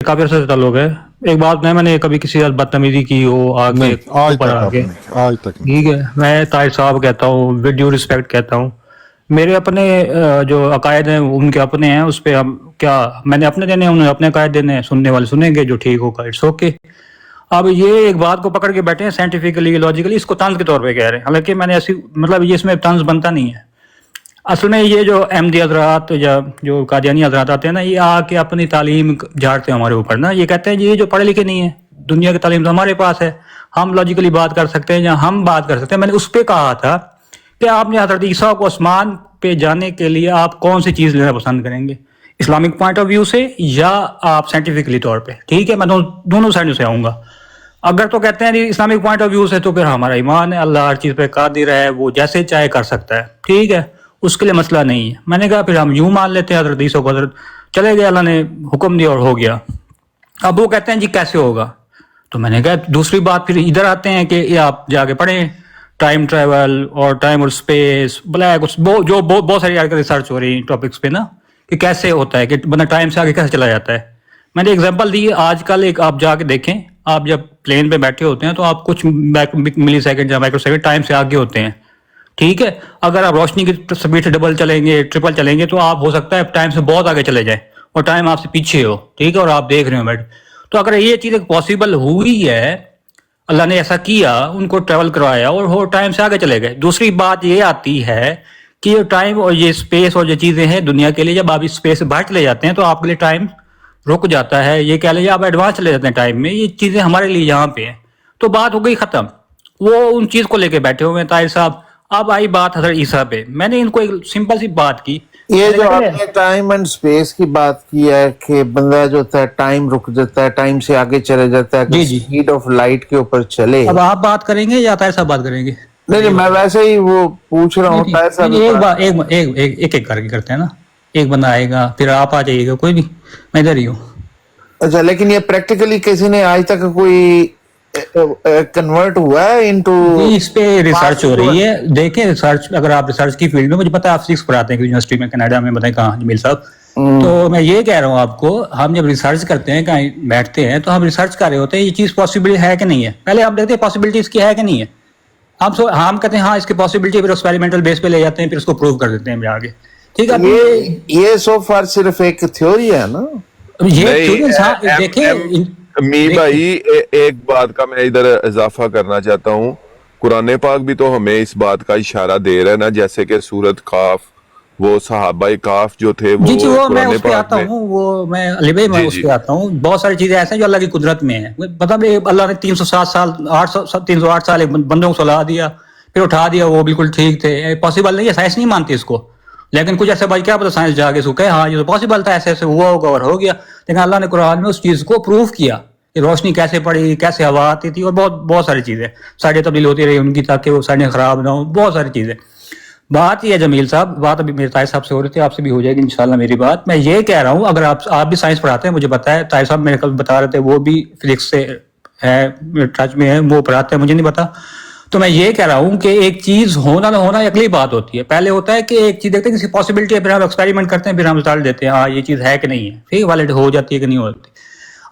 काफी अर्से से ताल्लुक है। एक बात नहीं, मैंने कभी किसी के साथ बदतमीजी की हो आगे नहीं, आज ऊपर तक आके, आपने आज तक नहीं। ठीक है। मैं ताहिर साहब कहता हूँ, विद ड्यू रिस्पेक्ट कहता हूँ। मेरे अपने जो अकायद हैं उनके अपने हैं, उस पर हम क्या, मैंने अपने देने हैं, उन्होंने अपने अकायद देने हैं, सुनने वाले सुनेंगे, जो ठीक होगा इट्स ओके। अब ये एक बात को पकड़ के बैठे हैं साइंटिफिकली लॉजिकली, इसको तंज के तौर पे कह रहे हैं, हालांकि मैंने ऐसी मतलब ये इसमें तंज बनता नहीं है। असल में ये जो अहमदी हजरात या जो कादियानी हजरात आते हैं ना, ये आके अपनी तालीम झाड़ते हैं हमारे ऊपर ना। ये कहते हैं जी ये जो पढ़े लिखे नहीं है, दुनिया की तालीम तो हमारे पास है, हम लॉजिकली बात कर सकते हैं या हम बात कर सकते हैं। मैंने उस पर कहा था कि आपने हजरत ईसा को आसमान पे जाने के लिए आप कौन सी चीज़ लेना पसंद करेंगे, इस्लामिक पॉइंट ऑफ व्यू से या आप साइंटिफिकली तौर पे, ठीक है। मैं दोनों साइड से आऊँगा। अगर तो कहते हैं इस्लामिक पॉइंट ऑफ व्यू से, तो फिर हमारा ईमान है, अल्लाह हर चीज़ पे कादिर है, वो जैसे चाहे कर सकता है, ठीक है, उसके लिए मसला नहीं है। मैंने कहा फिर हम यूं मान लेते हैं हजरत ईसा को, हजरत चले गए, अल्लाह ने हुक्म दिया और हो गया। अब वो कहते हैं जी कैसे होगा, तो मैंने कहा दूसरी बात फिर इधर आते हैं कि ये आप जाके पढ़ें टाइम ट्रैवल और टाइम और स्पेस ब्लैक, बहुत सारी आजकल रिसर्च हो रही है टॉपिक्स पे ना, कि कैसे होता है कि बंदा टाइम से आगे कैसे चला जाता है। मैंने एग्जांपल दी आजकल, एक आप जाके देखें, आप जब प्लेन पे बैठे होते हैं तो आप कुछ मिली सेकेंड या माइक्रो सेकेंड टाइम से आगे होते हैं, ठीक है। अगर आप रोशनी की स्पीड से डबल चलेंगे, ट्रिपल चलेंगे, तो आप हो सकता है टाइम से बहुत आगे चले जाए और टाइम आपसे पीछे हो, ठीक है, और आप देख रहे हो बैठ। तो अगर ये चीज़ पॉसिबल हुई है, अल्लाह ने ऐसा किया, उनको ट्रेवल करवाया और वो टाइम से आगे चले गए। दूसरी बात ये आती है कि ये टाइम और ये स्पेस और ये चीज़ें हैं दुनिया के लिए, जब आप इस स्पेस से बाहर चले जाते हैं तो आपके लिए टाइम रुक जाता है, ये कह लीजिए आप एडवांस चले जाते हैं टाइम में, ये चीज़ें हमारे लिए यहाँ पे हैं। तो बात हो गई ख़त्म। वो उन चीज़ को लेके बैठे हुए हैं ताहिर साहब। अब आई बात हजरत ईसा पे, मैंने इनको एक सिंपल सी बात की, ये जो आपने टाइम एंड स्पेस की बात की है कि बंदा जो होता है टाइम रुक जाता है, टाइम से आगे चले जाता है, जी जी। स्पीड ऑफ लाइट के ऊपर चले। अब आप बात करेंगे या ताहिर साहब बात करेंगे? नहीं मैं वैसे ही वो पूछ रहा हूँ। ताहिर साहब एक बार एक एक करके करते हैं ना, एक बंदा आएगा फिर आप आ जाइएगा, कोई भी, मैं इधर ही हूँ। अच्छा, लेकिन ये प्रैक्टिकली किसी ने आज तक कोई कन्वर्ट हुआ है इनटू? इस पे रिसर्च हो रही है, देखें रिसर्च, अगर आप रिसर्च की फील्ड में, मुझे पता है आप फिजिक्स पढ़ाते हैं यूनिवर्सिटी में कनाडा में, बताएं कहाँ जमील साहब। तो मैं ये कह रहा हूँ आपको, हम जब रिसर्च करते हैं कहीं बैठते हैं तो हम रिसर्च कर रहे होते हैं ये चीज पॉसिबल है कि नहीं है। पहले हम देखते हैं पॉसिबिलिटी इसकी है कि नहीं है। हम कहते हैं हाँ इसकी पॉसिबिलिटी, फिर एक्सपेरिमेंटल बेस पे ले जाते हैं, फिर उसको प्रूव कर देते हैं आगे, ठीक है। ये सो फार सिर्फ एक थ्योरी है ना, ये देखें मी भाई, एक बात का मैं इधर इजाफा करना चाहता हूँ। कुरान पाक भी तो हमें इस बात का इशारा दे रहा है ना, जैसे कि सूरत काफ, वो सहाबाए काफ जो थे वो, जी वो मैं उस पे आता हूँ, वो मैं अली भाई मैं उस पे आता हूँ। बहुत सारी चीजें ऐसे हैं जो अल्लाह की कुदरत में है। मतलब अल्लाह ने 307 साल 308 साल एक बंदों को सुला दिया, फिर उठा दिया, वो बिल्कुल ठीक थे। पॉसिबल नहीं है, साइंस नहीं मानती इसको, लेकिन कुछ ऐसे भाई क्या पता साइंस जाके सुखे हाँ ये तो पॉसिबल था, ऐसे ऐसे हुआ होगा और हो गया। लेकिन अल्लाह ने कुरान में उस चीज को प्रूव किया कि रोशनी कैसे पड़ी, कैसे हवा आती थी, और बहुत सारी चीजें, साइडें तब्दील होती रही उनकी ताकि वो साइडें खराब ना हो, बहुत सारी चीजें। बात ये है जमील साहब, बात अभी मेरे ताहिर साहब से हो रही थी, आपसे भी हो जाएगी इंशाल्लाह मेरी बात। मैं ये कह रहा हूँ, अगर आप भी साइंस पढ़ाते हैं, मुझे पता है, ताहिर साहब मेरे कल बता रहे थे, वो भी फिजिक्स से है, टच में है, वो पढ़ाते हैं, मुझे नहीं पता। तो मैं ये कह रहा हूँ कि एक चीज होना ना होना अगली बात होती है। पहले होता है कि एक चीज देखते हैं किसी पॉसिबिलिटी है, फिर हम एक्सपेरिमेंट करते हैं, फिर हम रिजल्ट देते हैं हाँ ये चीज है कि नहीं है, फिर वैलिड हो जाती है कि नहीं होती।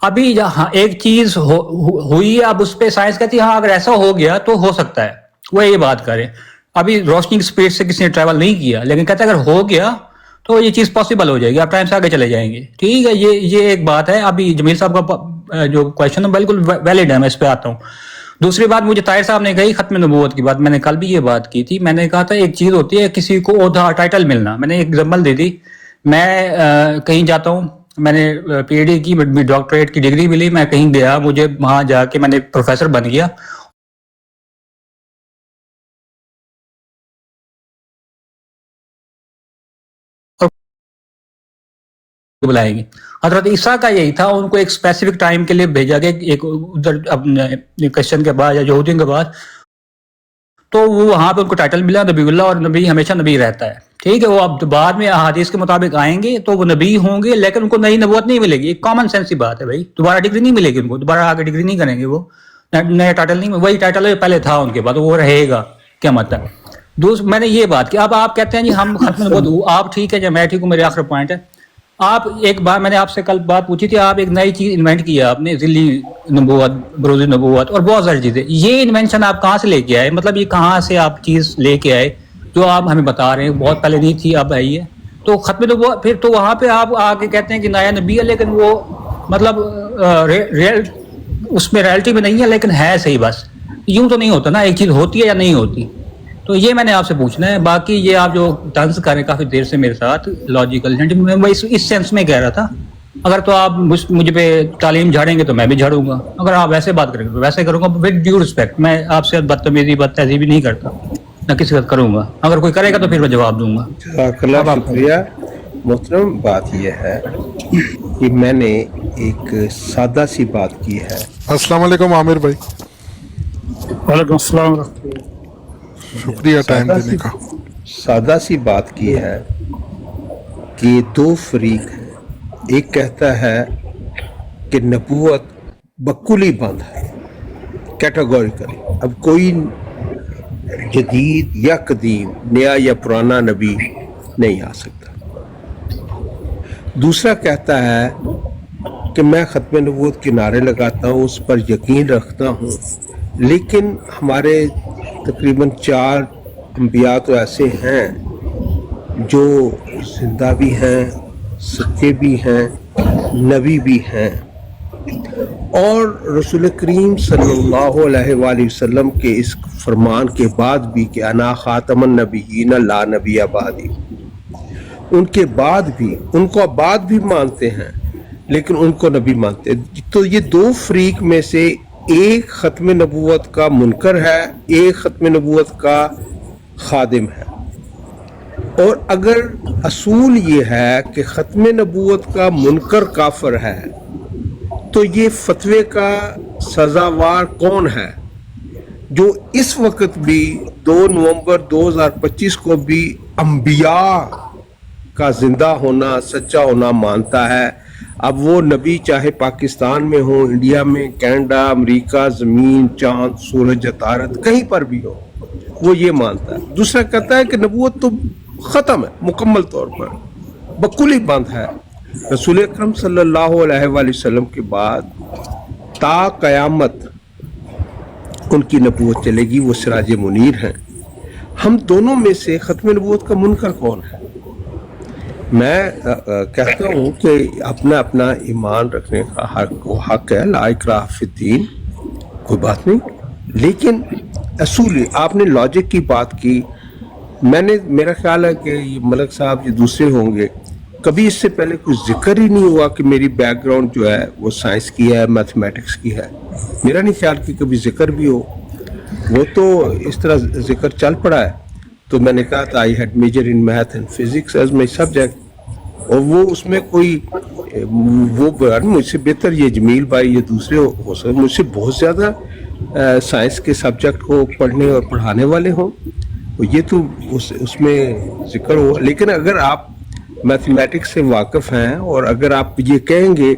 अभी हाँ एक चीज हुई है, अब उस पर साइंस कहती है हाँ अगर ऐसा हो गया तो हो सकता है, वो ये बात करे। अभी रोशनी की स्पीड से किसी ने ट्रैवल नहीं किया, लेकिन कहते हैं अगर हो गया तो ये चीज पॉसिबल हो जाएगी, आप टाइम से आगे चले जाएंगे, ठीक है। ये एक बात है। अभी जमील साहब का जो क्वेश्चन है बिल्कुल वैलिड है, मैं इस पे आता हूँ। दूसरी बात मुझे ताहिर साहब ने कही खत्म नबूवत की बात, मैंने कल भी ये बात की थी। मैंने कहा था एक चीज होती है किसी को ओहदा टाइटल मिलना। मैंने एक एग्जाम्पल दी थी, मैं कहीं जाता हूँ, मैंने पीएचडी की, डॉक्टरेट की डिग्री मिली, मैं कहीं गया, मुझे वहां जाके मैंने प्रोफेसर बन गया, बुलाएंगे। हजरत ईसा का यही था, उनको एक स्पेसिफिक टाइम के लिए भेजा गया, एक उधर क्वेश्चन के बाद या यहूदियों के बाद, तो वो वहां पे उनको टाइटल मिला नबीउल्लाह, और नबी हमेशा नबी रहता है, ठीक है। वो अब बाद में अहादीस के मुताबिक आएंगे तो वो नबी होंगे, लेकिन उनको नई नबूवत नहीं मिलेगी। एक कॉमन सेंस की बात है भाई, दोबारा डिग्री नहीं मिलेगी उनको, दोबारा आगे डिग्री नहीं करेंगे, वो नया टाइटल नहीं, वही टाइटल पहले था उनके बाद, वो रहेगा, क्या मतलब। मैंने ये बात की। अब आप कहते हैं जी हम खत्म नबूवत, आप ठीक है या मैं ठीक हूँ, मेरे आखिरी पॉइंट है, آپ ایک بار میں نے آپ سے کل بات پوچھی تھی, آپ ایک نئی چیز انوینٹ کی ہے آپ نے, ذلی نبوت, بروز نبوت اور بہت ساری چیزیں. یہ انوینشن آپ کہاں سے لے کے آئے؟ مطلب یہ کہاں سے آپ چیز لے کے آئے جو آپ ہمیں بتا رہے ہیں بہت پہلے نہیں تھی اب آئی ہے؟ تو ختم نبوت پھر تو وہاں پہ آپ آ کے کہتے ہیں کہ نیا نبی ہے, لیکن وہ مطلب اس میں ریئلٹی میں نہیں ہے لیکن ہے صحیح. بس یوں تو نہیں ہوتا نا, ایک چیز ہوتی ہے یا نہیں ہوتی. تو یہ میں نے آپ سے پوچھنا ہے. باقی یہ آپ جو ٹنس کر رہے ہیں کافی دیر سے میرے ساتھ لاجیکل, میں اس سینس میں کہہ رہا تھا. اگر تو آپ مجھے پہ تعلیم جھاڑیں گے تو میں بھی جھاڑوں گا, اگر آپ ویسے بات کریں گے تو ویسے کروں گا ود ڈیو رسپیکٹ. میں آپ سے بدتمیزی بد تہذیبی نہیں کرتا, نہ کسی وقت کروں گا. اگر کوئی کرے گا تو پھر میں جواب دوں گا. جزاک اللہ, شکریہ محترم. بات یہ ہے کہ میں نے ایک سادہ سی بات کی ہے. السلام علیکم عامر بھائی. وعلیکم السلام ورحمۃ اللہ. شکریہ ٹائم دینے کا. سادہ سی بات کی ہے کہ دو فریق ہیں. ایک کہتا ہے کہ نبوت بکلی بند ہے, کیٹیگوریکلی. اب کوئی جدید یا قدیم, نیا یا پرانا نبی نہیں آ سکتا. دوسرا کہتا ہے کہ میں ختم نبوت کے نعرے لگاتا ہوں, اس پر یقین رکھتا ہوں, لیکن ہمارے تقریباً 4 انبیاء تو ایسے ہیں جو زندہ بھی ہیں, سچے بھی ہیں, نبی بھی ہیں, اور رسول کریم صلی اللہ علیہ وآلہ وسلم کے اس فرمان کے بعد بھی کہ انا خاتم النبیین لا نبی بعدی, ان کے بعد بھی ان کو بعد بھی مانتے ہیں لیکن ان کو نبی مانتے ہیں. تو یہ دو فریق میں سے ایک ختم نبوت کا منکر ہے, ایک ختم نبوت کا خادم ہے. اور اگر اصول یہ ہے کہ ختم نبوت کا منکر کافر ہے تو یہ فتوے کا سزاوار کون ہے جو اس وقت بھی 2 نومبر 2025 کو بھی انبیاء کا زندہ ہونا, سچا ہونا مانتا ہے؟ اب وہ نبی چاہے پاکستان میں ہو, انڈیا میں, کینیڈا, امریکہ, زمین, چاند, سورج, عطارد, کہیں پر بھی ہو, وہ یہ مانتا ہے. دوسرا کہتا ہے کہ نبوت تو ختم ہے مکمل طور پر, بکلی بند ہے. رسول اکرم صلی اللہ علیہ وآلہ وسلم کے بعد تا قیامت ان کی نبوت چلے گی, وہ سراج منیر ہیں. ہم دونوں میں سے ختم نبوت کا منکر کون ہے؟ میں کہتا ہوں کہ اپنا ایمان رکھنے کا حق ہے, لا اکراہ فی الدین, کوئی بات نہیں. لیکن اصول آپ نے لاجک کی بات کی. میرا خیال ہے کہ یہ ملک صاحب یہ دوسرے ہوں گے, کبھی اس سے پہلے کوئی ذکر ہی نہیں ہوا کہ میری بیک گراؤنڈ جو ہے وہ سائنس کی ہے, میتھمیٹکس کی ہے. میرا نہیں خیال کہ کبھی ذکر بھی ہو. وہ تو اس طرح ذکر چل پڑا ہے. تو میں نے کہا تھا I had major in math and physics as my subject, اور وہ اس میں کوئی وہ مجھ سے بہتر یہ جمیل بھائی یہ دوسرے ہو سکتے, مجھ سے بہت زیادہ سائنس کے سبجیکٹ کو پڑھنے اور پڑھانے والے ہوں, یہ تو اس میں ذکر ہو. لیکن اگر آپ میتھمیٹکس سے واقف ہیں اور اگر آپ یہ کہیں گے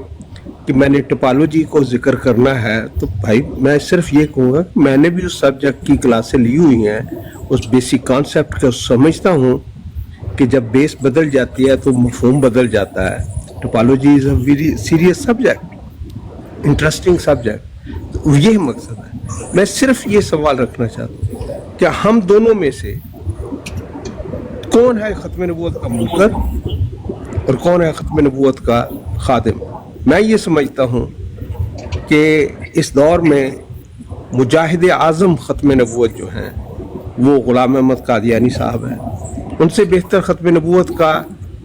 کہ میں نے ٹپالوجی کو ذکر کرنا ہے, تو بھائی میں صرف یہ کہوں گا کہ میں نے بھی اس سبجیکٹ کی کلاسیں لی ہوئی ہیں, اس بیسک کانسیپٹ کو سمجھتا ہوں کہ جب بیس بدل جاتی ہے تو مفہوم بدل جاتا ہے. Topology is a very serious subject, interesting subject. تو یہ مقصد ہے. میں صرف یہ سوال رکھنا چاہتا ہوں کہ ہم دونوں میں سے کون ہے ختم نبوت کا منکر اور کون ہے ختم نبوت کا خادم؟ میں یہ سمجھتا ہوں کہ اس دور میں مجاہد اعظم ختم نبوت جو ہیں وہ غلام احمد قادیانی صاحب ہیں. ان سے بہتر ختم نبوت کا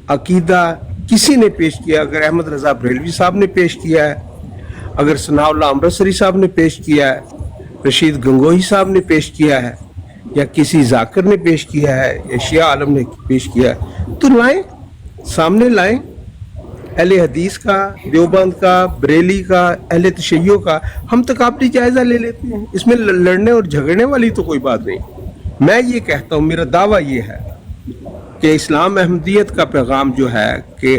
عقیدہ کسی نے پیش کیا؟ اگر احمد رضا بریلوی صاحب نے پیش کیا ہے, اگر ثناء اللہ امرتسری صاحب نے پیش کیا ہے, رشید گنگوہی صاحب نے پیش کیا ہے, یا کسی ذاکر نے پیش کیا ہے, یا شیعہ عالم نے پیش کیا ہے, تو لائیں, سامنے لائیں. اہل حدیث کا, دیوبند کا, بریلی کا, اہل تشیع کا ہم تقابلی جائزہ لے لیتے ہیں. اس میں لڑنے اور جھگڑنے والی تو کوئی بات نہیں. میں یہ کہتا ہوں, میرا دعویٰ یہ ہے کہ اسلام احمدیت کا پیغام جو ہے کہ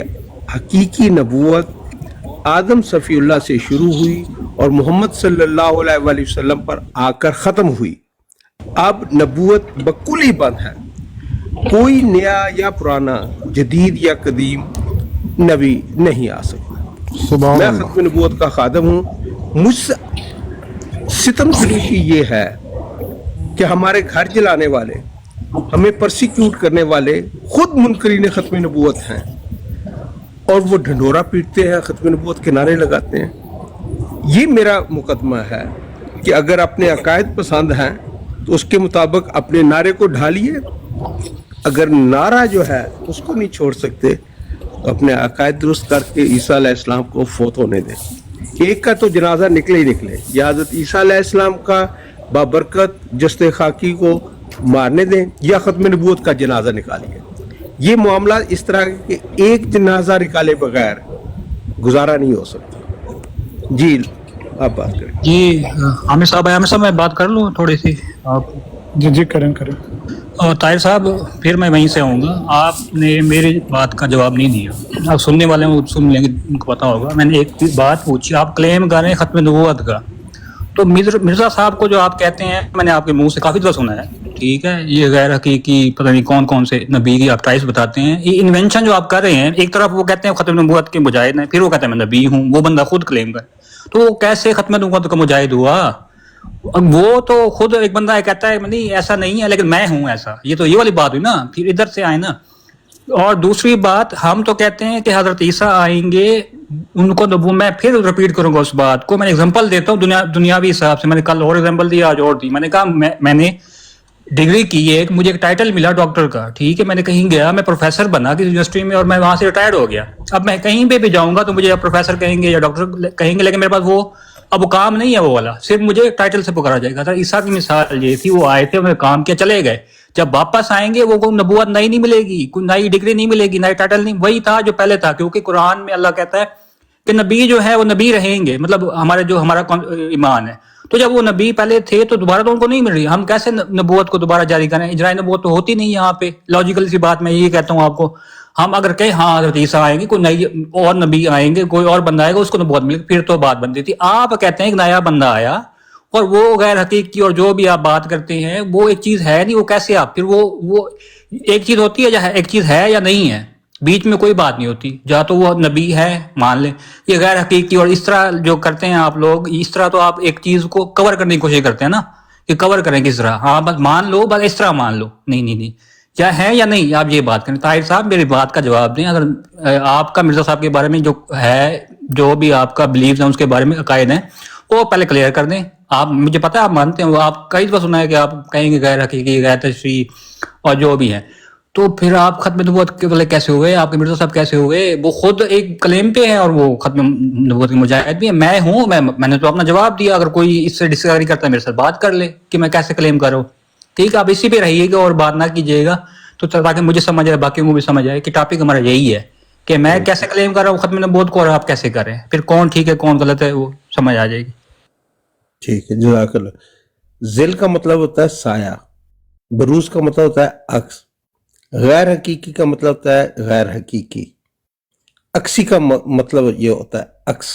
حقیقی نبوت آدم صفی اللہ سے شروع ہوئی اور محمد صلی اللہ علیہ وآلہ وسلم پر آ کر ختم ہوئی. اب نبوت بکلی بند ہے. کوئی نیا یا پرانا, جدید یا قدیم नबी नहीं आ सकता। सुभान मैं अल्लाह। खत्म नबूवत का खादम हूँ। मुझसे सितम सलूकी ये है कि हमारे घर जलाने वाले, हमें परसिक्यूट करने वाले खुद मुनकरीन खत्म नबूवत हैं, और वो ढंढोरा पीटते हैं, खत्म नबूवत के नारे लगाते हैं। ये मेरा मुकदमा है कि अगर अपने अकायद पसंद हैं तो उसके मुताबिक अपने नारे को ढालिए, अगर नारा जो है उसको नहीं छोड़ सकते तो अपने अकायद दुरुस्त करके ईसा अलैहिस्सलाम को फौत होने दें। एक का तो जनाजा निकले ही निकले, या हज़रत ईसा अलैहिस्सलाम का बाबरकत जस्ते खाकी को मारने दें या ख़त्म नबूवत का जनाजा निकालिए। ये मामला इस तरह के एक जनाजा निकाले बगैर गुजारा नहीं हो सकता। जी आप बात करें। जी आमिर साहब मैं बात कर लूँ थोड़ी सी आप। जी जी करें करें। और ताहिर साहब फिर मैं वहीं से आऊँगा, आपने मेरी बात का जवाब नहीं दिया। अब सुनने वाले वो सुन लेंगे, उनको पता होगा। मैंने एक बात पूछी, आप क्लेम कर रहे हैं ख़त्म नबूवत का, तो मिर्ज़ा साहब को जो आप कहते हैं, मैंने आपके मुंह से काफ़ी दफ़ा सुना है, ठीक है, ये गैर हकीकी पता नहीं कौन कौन से नबी की आप टाइप्स बताते हैं। ये इन्वेंशन जो आप कर रहे हैं, एक तरफ वो कहते हैं ख़त्म नबूवत के मुजाहिद हैं, फिर वो कहते हैं मैं नबी हूँ, वो बंदा खुद क्लेम कर, तो वो कैसे ख़त्म नबूवत का मुजाहिद हुआ? अब वो तो खुद एक बंदा कहता है नहीं ऐसा नहीं है, लेकिन मैं हूँ ऐसा, ये तो ये वाली बात हुई ना, फिर इधर से आए ना। और दूसरी बात, हम तो कहते हैं कि हजरत ईसा आएंगे, उनको मैं फिर रिपीट करूंगा उस बात को। मैंने एग्जांपल देता हूँ दुनियावी हिसाब से, मैंने कल और एग्जांपल दिया, आज और दी। मैंने कहा मैंने डिग्री की है, मुझे एक टाइटल मिला डॉक्टर का, ठीक है, मैंने कहीं गया, मैं प्रोफेसर बना किसी यूनिवर्सिटी में और मैं वहां से रिटायर्ड हो गया। अब मैं कहीं पे भी जाऊंगा तो मुझे प्रोफेसर कहेंगे या डॉक्टर कहेंगे, लेकिन मेरे पास वो अब वो काम नहीं है वो वाला, सिर्फ मुझे टाइटल से पुकारा जाएगा। सर ईसा की मिसाल ये थी, वो आए थे, उन्होंने काम किया, चले गए। जब वापस आएंगे वो कोई नबूवत नई नहीं मिलेगी, कोई नई डिग्री नहीं मिलेगी, नई टाइटल नहीं, वही था जो पहले था। क्योंकि कुरान में अल्लाह कहता है कि नबी जो है वो नबी रहेंगे, मतलब हमारा ईमान है। तो जब वो नबी पहले थे तो दोबारा तो उनको नहीं मिल रही, हम कैसे नबूवत को दोबारा जारी करें? इजराय नबूवत तो होती नहीं यहाँ पे। लॉजिकल सी बात मैं ये कहता हूँ आपको, हम अगर कहें हाँ हज़रत ईसा आएंगे, कोई नई और नबी आएंगे, कोई और बंदा आएगा, उसको नबूवत मिलेगी, फिर तो बात बनती थी। आप कहते हैं एक नया बंदा आया और वो गैर हकीकी और जो भी आप बात करते हैं वो एक चीज है नहीं, वो कैसे आप फिर वो एक चीज होती है, या एक चीज है या नहीं है, बीच में कोई बात नहीं होती। या तो वो नबी है मान ले, ये गैर हकीकी, और इस तरह जो करते हैं आप लोग, इस तरह तो आप एक चीज को कवर करने की कोशिश करते हैं ना, कि कवर करें किस तरह, हाँ बस मान लो, बस इस तरह मान लो। नहीं, क्या है या नहीं, आप ये बात करें। ताहिर साहब मेरी बात का जवाब दें। अगर आपका मिर्जा साहब के बारे में जो है, जो भी आपका बिलीव है, उसके बारे में अकायद है, वो पहले क्लियर कर दें। आप, मुझे पता है आप मानते हैं, वो आप कई बार सुना है कि आप कहेंगे गैर हकीकी, गैर तशरीह और जो भी है, तो फिर आप खत्म नबूवत के वाले कैसे हुए? आपके मिर्जा साहब कैसे हुए? वो खुद एक क्लेम पे है और वो खत्म नबूवत के मुजाहिद भी है। मैं हूँ, मैंने तो अपना जवाब दिया। अगर कोई इससे डिसएग्री करता है मेरे साथ बात कर ले कि मैं कैसे क्लेम कर रहा हूँ, ठीक है। आप इसी पे रहिएगा और बात ना कीजिएगा, तो ताकि मुझे समझ आए, बाकी को भी समझ आए कि टॉपिक हमारा यही है कि मैं कैसे क्लेम कर रहा हूँ खत्म नबूवत को और आप कैसे कर रहे हैं, फिर कौन ठीक है कौन गलत है वो समझ आ जाएगी। ठीक है, जज़ाकल्लाह। जिल का मतलब होता है साया, बरूज का मतलब होता है अक्स, गैर हकीकी का मतलब होता है गैर हकीकी, अक्सी का मतलब ये होता है अक्स,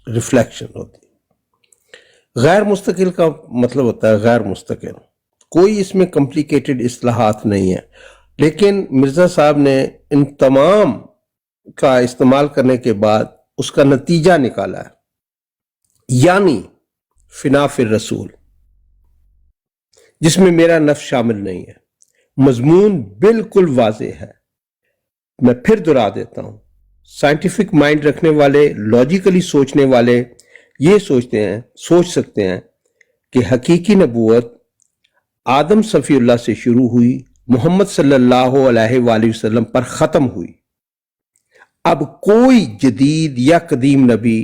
रिफ्लेक्शन होती है। गैर मुस्तकिल का मतलब होता है गैर मुस्तकिल। कोई इसमें कॉम्प्लिकेटेड इस्तिलाहात नहीं है, लेकिन मिर्जा साहब ने इन तमाम का इस्तेमाल करने के बाद उसका नतीजा निकाला है, यानी फिना फिर रसूल, जिसमें मेरा नफ्स शामिल नहीं है। मजमून बिल्कुल वाज़े है। मैं फिर दोहरा देता हूं, साइंटिफिक माइंड रखने वाले, लॉजिकली सोचने वाले ये सोच सकते हैं कि हकीकी नबूवत आदम सफ़ीउल्लाह से शुरू हुई, मोहम्मद सल्लल्लाहु अलैहि वसल्लम पर ख़त्म हुई। अब कोई जदीद या कदीम नबी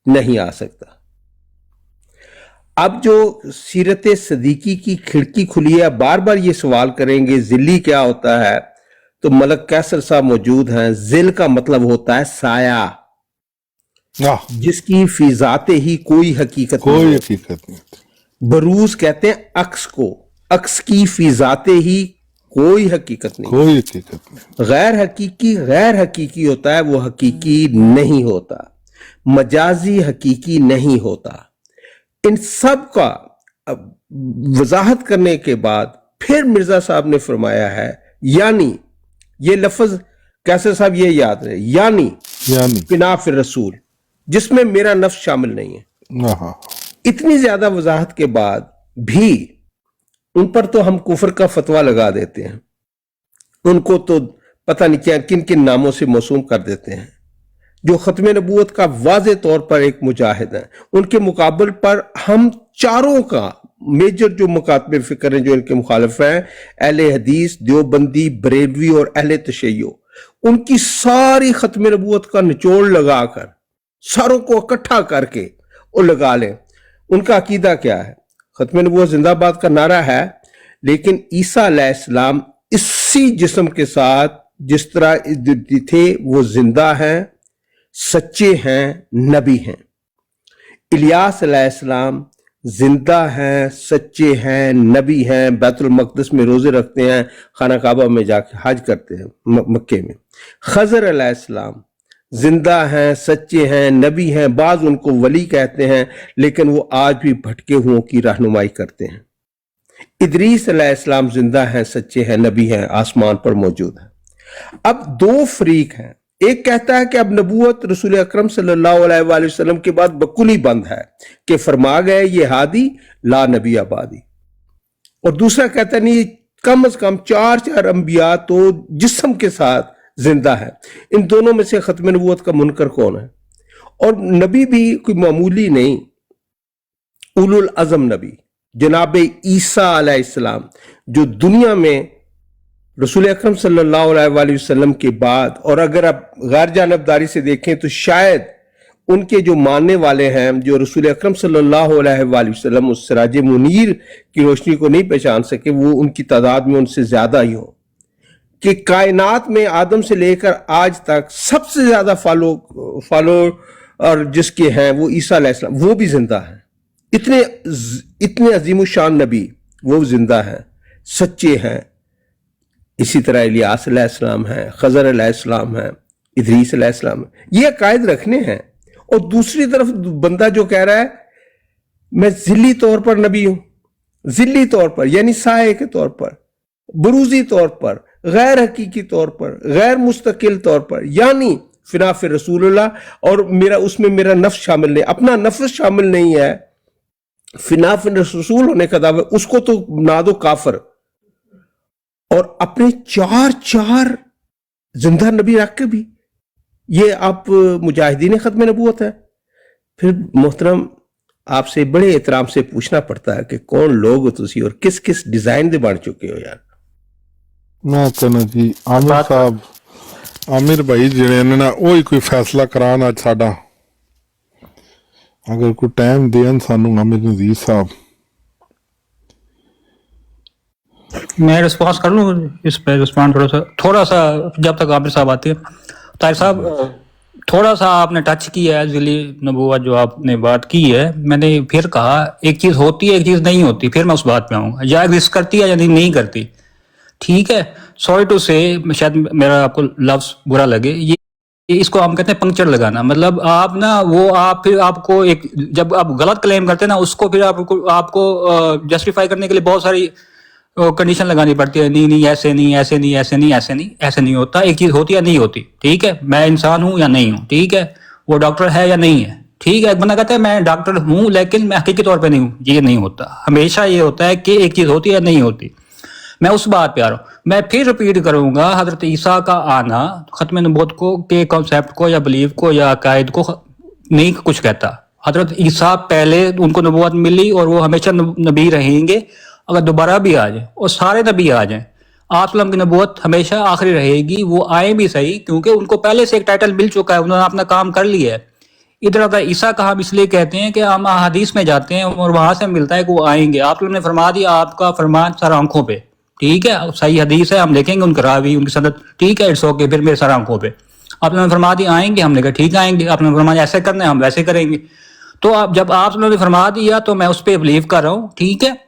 नहीं आ सकता। अब जो सीरत सदीकी की खिड़की खुली है, बार बार ये सवाल करेंगे जिल्ली क्या होता है, तो मलक कैसर साहब मौजूद हैं। जिल का मतलब होता है साया, जिसकी फिजाते ही कोई हकीकत कोई हकीकत नहीं। बरूज कहते हैं अक्स को, अक्स की फिजाते ही कोई हकीकत नहीं, कोई हकीकत नहीं। गैर हकीकी होता है, वो हकीकी नहीं होता, मजाजी हकीकी नहीं होता। इन सब का वजाहत करने के बाद फिर मिर्जा साहब ने फरमाया है, यानी ये लफ्ज कैसर साहब ये याद रहे, यानी बिना फिर रसूल, जिसमें मेरा नफ्स शामिल नहीं है। हाँ, इतनी ज्यादा वजाहत के बाद भी उन पर तो हम कुफर का फतवा लगा देते हैं, उनको तो पता नहीं क्या किन किन नामों से मौसूम कर देते हैं, जो खत्म नबूवत का वाज़े तौर पर एक मुजाहिद है। उनके मुकाबले पर हम चारों का मेजर जो मुकातबे फिक्र हैं जो इनके मुखालिफ हैं, अहले हदीस, देवबंदी, बरेलवी और अहले तशय्यो, उनकी सारी खत्म नबूवत का निचोड़ लगाकर सारों को इकट्ठा करके और लगा लें। उनका अकीदा क्या है? खत्म नबूवत जिंदाबाद का नारा है, लेकिन ईसा अलैहिस्सलाम इसी जिस्म के साथ जिस तरह थे वो जिंदा हैं, सच्चे हैं, नबी हैं। इलियास अलैहिस्सलाम जिंदा हैं, सच्चे हैं, नबी हैं, बैतुल मक़दिस में रोजे रखते हैं, खाना काबा में जाके हज करते हैं मक्के में। खज़र अलैहिस्सलाम जिंदा हैं, सच्चे हैं, नबी हैं, बाज उनको वली कहते हैं, लेकिन वो आज भी भटके हुओं की रहनुमाई करते हैं। इदरीस अलैहिस्सलाम जिंदा हैं, सच्चे हैं, नबी हैं, आसमान पर मौजूद हैं। अब दो फरीक हैं, एक कहता है कि अब नबूवत रसूल अकरम सल्लल्लाहु अलैहि वसल्लम के बाद बकुली बंद है कि फरमा गए ये हादी ला नबी आबादी, और दूसरा कहता है नहीं, कम से कम चार अंबिया तो जिस्म के साथ जिंदा है। इन दोनों में से खत्म नबूवत का मुनकर कौन है? और नबी भी कोई मामूली नहीं, उलुल अज़म नबी जनाब ईसा अलैहिस्सलाम, जो दुनिया में रसूल अकरम सल्लल्लाहु अलैहि वसल्लम के बाद, और अगर आप गैर जानबदारी से देखें तो शायद उनके जो मानने वाले हैं जो रसूल अकरम सल्लल्लाहु अलैहि वसल्लम उस सिराज मुनीर की रोशनी को नहीं पहचान सके, वो उनकी तादाद में उनसे ज्यादा ही हो, कि कायनात में आदम से लेकर आज तक सबसे ज्यादा फॉलो और जिसके हैं वो ईसा अलैहिस्सलाम, वो भी जिंदा है। इतने अजीमुशान नबी वो जिंदा हैं, सच्चे हैं। इसी तरह इलियास अलैहिस्सलाम है, खज़र अलैहिस्सलाम है, इदरीस अलैहिस्सलाम है। ये अकायद रखने हैं। और दूसरी तरफ बंदा जो कह रहा है मैं जिल्ली तौर पर नबी हूं, जिल्ली तौर पर यानी साए के तौर पर, बुरूजी तौर पर, गैर हकीकी तौर पर, गैर मुस्तकिल तौर पर, यानी फिना फिर रसूलुल्लाह, और मेरा उसमें मेरा नफ्स शामिल नहीं, अपना नफ्स शामिल नहीं है, फिना फिर रसूल होने का दावा, उसको तो ना दो काफर। और अपने चार जिंदा नबी रख के भी ये आप मुजाहिदीन खत्म नबूवत है। फिर मोहतरम आपसे बड़े एहतराम से पूछना पड़ता है कि कौन लोग हो तुसी और किस किस डिजाइन दे बन चुके हो यार। मैं कहना जी आमिर साहब, आमिर भाई जिहड़े ने ना वो ही कोई फैसला करान अज साडा, अगर कोई टाइम देन सानू आमिर नज़ीर साहब। मैं रिस्पॉन्स कर लूँ इस पे? रिस्पॉन्ड थोड़ा सा जब तक आमिर साहब आते हैं। ताहिर साहब थोड़ा सा आपने टच किया है जिली नबूवत जो आपने बात की है, मैंने फिर कहा एक चीज होती है एक चीज नहीं होती, फिर मैं उस बात पे आऊंगा, या एग्जिस्ट करती है या नहीं करती। ठीक है, सॉरी टू से शायद मेरा आपको लफ्ज बुरा लगे, ये इसको हम कहते हैं पंक्चर लगाना। मतलब आप ना वो आप फिर आपको एक जब आप गलत क्लेम करते हैं ना, उसको फिर आपको जस्टिफाई करने के लिए बहुत सारी कंडीशन लगानी पड़ती है। नहीं ऐसे नहीं ऐसे नहीं ऐसे नहीं ऐसे नहीं ऐसे नहीं होता, एक चीज होती है नहीं होती। ठीक है, मैं इंसान हूं या नहीं हूं, ठीक है, वो डॉक्टर है या नहीं है, ठीक है। एक बंदा कहता है मैं डॉक्टर हूं लेकिन मैं हकीकी तौर पे नहीं हूं, ये नहीं होता। हमेशा ये होता है कि एक चीज होती है नहीं होती। मैं उस बात पे आ रहा हूं, मैं फिर रिपीट करूंगा, हजरत ईसा का आना खत्म नबूवत को के कॉन्सेप्ट को या बिलीव को या अकायद को नहीं कुछ कहता। हजरत ईसा पहले उनको नबूवत मिली और वो हमेशा नबी रहेंगे, अगर दोबारा भी आ जाए और सारे नबी आ जाएं, आप की नबूवत हमेशा आखिरी रहेगी। वो आए भी सही क्योंकि उनको पहले से एक टाइटल मिल चुका है, उन्होंने अपना काम कर लिया है। इधर आता ईसा का हम इसलिए कहते हैं कि हम हदीस में जाते हैं और वहां से मिलता है कि वो आएंगे। आप लोगों ने फरमा दिया आपका फरमान सर आंखों पे, ठीक है, सही हदीस है, हम देखेंगे उनका रावी उनकी सनद, ठीक है, इट्स ओके, फिर मेरे सर आंखों पे। आप लोगों ने फरमा दिया आएंगे, हमने कहा ठीक आएंगे। आप लोगों ने फरमाया ऐसे करना है, हम वैसे करेंगे। तो अब जब आप लोगों ने फरमा दिया तो मैं उस पर बिलीव कर रहा हूँ, ठीक है।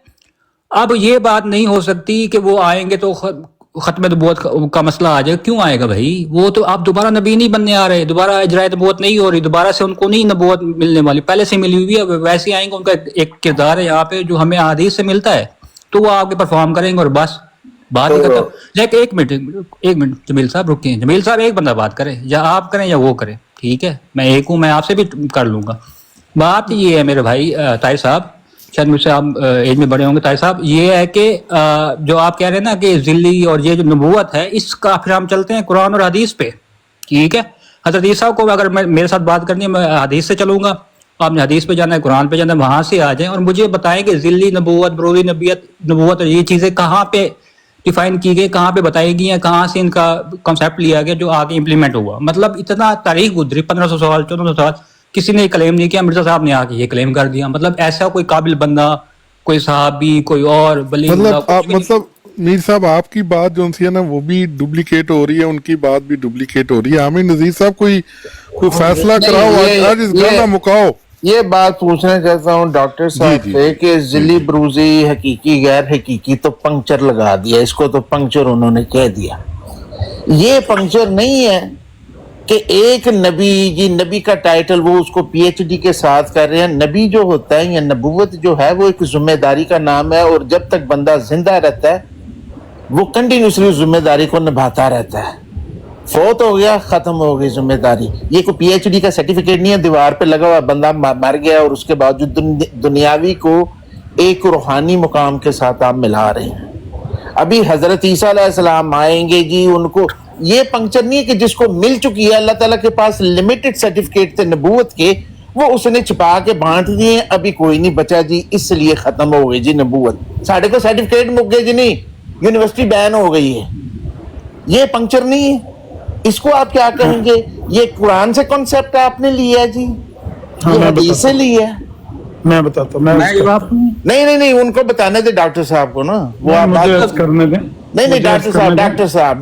अब ये बात नहीं हो सकती कि वो आएंगे तो खत्म नबूवत का मसला आ जाएगा। क्यों आएगा भाई? वो तो आप दोबारा नबी नहीं बनने आ रहे, दोबारा इजराय नबूवत नहीं हो रही, दोबारा से उनको नहीं नबूवत मिलने वाली, पहले से मिली हुई है, वैसे आएंगे। उनका एक किरदार है यहाँ पे जो हमें हदीस से मिलता है, तो वो आके परफॉर्म करेंगे और बस बात ही करता लेकिन एक मिनट जमील साहब रुकिए, जमील साहब एक बंदा बात करे, या आप करें या वो करे, ठीक है, मैं एक हूँ, मैं आपसे भी कर लूंगा। बात ये है मेरे भाई ताहिर साहब, शायद मुझसे आप एज में बड़े होंगे ताहिर साहब, ये है कि जो आप कह रहे हैं ना कि जिल्ली और ये जो नबूवत है, इसका फिर हम चलते हैं कुरान और हदीस पे, ठीक है। हजरत ईसा को अगर मेरे साथ बात करनी है, मैं हदीस से चलूंगा, आपने हदीस पे जाना है, कुरान पे जाना है, वहां से आ जाएं और मुझे बताएं कि जिल्ली नबूवत, बरूरी नबूवत ये चीजें कहाँ पे डिफाइन की गई, कहाँ पे बताई गई हैं, कहाँ से इनका कॉन्सेप्ट लिया गया जो आगे इंप्लीमेंट हुआ। मतलब इतना तारीख गुजरी, 1500 साल 1400 साल, किसी ने क्लेम नहीं किया, मिर्जा साहब ने आके ये क्लेम कर दिया। मतलब ऐसा कोई काबिल बंदा, कोई सहाबी, कोई और बली, मतलब आप मतलब मीर साहब आपकी बात जो थी ना वो भी डुप्लीकेट हो रही है, उनकी बात भी डुप्लीकेट हो रही है। आमिर नजीर साहब कोई फैसला कराओ, आज इस घर का मुकाओ। ये बात पूछना चाहता हूँ डॉक्टर साहब से कि जिली ब्रूजी हकीकी गैर हकीकी तो पंक्चर लगा दिया, इसको तो पंक्चर उन्होंने कह दिया। ये पंक्चर नहीं है कि एक नबी, जी नबी का टाइटल वो उसको पीएचडी के साथ कर रहे हैं। नबी जो होता है या नबूवत जो है वो एक जिम्मेदारी का नाम है, और जब तक बंदा जिंदा रहता है वो कंटिन्यूसली उस जिम्मेदारी को निभाता रहता है। फौत हो गया, खत्म हो गई जिम्मेदारी। ये कोई पीएचडी का सर्टिफिकेट नहीं है, दीवार पे लगा हुआ बंदा मर गया और उसके बावजूद दुनियावी को एक रूहानी मुकाम के साथ आप मिला रहे हैं। अभी हजरत ईसा अलैहिस्सलाम आएंगे जी, उनको ये पंक्चर नहीं है कि जिसको मिल चुकी है, अल्लाह ताला के पास लिमिटेड सर्टिफिकेट थे नबूवत के, वो उसने छिपा के बांट दिए, अभी कोई नहीं बचा जी, इसलिए खत्म हो गई जी नबूवत। साढ़े को सर्टिफिकेट मुक गए जी, नहीं यूनिवर्सिटी बैन हो गई है। ये पंक्चर नहीं है, इसको आप क्या कहेंगे? ये कुरान से कॉन्सेप्ट आपने लिया है जी, ये हदीस से लिया है। मैं बताता हूँ, नहीं उनको बताने दे डॉक्टर साहब को ना, वो आप बात करने दें। नहीं डॉक्टर साहब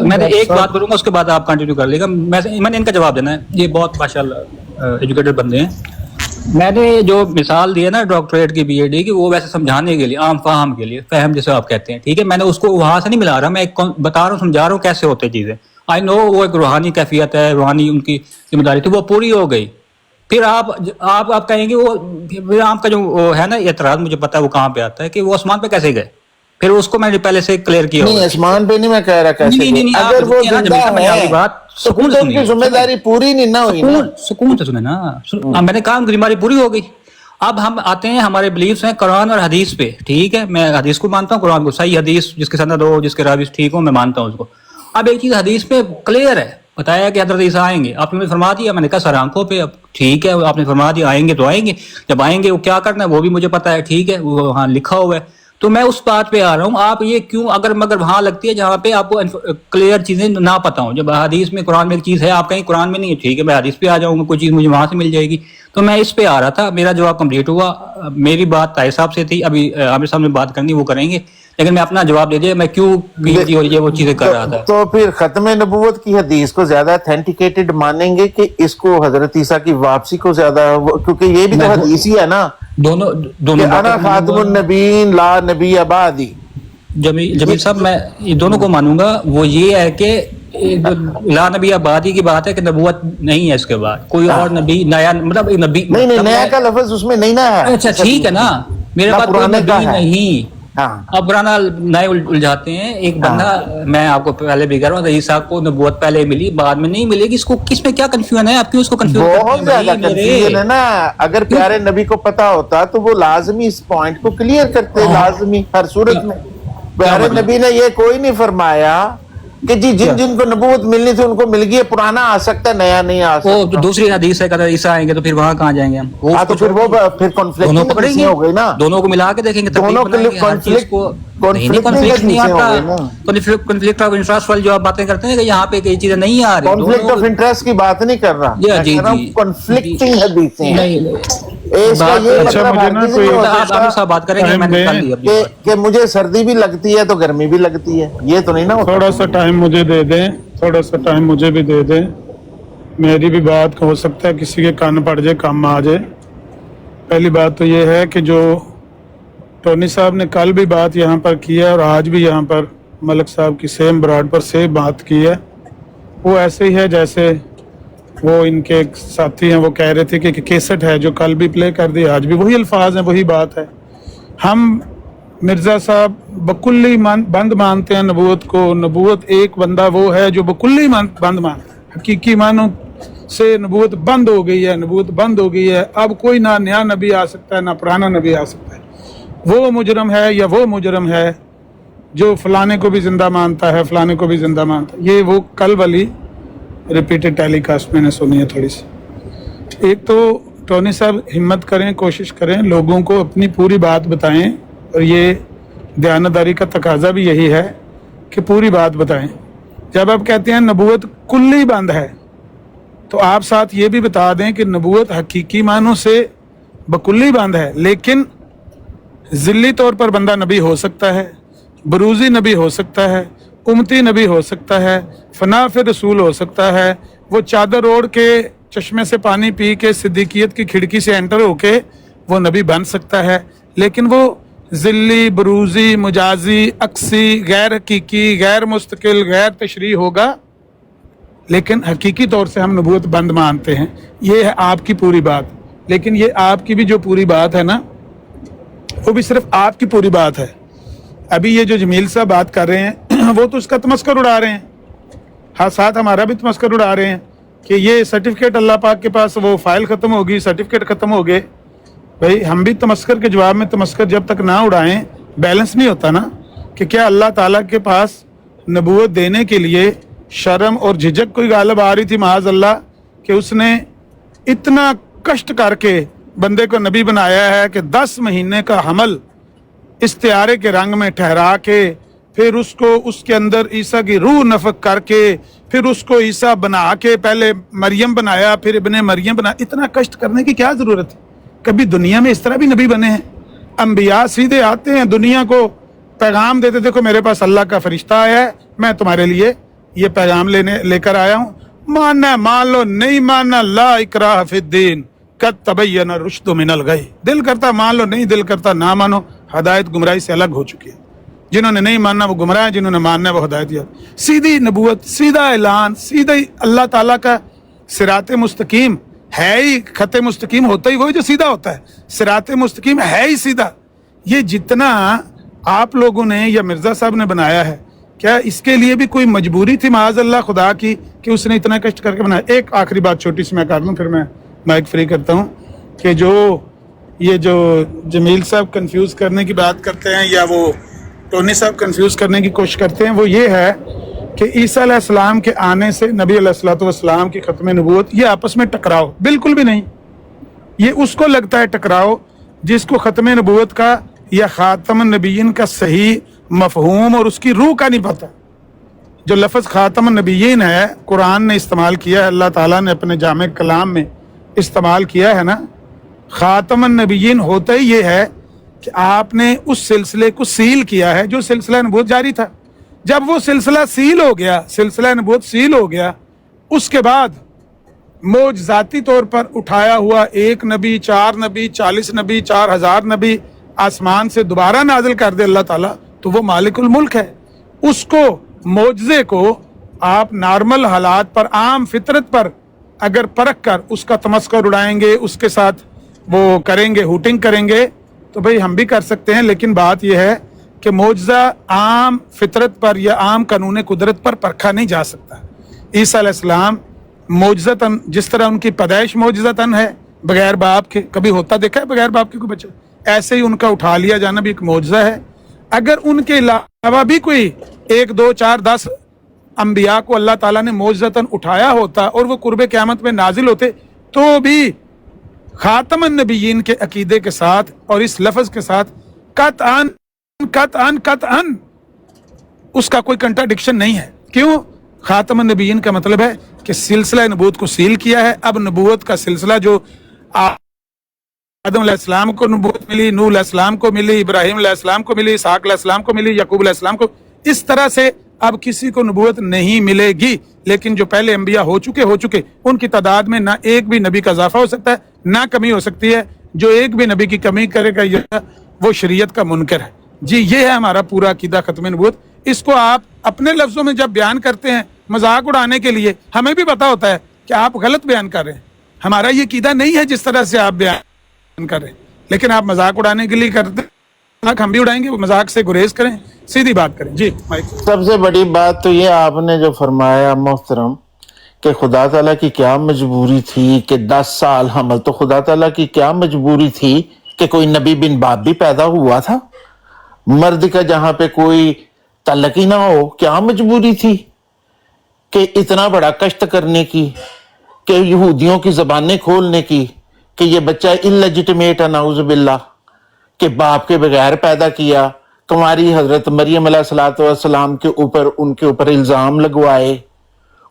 मैं एक बात करूंगा, उसके बाद आप कंटिन्यू कर लेगा। मैंने इनका जवाब देना है, ये बहुत माशाल्लाह एजुकेटेड बंदे हैं। मैंने जो मिसाल दी है ना डॉक्टरेट की, बीएडी की, वो वैसे समझाने के लिए, आम फाहम के लिए, फहम जिसे आप कहते हैं, ठीक है। मैंने उसको वहां से नहीं मिला रहा, मैं बता रहा हूँ, समझा रहा हूँ कैसे होते हैं चीजें। आई नो वो एक रूहानी कैफियत है, रूहानी उनकी जिम्मेदारी थी, वो पूरी हो गई। फिर आप कहेंगे वो, फिर आपका जो वो है ना एतराज, मुझे पता है वो कहाँ पे आता है कि वो आसमान पे कैसे गए। फिर उसको मैंने पहले से क्लियर किया। नहीं आसमान पे नहीं मैं कह रहा, कैसे नहीं, अगर वो जिंदा है बात तो उनकी जिम्मेदारी पूरी नहीं ना हुई ना। सुकून से सुने ना, मैंने कहा उनकी जिम्मेदारी पूरी हो गई। अब हम आते हैं, हमारे बिलीव्स हैं कुरान और हदीस पे, ठीक है। मैं हदीस को मानता हूँ, कुरान को, सही हदीस जिसके सनद हो, जिसके रावी ठीक हो, मैं मानता हूँ उसको। अब एक चीज हदीस पे क्लियर है, बताया कि हजरत ईसा आएंगे, आपने मुझे फरमा दिया, मैंने कहा सर आंखों पे, अब ठीक है आपने फरमा दिया आएंगे तो आएंगे, जब आएंगे वो क्या करना है वो भी मुझे पता है, ठीक है, वो वहाँ लिखा हुआ है। तो मैं उस बात पे आ रहा हूँ, आप ये क्यों अगर मगर वहां लगती है जहाँ पे आपको क्लियर चीजें ना पता हो। जब हदीस में, कुरान में एक चीज है, आप कहीं कुरान में नहीं है, ठीक है, मैं हदीस पे आ जाऊंगा, कोई चीज मुझे वहां से मिल जाएगी। तो मैं इस पे आ रहा था, मेरा जवाब कंप्लीट हुआ। मेरी बात ताहिर साहब से थी, अभी आमिर साहब ने बात करनी वो करेंगे, लेकिन मैं अपना जवाब दे दिया, मैं क्यों और ये वो चीजें कर रहा था। तो फिर खत्म नबूवत की हदीस को ज्यादा ऑथेंटिकेटेड मानेंगे कि इसको हजरत ईसा की वापसी को ज्यादा, क्योंकि ये भी तो हदीस ही है ना, दोनों अना खातमुन नबीन ला नबी अबादी। जमील साहब मैं ये दोनों को मानूंगा। वो ये है कि ला नबी आबादी की बात है कि नबूवत नहीं है इसके बाद कोई और नबी नया, मतलब नबी नहीं नया का लफ्ज उसमें नहीं ना है। अच्छा ठीक है ना, मेरे पास कोई नबी नहीं। हाँ। अब पुराना नए उलझाते हैं। एक बंदा, मैं आपको पहले भी कह रहा हूँ, ईसा को नबूवत पहले मिली, बाद में नहीं मिलेगी। इसको किस में क्या कंफ्यूजन है? आप क्यों इसको कंफ्यूज करते हैं? बहुत ज्यादा कंफ्यूजन है ना। अगर प्यारे नबी को पता होता तो वो लाजमी इस पॉइंट को क्लियर करते, लाजमी हर सूरत में। प्यारे नबी ने ये कोई नहीं फरमाया कि जी जिनको नबूवत मिलनी थी उनको मिल गई, पुराना आ सकता है, नया नहीं आ सकता। तो दूसरी हदीस है, कहता ईसा आएंगे तो फिर वहां कहाँ जाएंगे हम? तो फिर कॉन्फ्लिक्ट पकड़ेंगे हो गई ना, दोनों को मिला के देखेंगे, दोनों कॉन्फ्लिक्ट ऑफ इंटरेस्ट वाली जो आप बातें करते हैं कि यहाँ पे कई चीजें नहीं आ रही। कॉन्फ्लिक्ट ऑफ इंटरेस्ट की बात नहीं कर रहा, कॉन्फ्लिक्टिंग हदीसें हैं। इसका ये मतलब बात करेंगे कि मुझे सर्दी भी लगती है तो गर्मी भी लगती है, ये तो नहीं ना। थोड़ा सा टाइम मुझे दे दें, थोड़ा सा टाइम मुझे भी दे दें। मेरी भी बात हो सकता है किसी के कान पड़ जाए, काम आ जाए। पहली बात तो ये है कि जो टोनी साहब ने कल भी बात यहाँ पर की है और आज भी यहाँ पर मलिक साहब की सेम ब्रॉड पर सेम बात की है, वो ऐसे ही है जैसे वो इनके साथी हैं वो कह रहे थे कि केसेट है जो कल भी प्ले कर दी, आज भी वही अल्फाज हैं, वही बात है। हम मिर्ज़ा साहब बकुल्ली बंद मानते हैं नबूवत को। नबूवत एक बंदा वो है जो बकुल्ली बंद मानता है, हकीकी मानों से नबूवत बंद हो गई है, नबूवत बंद हो गई है, अब कोई ना नया नबी आ सकता है ना पुराना नबी आ सकता है। वो मुजरम है या वो मुजरम है जो फलाने को भी जिंदा मानता है, फलाने को भी जिंदा मानता है। ये वो कल वाली रिपीटेड टेलीकास्ट मैंने सुनी है थोड़ी सी। एक तो टोनी साहब हिम्मत करें, कोशिश करें, लोगों को अपनी पूरी बात बताएं, और ये दयानतदारी का तकाजा भी यही है कि पूरी बात बताएं। जब आप कहते हैं नबूवत कुल्ली बंद है, तो आप साथ ये भी बता दें कि नबूवत हकीकी मानों से बकुल्ली बंद है, लेकिन ज़िल्ली तौर पर बंदा नबी हो सकता है, बरूज़ी नबी हो सकता है, उम्मती नबी हो सकता है, फना फिर रसूल हो सकता है, वो चादर ओढ़ के चश्मे से पानी पी के सिद्दीकियत की खिड़की से एंटर होके वो नबी बन सकता है, लेकिन वो ज़िल्ली, बरूज़ी, मुजाजी, अक्सी, गैर हकीकी, गैर मुस्तकिल, गैर तशरीह होगा, लेकिन हकीकी तौर से हम नबूवत बंद मानते हैं। ये है आपकी पूरी बात, लेकिन ये आपकी भी जो पूरी बात है ना, वो भी सिर्फ आपकी पूरी बात है। अभी ये जो जमील साहब बात कर रहे हैं वो तो उसका तमस्कर उड़ा रहे हैं, हाँ साथ हमारा भी तमस्कर उड़ा रहे हैं कि ये सर्टिफिकेट अल्लाह पाक के पास, वो फाइल ख़त्म होगी, सर्टिफिकेट ख़त्म हो गए। भाई हम भी तमस्कर के जवाब में तमस्कर जब तक ना उड़ाएं, बैलेंस नहीं होता ना, कि क्या अल्लाह ताला के पास नबूवत देने के लिए शर्म और झिझक कोई गालिब आ रही थी माज़ अल्लाह, कि उसने इतना कष्ट करके बंदे को नबी बनाया है कि 10 महीने का हमल इस्तियारे के रंग में ठहरा के, फिर उसको उसके अंदर ईसा की रूह नफक करके, फिर उसको ईसा बना के, पहले मरियम बनाया, फिर इब्ने मरियम बनाया। इतना कष्ट करने की क्या ज़रूरत है? कभी दुनिया में इस तरह भी नबी बने हैं? अंबिया सीधे आते हैं, दुनिया को पैगाम देते, देखो मेरे पास अल्लाह का फरिश्ता आया है, मैं तुम्हारे लिए ये पैगाम लेकर आया हूँ, मानना मान लो, नहीं मानना ला इकराह फिद्दीन कद तबय्यन रुश्द मिनल गय। दिल करता मान लो, नहीं दिल करता ना मानो। हदायत गुमराही से अलग हो चुकी है। जिन्होंने नहीं मानना वो गुमराह है, जिन्होंने मानना वो हदायत यार। सीधी नबूवत, सीधा ऐलान, सीधा ही अल्लाह ताला का सिराते मुस्तकीम है ही। खते मुस्तकीम होता ही वही जो सीधा होता है, सिराते मुस्तकीम है ही सीधा। ये जितना आप लोगों ने या मिर्ज़ा साहब ने बनाया है, क्या इसके लिए भी कोई मजबूरी थी माज़ अल्लाह खुदा की कि उसने इतना कष्ट करके बनाया? एक आखिरी बात छोटी सी मैं कर लूँ, फिर मैं माइक फ्री करता हूँ, कि ये जो जमील साहब कंफ्यूज करने की बात करते हैं, या वो टोनी साहब कंफ्यूज करने की कोशिश करते हैं, वो ये है कि ईसा अलैहिस्सलाम के आने से नबी अलैहिस्सलाम की खत्म नबूवत, ये आपस में टकराव बिल्कुल भी नहीं। ये उसको लगता है टकराव जिसको खत्म नबूवत का या खातम नबीयीन का सही मफहूम और उसकी रूह का नहीं पता। जो लफ्ज़ खातम नबीयीन है, कुरान ने इस्तेमाल किया है, अल्लाह ताला ने अपने जामे कलाम में इस्तेमाल किया है ना, खातम नबीयीन होता ही ये है कि आपने उस सिलसिले को सील किया है जो सिलसिला नबूवत जारी था। जब वो सिलसिला सील हो गया, सिलसिला नबूवत सील हो गया, उसके बाद मोजज़ाती तौर पर उठाया हुआ एक नबी, 4 नबी, 40 नबी, 4000 नबी आसमान से दोबारा नाजिल कर दे अल्लाह ताला, तो वो मालिकुल मुल्क है। उसको मोजज़े को आप नॉर्मल हालात पर, आम फितरत पर अगर परख कर उसका तमस्कर उड़ाएंगे, उसके साथ वो करेंगे, हूटिंग करेंगे, तो भाई हम भी कर सकते हैं। लेकिन बात यह है कि मोजज़ा आम फितरत पर या आम कानून कुदरत पर परखा नहीं जा सकता। ईसा अलैहिस्सलाम मोजज़तन, जिस तरह उनकी पैदाइश मोजज़तन है बगैर बाप के, कभी होता देखा है बगैर बाप के कोई बच्चा? ऐसे ही उनका उठा लिया जाना भी एक मोजज़ा है। अगर उनके अलावा भी कोई 1, 2, 4, 10 अंबिया को अल्लाह ताला ने मोजज़तन उठाया होता और वो कुर्बे क़यामत में नाजिल होते, तो भी खातमन नबीयीन के अकीदे के साथ और इस लफ्ज़ के साथ कतअन उसका कोई कंट्राडिक्शन नहीं है। क्यों? खातमन नबीयीन का मतलब है कि सिलसिला नबूवत को सील किया है। अब नबूवत का सिलसिला जो आदम अलैहिस्सलाम को नबूवत मिली, नूह अलैहिस्सलाम को मिली, इब्राहीम अलैहिस्सलाम को मिली, इसहाक अलैहिस्सलाम को मिली, याकूब अलैहिस्सलाम को, इस तरह से अब किसी को नबूवत नहीं मिलेगी। लेकिन जो पहले अंबिया हो चुके उनकी तादाद में ना एक भी नबी का इजाफा हो सकता है, ना कमी हो सकती है। जो एक भी नबी की कमी करेगा वो शरीयत का मुनकर है। जी, ये है हमारा पूरा अकीदा खत्म नबूवत। इसको आप अपने लफ्जों में जब बयान करते हैं मजाक उड़ाने के लिए, हमें भी पता होता है कि आप गलत बयान कर रहे हैं। हमारा ये अकीदा नहीं है जिस तरह से आप बयान कर रहे हैं, लेकिन आप मजाक उड़ाने के लिए करते मजाक हम भी उड़ाएंगे, वो मजाक से गुरेज करें, सीधी बात करें। जी माइक। सबसे बड़ी बात तो ये आपने जो फरमाया मोहतरम कि खुदा ताला की क्या मजबूरी थी कि 10 साल हमल, तो खुदा ताला की क्या मजबूरी थी कि कोई नबी बिन बाप भी पैदा हुआ था? मर्द का जहां पे कोई तल्लक ही ना हो, क्या मजबूरी थी कि इतना बड़ा कष्ट करने की, कि यहूदियों की जबानें खोलने की कि ये बच्चा इल्लेजिटिमेट है, नाउज़ बिल्लाह, कि बाप के बगैर पैदा किया। कुंवारी हजरत मरियम अलैहिस्सलाम के ऊपर उनके ऊपर इल्जाम लगवाए,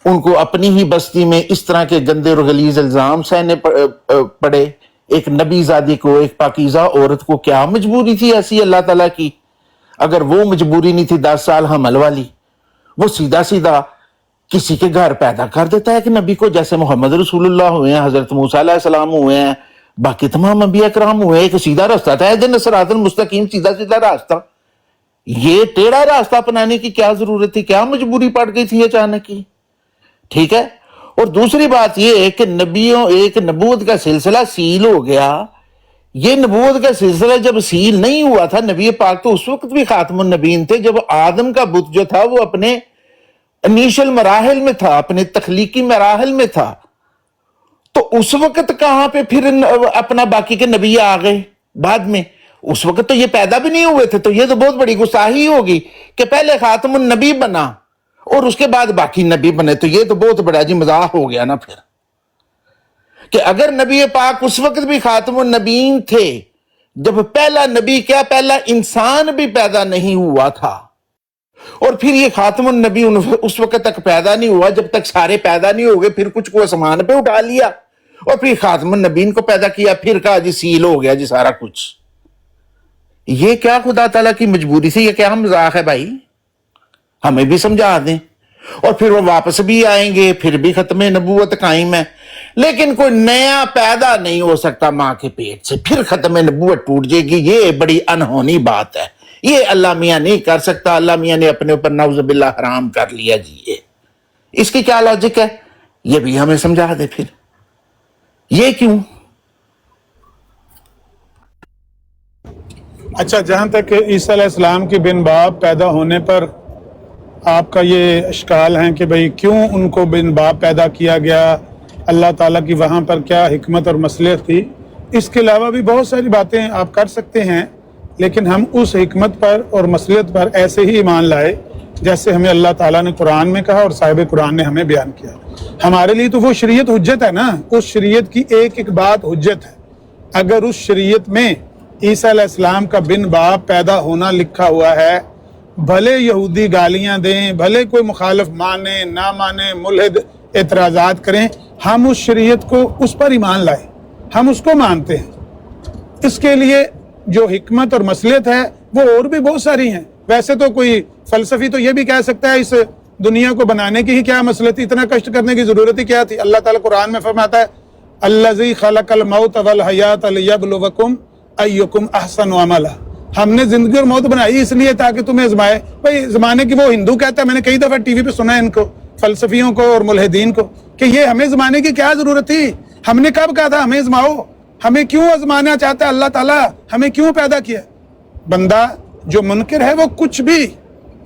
उनको अपनी ही बस्ती में इस तरह के गंदे और गलीज इल्जाम सहने पड़े। एक नबीजादी को, एक पाकीज़ा औरत को क्या मजबूरी थी ऐसी अल्लाह ताला की? अगर वो मजबूरी नहीं थी 10 साल हमल वाली, वो सीधा सीधा किसी के घर पैदा कर देता है कि नबी को, जैसे मोहम्मद रसूलुल्लाह हुए हैं, हजरत मूसा अलैहिस्सलाम हुए हैं, बाकी तमाम अंबिया कराम हुए। एक सीधा रास्ता था, दिन सिरातुल मुस्तकीम, सीधा सीधा रास्ता। ये टेढ़ा रास्ता अपनाने की क्या जरूरत थी? क्या मजबूरी पड़ गई थी अचानक की? ठीक है। और दूसरी बात ये है कि नबियों, एक नबूवत का सिलसिला सील हो गया। ये नबूवत का सिलसिला जब सील नहीं हुआ था, नबी पाक तो उस वक्त भी खातमुन नबीन थे जब आदम का बुत जो था वो अपने इनिशियल मराहिल में था, अपने तख्लीकी मराहिल में था। तो उस वक्त कहां पे फिर अपना बाकी के नबी आ गए बाद में? उस वक्त तो ये पैदा भी नहीं हुए थे। तो ये तो बहुत बड़ी गुस्ताखी होगी कि पहले खातमुन नबी बना और उसके बाद बाकी नबी बने। तो ये तो बहुत बड़ा जी मजाक हो गया ना फिर, कि अगर नबी पाक उस वक्त भी खातमुन नबीन थे जब पहला नबी, क्या पहला इंसान भी पैदा नहीं हुआ था, और फिर ये खातमुन नबी उस वक्त तक पैदा नहीं हुआ जब तक सारे पैदा नहीं हो गए, फिर कुछ को आसमान पे उठा लिया और फिर खातमुन नबीन को पैदा किया, फिर कहा जी सील हो गया जी सारा कुछ। ये क्या खुदा ताला की मजबूरी से? ये क्या मजाक है भाई? हमें भी समझा दें। और फिर वो वापस भी आएंगे, फिर भी खत्म नबूवत कायम है, लेकिन कोई नया पैदा नहीं हो सकता मां के पेट से, फिर खत्म नबूवत टूट जाएगी। ये बड़ी अनहोनी बात है, ये अल्लाह मियां नहीं कर सकता। अल्लाह मियां ने अपने ऊपर नाउज़ बिल्लाह हराम कर लिया जी। ये इसकी क्या लॉजिक है? ये भी हमें समझा दे फिर, ये क्यों? अच्छा, जहां तक ईसा अलैहिस्सलाम के बिन बाप पैदा होने पर आपका ये इश्काल है कि भाई क्यों उनको बिन बाप पैदा किया गया, अल्लाह ताला की वहाँ पर क्या हिकमत और मसलियत थी, इसके अलावा भी बहुत सारी बातें आप कर सकते हैं, लेकिन हम उस हिकमत पर और मसलियत पर ऐसे ही ईमान लाए जैसे हमें अल्लाह ताला ने कुरान में कहा और साहिब कुरान ने हमें बयान किया। हमारे लिए तो वो शरीयत हुज्जत है ना, उस शरीयत की एक एक बात हुज्जत है। अगर उस शरीयत में ईसा अलैहिस्सलाम का बिन बाप पैदा होना लिखा हुआ है, भले यहूदी गालियां दें, भले कोई मुखालिफ माने ना माने, मुल्हिद एतराज़ात करें, हम उस शरीयत को, उस पर ईमान लाए, हम उसको मानते हैं। इसके लिए जो हिकमत और मसलियत है वो और भी बहुत सारी हैं। वैसे तो कोई फलसफी तो ये भी कह सकता है इस दुनिया को बनाने की ही क्या मसलियत थी, इतना कष्ट करने की जरूरत ही क्या थी? अल्लाह ताला कुरान में फरमाता है अल्लज़ी खलक़ल मौत वल हयात लियब्लुवकुम अय्युकुम अहसनु अमला। हमने जिंदगी और मौत बनाई इसलिए ताकि तुम्हें आजमाए। भाई जमाने की, वो हिंदू कहता है, मैंने कई दफा टीवी पे सुना है इनको, फलसफियों को और मुल्हिदीन को, कि ये हमें जमाने की क्या जरूरत थी? हमने कब कहा था हमें आजमाओ? हमें क्यों आजमाना चाहता है अल्लाह ताला? हमें क्यों पैदा किया? बंदा जो मुनकिर है वो कुछ भी,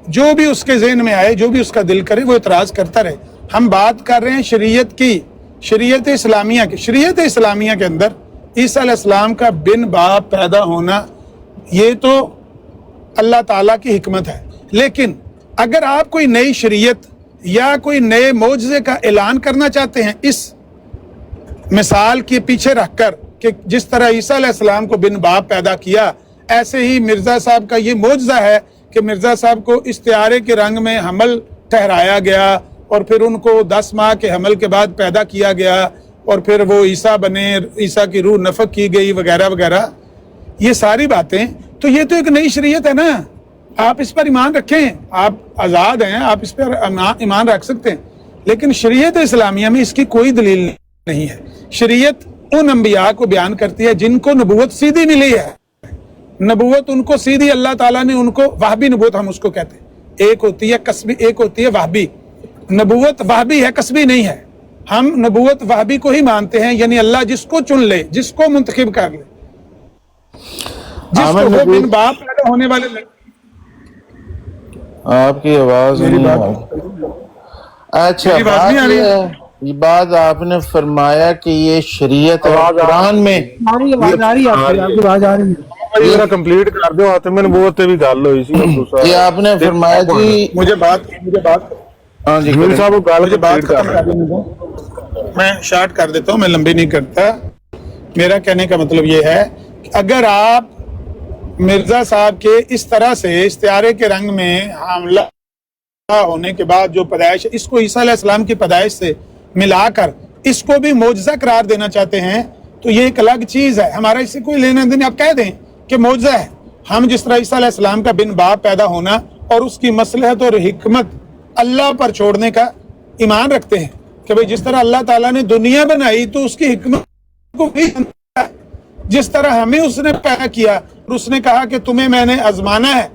जो भी उसके ज़हन में आए, जो भी उसका दिल करे, वो इतराज करता रहे। हम बात कर रहे हैं शरीयत की, शरीयत इस्लामिया की। शरीयत इस्लामिया के अंदर ईसा अलैहिस्सलाम का बिन बाप पैदा होना ये तो अल्लाह ताला की हिकमत है। लेकिन अगर आप कोई नई शरीयत या कोई नए मौजज़े का ऐलान करना चाहते हैं इस मिसाल के पीछे रखकर कि जिस तरह ईसा अलैहिस्सलाम को बिन बाप पैदा किया, ऐसे ही मिर्ज़ा साहब का ये मौजज़ा है कि मिर्ज़ा साहब को इस्तिआरे के रंग में हमल ठहराया गया और फिर उनको 10 माह के हमल के बाद पैदा किया गया और फिर वो ईसा बने, ईसा की रूह नफक की गई वगैरह वगैरह, ये सारी बातें, तो ये तो एक नई शरीयत है ना। आप इस पर ईमान रखें, आप आज़ाद हैं, आप इस पर ईमान रख सकते हैं, लेकिन शरीयत इस्लामिया में इसकी कोई दलील नहीं है। शरीयत उन अंबिया को बयान करती है जिनको नबूवत सीधी मिली है। नबूवत उनको सीधी अल्लाह ताला ने उनको, वाहबी नबूवत हम उसको कहते हैं, एक होती है कसबी, एक होती है वाहबी। नबूवत वाहबी है, कसबी नहीं है। हम नबूवत वाहबी को ही मानते हैं, यानी अल्लाह जिसको चुन ले, जिसको मुंतखिब कर ले, जिसको वो बिन बाप पैदा पैदा होने वाले आपकी आवाज मेरी नहीं बात आ रही। अच्छा, मेरी बात बात नहीं आ रही ये है, ये बात आपने फरमाया कि ये शरीयत और कुरान में आवाज आ रही है आपकी आवाज आ रही है। जरा कंप्लीट कर दो आतिम नबूवत ते भी गल हुई सी अब्दुल साहब ये आपने फरमाया जी। मुझे बात हाँ जी, जमील करें। साहब वो गल मुझे बात कंप्लीट खत्म कर करने दो। मैं शार्ट कर देता हूँ, मैं लंबी नहीं करता। मेरा कहने का मतलब ये है कि अगर आप मिर्जा साहब के इस तरह से इस्तियारे के रंग में हमला होने के बाद जो पैदाइश, इसको ईसा अलैहिस्सलाम की पैदाइश से मिलाकर इसको भी मौजज़ा करार देना चाहते हैं, तो ये एक अलग चीज है। हमारा इससे कोई लेना देना, आप कह दें कि मौजज़ा है। हम जिस तरह ईसा अलैहिस्सलाम का बिन बाप पैदा होना और उसकी मसलहत और हिकमत अल्लाह पर छोड़ने का ईमान रखते हैं कि भाई जिस तरह अल्लाह ताला ने दुनिया बनाई तो उसकी हिकमत को भी जानता है, जिस तरह हमें उसने पैदा किया और उसने कहा कि तुम्हें मैंने आजमाना है,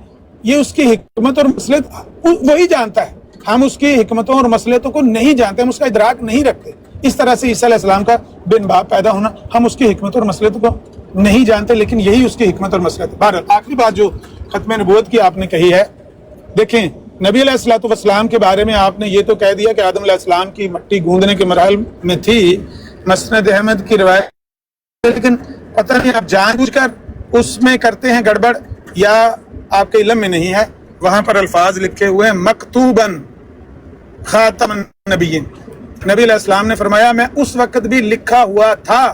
ये उसकी हिकमत और मसलहत वही जानता है। हम उसकी हिकमतों और मसलहतों को नहीं जानते, हम उसका इदराक नहीं रखते। इस तरह से ईसा अलैहिस्सलाम का बिन बाप पैदा होना, हम उसकी हिकमत और मसलहतों को नहीं जानते, लेकिन यही उसकी हिकमत और मसलहत है। बहरहाल आखिरी बात जो खत्म नबूवत की आपने कही है, देखें नबी अलैहिस्सलाम के बारे में आपने ये तो कह दिया कि आदम अलैहिस्सलाम की मट्टी गूंदने के मरहल में थी, मसनद अहमद की रिवायत, लेकिन पता नहीं आप जानबूझकर उसमें करते हैं गड़बड़ या आपके इल्म में नहीं है। वहां पर अल्फाज लिखे हुए हैं मकतूबन खातमन नबीयीन। नबी अलैहिस्सलाम ने फरमाया मैं उस वक्त भी लिखा हुआ था,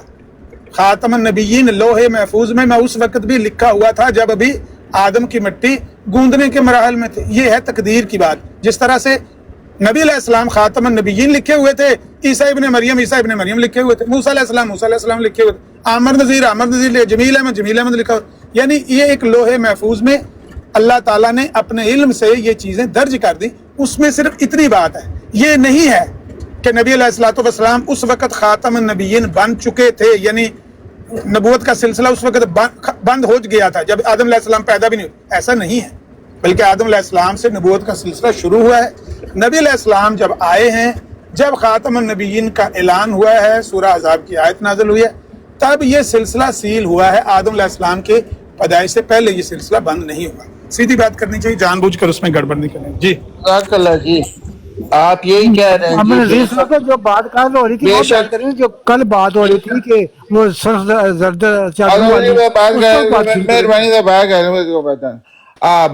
खातमन नबीयीन लोहे महफूज में मैं उस वक्त भी लिखा हुआ था जब अभी आदम की मिट्टी गूंदने के मराहल में थे। ये है तकदीर की बात। जिस तरह से नबी अलैहिस्सलाम खातमन नबीयीन लिखे हुए थे, ईसा इब्ने मरियम लिखे हुए थे, मूसा अलैहिस्सलाम लिखे हुए थे, आमर नज़ीर जमील अहमद लिखा हुआ। यानी ये एक लोहे महफूज में अल्लाह ताला ने अपने इल्म से ये चीजें दर्ज कर दी। उसमें सिर्फ इतनी बात है, ये नहीं है कि नबी अलैहिस्सलाम उस वक्त खातमन नबीयीन बन चुके थे, यानी नबूवत का सिलसिला उस वक्त बंद हो गया था जब आदम अलैहिस्सलाम पैदा भी नहीं हुए। ऐसा नहीं है, बल्कि आदम अलैहिस्सलाम से नबूवत का सिलसिला शुरू हुआ है। नबी अलैहिस्सलाम जब आए हैं, जब खातमुन नबीयीन का ऐलान हुआ है, सूरह अहज़ाब की आयत नाज़िल हुई है, तब ये सिलसिला सील हुआ है। आदम अलैहिस्सलाम के पैदाइश से पहले ये सिलसिला बंद नहीं हुआ। सीधी बात करनी चाहिए, जानबूझकर उसमें गड़बड़ नहीं करनी। जी जज़ाकल्लाह जी, आप यही कह रहे हैं हमने जी, नज़ीर साहब को जो बात कर हो रही थी वो बेशक। बात करें, जो कल बात हो रही थी कि वो सर्द जर्द चादर वाली, मेहरबानी से बात करें।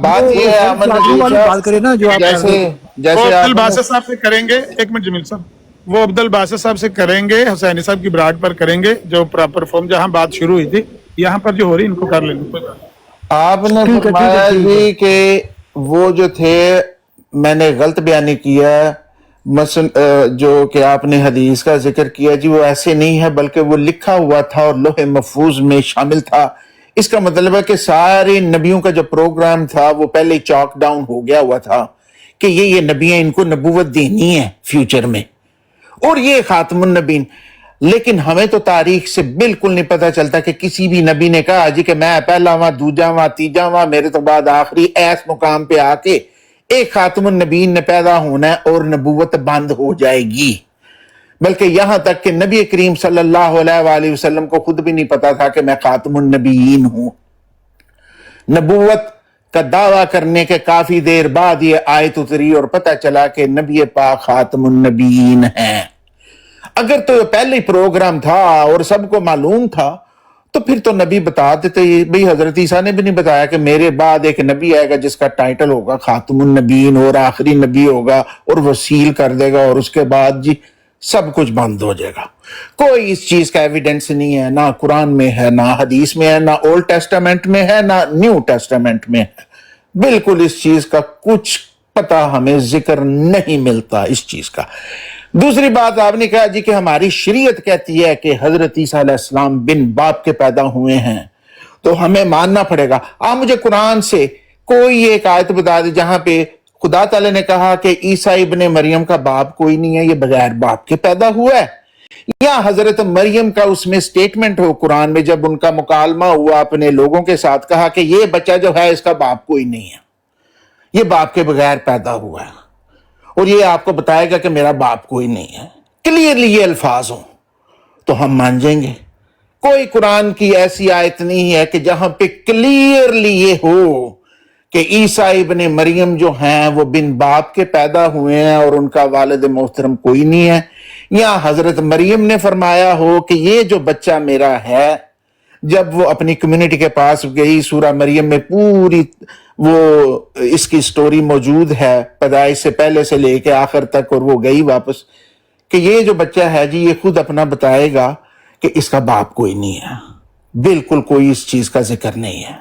बात ये है अमन नज़ीर वाली साहब, बात करें ना जो आप जैसे वो जैसे अब्दुल आपने- बासित साहब से करेंगे, एक मिनट जमील साहब, वो अब्दुल बासित साहब से करेंगे, हुसैनी साहब की ब्राड पर करेंगे, जो प्रॉपर फॉर्म जहां बात शुरू हुई थी, यहाँ पर जो हो रही इनको कर लेंगे, कोई बात नहीं। आपने ठीक है, फरमाया ठीक है। जी कि वो जो थे, मैंने गलत बयानी किया, जो कि आपने हदीस का जिक्र किया जी, वो ऐसे नहीं है, बल्कि वो लिखा हुआ था और लोहे महफूज में शामिल था। इसका मतलब है कि सारे नबियों का जो प्रोग्राम था वो पहले ही चॉक डाउन हो गया हुआ था कि ये नबियां, इनको नबूवत देनी है फ्यूचर में, और ये खातमुन नबीन। लेकिन हमें तो तारीख से बिल्कुल नहीं पता चलता कि किसी भी नबी ने कहा जी कि मैं पहला वहां, दूजा वहां, तीजा वहां, मेरे तो बाद आखिरी ऐस मुकाम पे आके एक खातमुन नबीन ने पैदा होना है और नबूवत बंद हो जाएगी। बल्कि यहां तक कि नबी करीम सल्लल्लाहु अलैहि वसल्लम को खुद भी नहीं पता था कि मैं खातमुन नबीन हूं। नबूवत का दावा करने के काफी देर बाद ये आयत उतरी और पता चला कि नबी पाक खातमुन नबीन हैं। अगर तो पहले ही प्रोग्राम था और सबको मालूम था तो फिर तो नबी बता देते। भाई हजरत ईसा ने भी नहीं बताया कि मेरे बाद एक नबी आएगा जिसका टाइटल होगा खातमुन नबीन और आखिरी नबी होगा और वो सील कर देगा और उसके बाद जी सब कुछ बंद हो जाएगा। कोई इस चीज का एविडेंस नहीं है, ना कुरान में है, ना हदीस में है, ना ओल्ड टेस्टामेंट में है, ना न्यू टेस्टामेंट में है। बिल्कुल इस चीज का कुछ पता हमें जिक्र नहीं मिलता इस चीज का। दूसरी बात आपने कहा जी कि हमारी शरीयत कहती है कि हजरत ईसा अलैहिस्सलाम बिन बाप के पैदा हुए हैं, तो हमें मानना पड़ेगा। आप मुझे कुरान से कोई एक आयत बता दे जहां पे खुदा ताला ने कहा कि ईसा इब्ने मरियम का बाप कोई नहीं है, ये बगैर बाप के पैदा हुआ है, या हजरत मरियम का उसमें स्टेटमेंट हो कुरान में जब उनका मुकालमा हुआ अपने लोगों के साथ, कहा कि ये बच्चा जो है इसका बाप कोई नहीं है, ये बाप के बगैर पैदा हुआ है और ये आपको बताएगा कि मेरा बाप कोई नहीं है। क्लियरली ये अल्फाज हो तो हम मान जाएंगे کوئی قرآن کی ایسی آیت نہیں ہے کہ جہاں پہ کلیئرلی یہ ہو کہ عیسیٰ ابن مریم جو ہیں وہ بن باپ کے پیدا ہوئے ہیں اور ان کا والد محترم کوئی نہیں ہے، یا حضرت مریم نے فرمایا ہو کہ یہ جو بچہ میرا ہے، جب وہ اپنی کمیونٹی کے پاس گئی، سورہ مریم میں پوری وہ اس کی سٹوری موجود ہے پیدائش سے پہلے سے لے کے آخر تک، اور وہ گئی واپس کہ یہ جو بچہ ہے جی یہ خود اپنا بتائے گا کہ اس کا باپ کوئی نہیں ہے، بالکل کوئی اس چیز کا ذکر نہیں ہے۔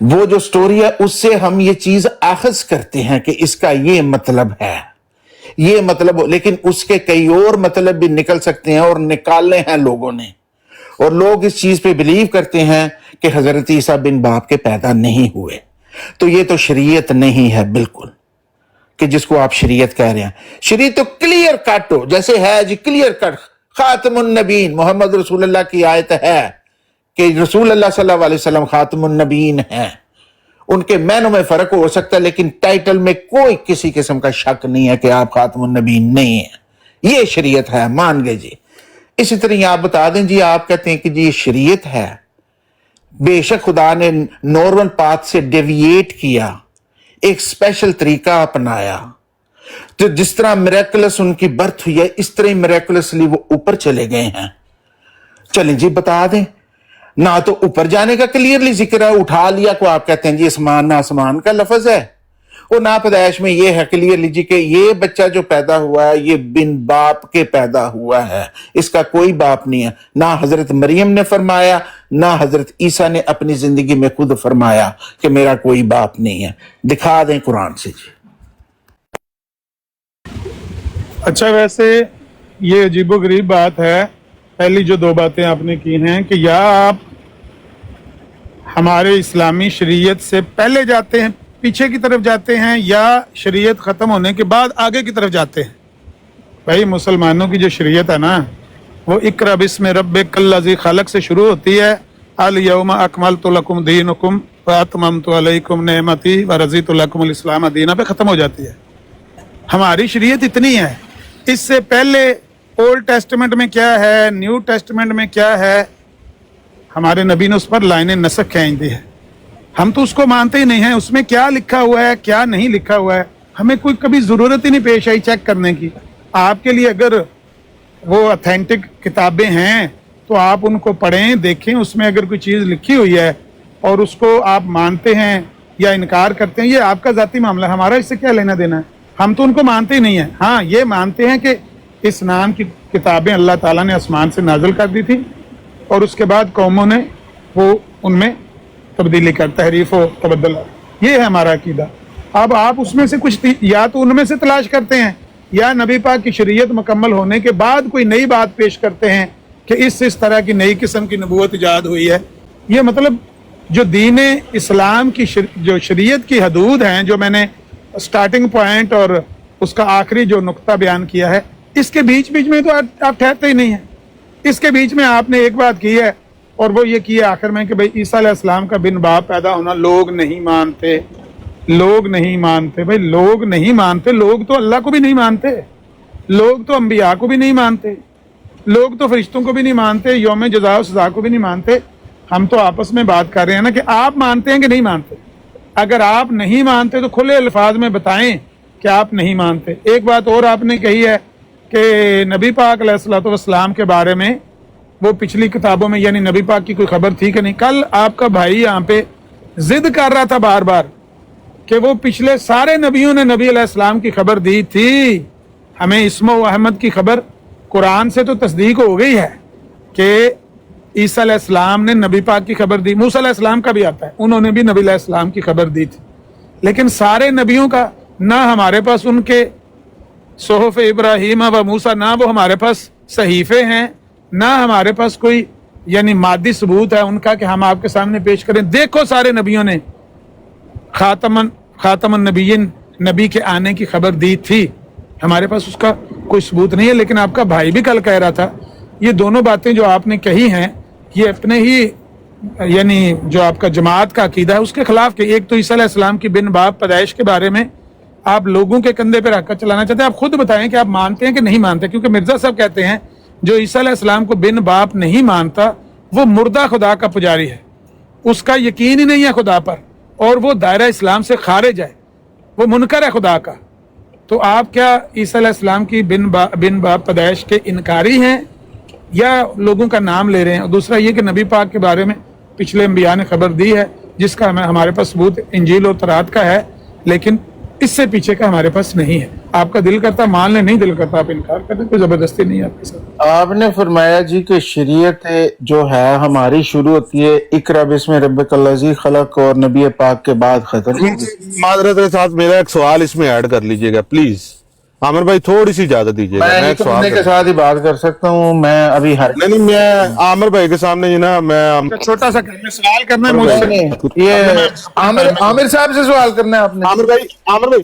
وہ جو سٹوری ہے اس سے ہم یہ چیز آخذ کرتے ہیں کہ اس کا یہ مطلب ہے، یہ مطلب، لیکن اس کے کئی اور مطلب بھی نکل سکتے ہیں اور نکالے ہیں لوگوں نے، اور لوگ اس چیز پہ بلیو کرتے ہیں کہ حضرت عیسیٰ بن باپ کے پیدا نہیں ہوئے۔ تو یہ تو شریعت نہیں ہے بالکل، کہ جس کو آپ شریعت کہہ رہے ہیں۔ شریعت تو کلیئر کٹ ہو، جیسے ہے جی کلیئر کٹ، خاتم النبیین محمد رسول اللہ کی آیت ہے کہ رسول اللہ صلی اللہ علیہ وسلم خاتم النبیین ہیں۔ ان کے معنوں میں فرق ہو سکتا ہے لیکن ٹائٹل میں کوئی کسی قسم کا شک نہیں ہے کہ آپ خاتم النبیین نہیں ہیں، یہ شریعت ہے، مان گئے جی۔ اسی طرح آپ بتا دیں جی، آپ کہتے ہیں کہ جی یہ شریعت ہے، بے شک خدا نے نارمل پاتھ سے ڈیویٹ کیا، ایک اسپیشل طریقہ اپنایا، تو جس طرح میریکلس ان کی برتھ ہوئی ہے اس طرح میریکلسلی وہ اوپر چلے گئے ہیں۔ چلیں جی بتا دیں، نہ تو اوپر جانے کا کلیئرلی ذکر ہے، اٹھا لیا کو آپ کہتے ہیں جی آسمان نہ آسمان کا لفظ ہے، اور نہ پیدائش میں یہ ہے کلیئرلی جی کہ یہ بچہ جو پیدا ہوا ہے یہ بن باپ کے پیدا ہوا ہے، اس کا کوئی باپ نہیں ہے۔ نہ حضرت مریم نے فرمایا، نہ حضرت عیسیٰ نے اپنی زندگی میں خود فرمایا کہ میرا کوئی باپ نہیں ہے۔ دکھا دیں قرآن سے جی۔ اچھا، ویسے یہ عجیب و غریب بات ہے، پہلی جو دو باتیں آپ نے کی ہیں کہ یا آپ ہمارے اسلامی شریعت سے پہلے جاتے ہیں، پیچھے کی طرف جاتے ہیں، یا شریعت ختم ہونے کے بعد آگے کی طرف جاتے ہیں۔ بھائی مسلمانوں کی جو شریعت ہے نا وہ اقرأ بسم ربک الذی خلق سے شروع ہوتی ہے، الیوم اکملت لکم دینکم واتممت علیکم نعمتی ورضیت لکم الاسلام دینا پہ ختم ہو جاتی ہے۔ ہماری شریعت اتنی ہے، اس سے پہلے اولڈ ٹیسٹمنٹ میں کیا ہے، نیو ٹیسٹمنٹ میں کیا ہے، ہمارے نبی نے اس پر لائن نسخ کھینچ دی ہے۔ ہم تو اس کو مانتے ہی نہیں ہیں، اس میں کیا لکھا ہوا ہے کیا نہیں لکھا ہوا ہے، ہمیں کوئی کبھی ضرورت ہی نہیں پیش آئی چیک کرنے کی۔ آپ کے لیے اگر وہ اتھینٹک کتابیں ہیں تو آپ ان کو پڑھیں، دیکھیں، اس میں اگر کوئی چیز لکھی ہوئی ہے اور اس کو آپ مانتے ہیں یا انکار کرتے ہیں، یہ آپ کا ذاتی معاملہ ہے، ہمارا اس سے کیا لینا دینا ہے۔ ہم تو ان کو مانتے ہی نہیں ہیں۔ ہاں یہ مانتے ہیں کہ اس نام کی کتابیں اللہ تعالیٰ نے آسمان سے نازل کر دی تھی اور اس کے بعد قوموں نے وہ ان میں تبدیلی کر، تحریف و تبدل، یہ ہے ہمارا عقیدہ۔ اب آپ اس میں سے کچھ یا تو ان میں سے تلاش کرتے ہیں یا نبی پاک کی شریعت مکمل ہونے کے بعد کوئی نئی بات پیش کرتے ہیں کہ اس طرح کی نئی قسم کی نبوت ایجاد ہوئی ہے۔ یہ مطلب جو دین اسلام کی جو شریعت کی حدود ہیں، جو میں نے سٹارٹنگ پوائنٹ اور اس کا آخری جو نقطہ بیان کیا ہے، اس کے بیچ میں تو آپ ٹھہرتے ہی نہیں ہیں۔ اس کے بیچ میں آپ نے ایک بات کی ہے اور وہ یہ کی ہے آخر میں کہ بھئی عیسیٰ علیہ السلام کا بن باپ پیدا ہونا لوگ نہیں مانتے، لوگ نہیں مانتے۔ بھئی لوگ نہیں مانتے، لوگ تو اللہ کو بھی نہیں مانتے، لوگ تو انبیاء کو بھی نہیں مانتے، لوگ تو فرشتوں کو بھی نہیں مانتے، یوم جزا و سزا کو بھی نہیں مانتے۔ ہم تو آپس میں بات کر رہے ہیں نا کہ آپ مانتے ہیں کہ نہیں مانتے۔ اگر آپ نہیں مانتے تو کھلے الفاظ میں بتائیں کہ آپ نہیں مانتے۔ ایک بات اور آپ نے کہی ہے کہ نبی پاک علیہ الصلوۃ والسلام کے بارے میں وہ پچھلی کتابوں میں یعنی نبی پاک کی کوئی خبر تھی کہ نہیں۔ کل آپ کا بھائی یہاں پہ ضد کر رہا تھا بار بار کہ وہ پچھلے سارے نبیوں نے نبی علیہ السلام کی خبر دی تھی، ہمیں اسم و احمد کی خبر قرآن سے تو تصدیق ہو گئی ہے کہ عیسیٰ علیہ السلام نے نبی پاک کی خبر دی، موسیٰ علیہ السلام کا بھی آتا ہے، انہوں نے بھی نبی علیہ السلام کی خبر دی تھی، لیکن سارے نبیوں کا نہ ہمارے پاس ان کے صحف ابراہیم و موسیٰ، نہ وہ ہمارے پاس صحیفے ہیں، نہ ہمارے پاس کوئی یعنی مادی ثبوت ہے ان کا کہ ہم آپ کے سامنے پیش کریں۔ دیکھو سارے نبیوں نے خاتم النبیین نبی کے آنے کی خبر دی تھی، ہمارے پاس اس کا کوئی ثبوت نہیں ہے۔ لیکن آپ کا بھائی بھی کل کہہ رہا تھا یہ دونوں باتیں جو آپ نے کہی ہیں یہ اپنے ہی یعنی جو آپ کا جماعت کا عقیدہ ہے اس کے خلاف، کہ ایک تو عیسیٰ علیہ السلام کی بن باپ پیدائش کے بارے میں آپ لوگوں کے کندھے پہ رکھ کر چلانا چاہتے ہیں۔ آپ خود بتائیں کہ آپ مانتے ہیں کہ نہیں مانتے، کیونکہ مرزا صاحب کہتے ہیں جو عیسیٰ علیہ السلام کو بن باپ نہیں مانتا وہ مردہ خدا کا پجاری ہے, اس کا یقین ہی نہیں ہے خدا پر, اور وہ دائرہ اسلام سے خارج ہے, وہ منکر ہے خدا کا. تو آپ کیا عیسیٰ علیہ السلام کی بن باپ پیدائش کے انکاری ہیں یا لوگوں کا نام لے رہے ہیں؟ اور دوسرا یہ کہ نبی پاک کے بارے میں پچھلے انبیاء نے خبر دی ہے جس کا ہمارے پاس ثبوت انجیل اور تورات کا ہے, لیکن اس سے پیچھے کا ہمارے پاس نہیں ہے. آپ کا دل کرتا مان لیں, نہیں دل کرتا آپ انکار کریں, کوئی زبردستی نہیں ہے آپ کے ساتھ. آپ نے فرمایا جی کہ شریعت جو ہے ہماری شروع ہوتی ہے اقرا بسم ربک الذی خلق اور نبی پاک کے بعد ختم. معذرت کے ساتھ میرا ایک سوال اس میں ایڈ کر لیجئے گا پلیز. عامر بھائی تھوڑی سی اجازت دیجیے گا, میں ایک سوال کے ساتھ ہی بات کر سکتا ہوں. میں ابھی نہیں میں عامر بھائی کے سامنے جو نا میں چھوٹا سا سوال کرنا ہے مجھ سے. یہ عامر صاحب سے سوال کرنا ہے آپ نے. عامر بھائی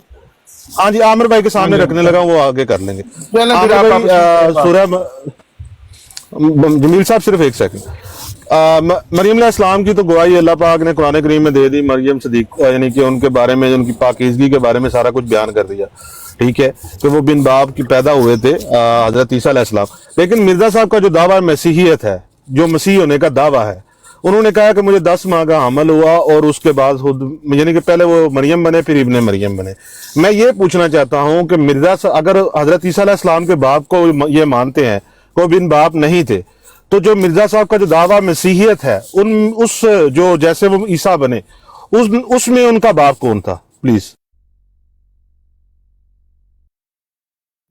ہاں جی عامر بھائی کے سامنے رکھنے لگا, وہ آگے کر لیں گے. سورہ جمیل صاحب صرف ایک سیکنڈ. مریم علیہ السلام کی تو گواہی اللہ پاک نے قرآن کریم میں دے دی. مریم صدیق یعنی کہ ان کے بارے میں, ان کی پاکیزگی کے بارے میں سارا کچھ بیان کر دیا, ٹھیک ہے, کہ وہ بن باپ کی پیدا ہوئے تھے حضرت عیسیٰ علیہ السلام. لیکن مرزا صاحب کا جو دعویٰ مسیحیت ہے, جو مسیح ہونے کا دعویٰ ہے, انہوں نے کہا کہ مجھے 10 ماہ کا حمل ہوا اور اس کے بعد خود یعنی کہ پہلے وہ مریم بنے پھر ابن مریم بنے. میں یہ پوچھنا چاہتا ہوں کہ مرزا صاحب اگر حضرت عیسیٰ علیہ السلام کے باپ کو یہ مانتے ہیں کہ وہ بن باپ نہیں تھے, تو جو مرزا صاحب کا جو دعویٰ مسیحیت ہے, اس جو جیسے وہ عیسیٰ بنے اس میں ان کا باپ کون تھا؟ پلیز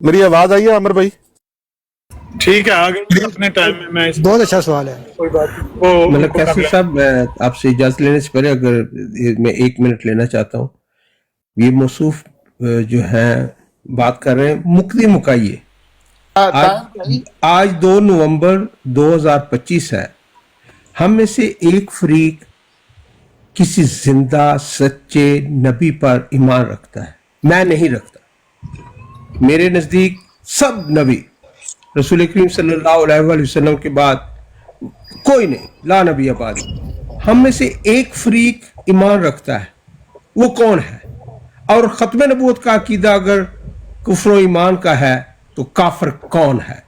میری آواز آئی ہے عامر بھائی؟ ٹھیک ہے, آگے اپنے ٹائم میں بہت اچھا سوال ہے. کوئی بات نہیں. مطلب قاسم صاحب آپ سے اجازت لینے سے پہلے اگر میں 1 منٹ لینا چاہتا ہوں. یہ موصوف جو ہیں بات کر رہے ہیں مقدی مکائیے. آج 2 نومبر 2025 ہے. ہم میں سے ایک فریق کسی زندہ سچے نبی پر ایمان رکھتا ہے, میں نہیں رکھتا. میرے نزدیک سب نبی رسول کریم صلی اللہ علیہ وآلہ وسلم کے بعد کوئی نہیں, لا نبی آباد. ہم میں سے ایک فریق ایمان رکھتا ہے, وہ کون ہے؟ اور ختم نبوت کا عقیدہ اگر کفر و ایمان کا ہے تو کافر کون ہے؟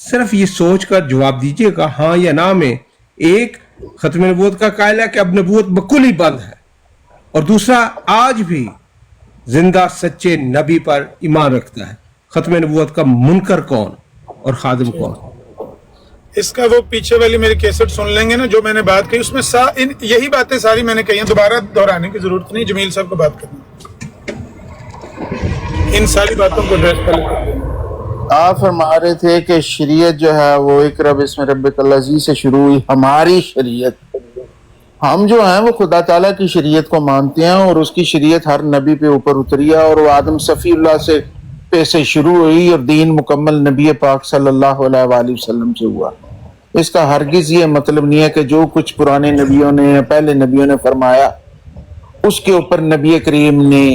صرف یہ سوچ کر جواب دیجئے گا ہاں یا نہ میں. ایک ختم نبوت کا قائل ہے کہ اب نبوت بکل ہی بند ہے, اور دوسرا آج بھی زندہ سچے نبی پر ایمان رکھتا ہے. ختم نبوت کا منکر کون اور خادم کون؟ اس کا وہ پیچھے والی میری کیسٹ سن لیں گے نا, جو میں نے بات کی اس میں یہی باتیں ساری میں نے کہی ہیں, دوبارہ دہرانے کی ضرورت نہیں. جمیل صاحب کو بات کرنا, ان ساری باتوں کو ایڈریس کر لیں. آپ فرما رہے تھے کہ شریعت جو ہے وہ اقرا بسم ربک الذی سے شروع ہوئی. ہماری شریعت, ہم جو ہیں وہ خدا تعالیٰ کی شریعت کو مانتے ہیں, اور اس کی شریعت ہر نبی پہ اوپر اتری ہے, اور وہ آدم صفی اللہ سے شروع ہوئی, اور دین مکمل نبی پاک صلی اللہ علیہ وآلہ وسلم سے ہوا. اس کا ہرگز یہ مطلب نہیں ہے کہ جو کچھ پرانے نبیوں نے پہلے نبیوں نے فرمایا اس کے اوپر نبی کریم نے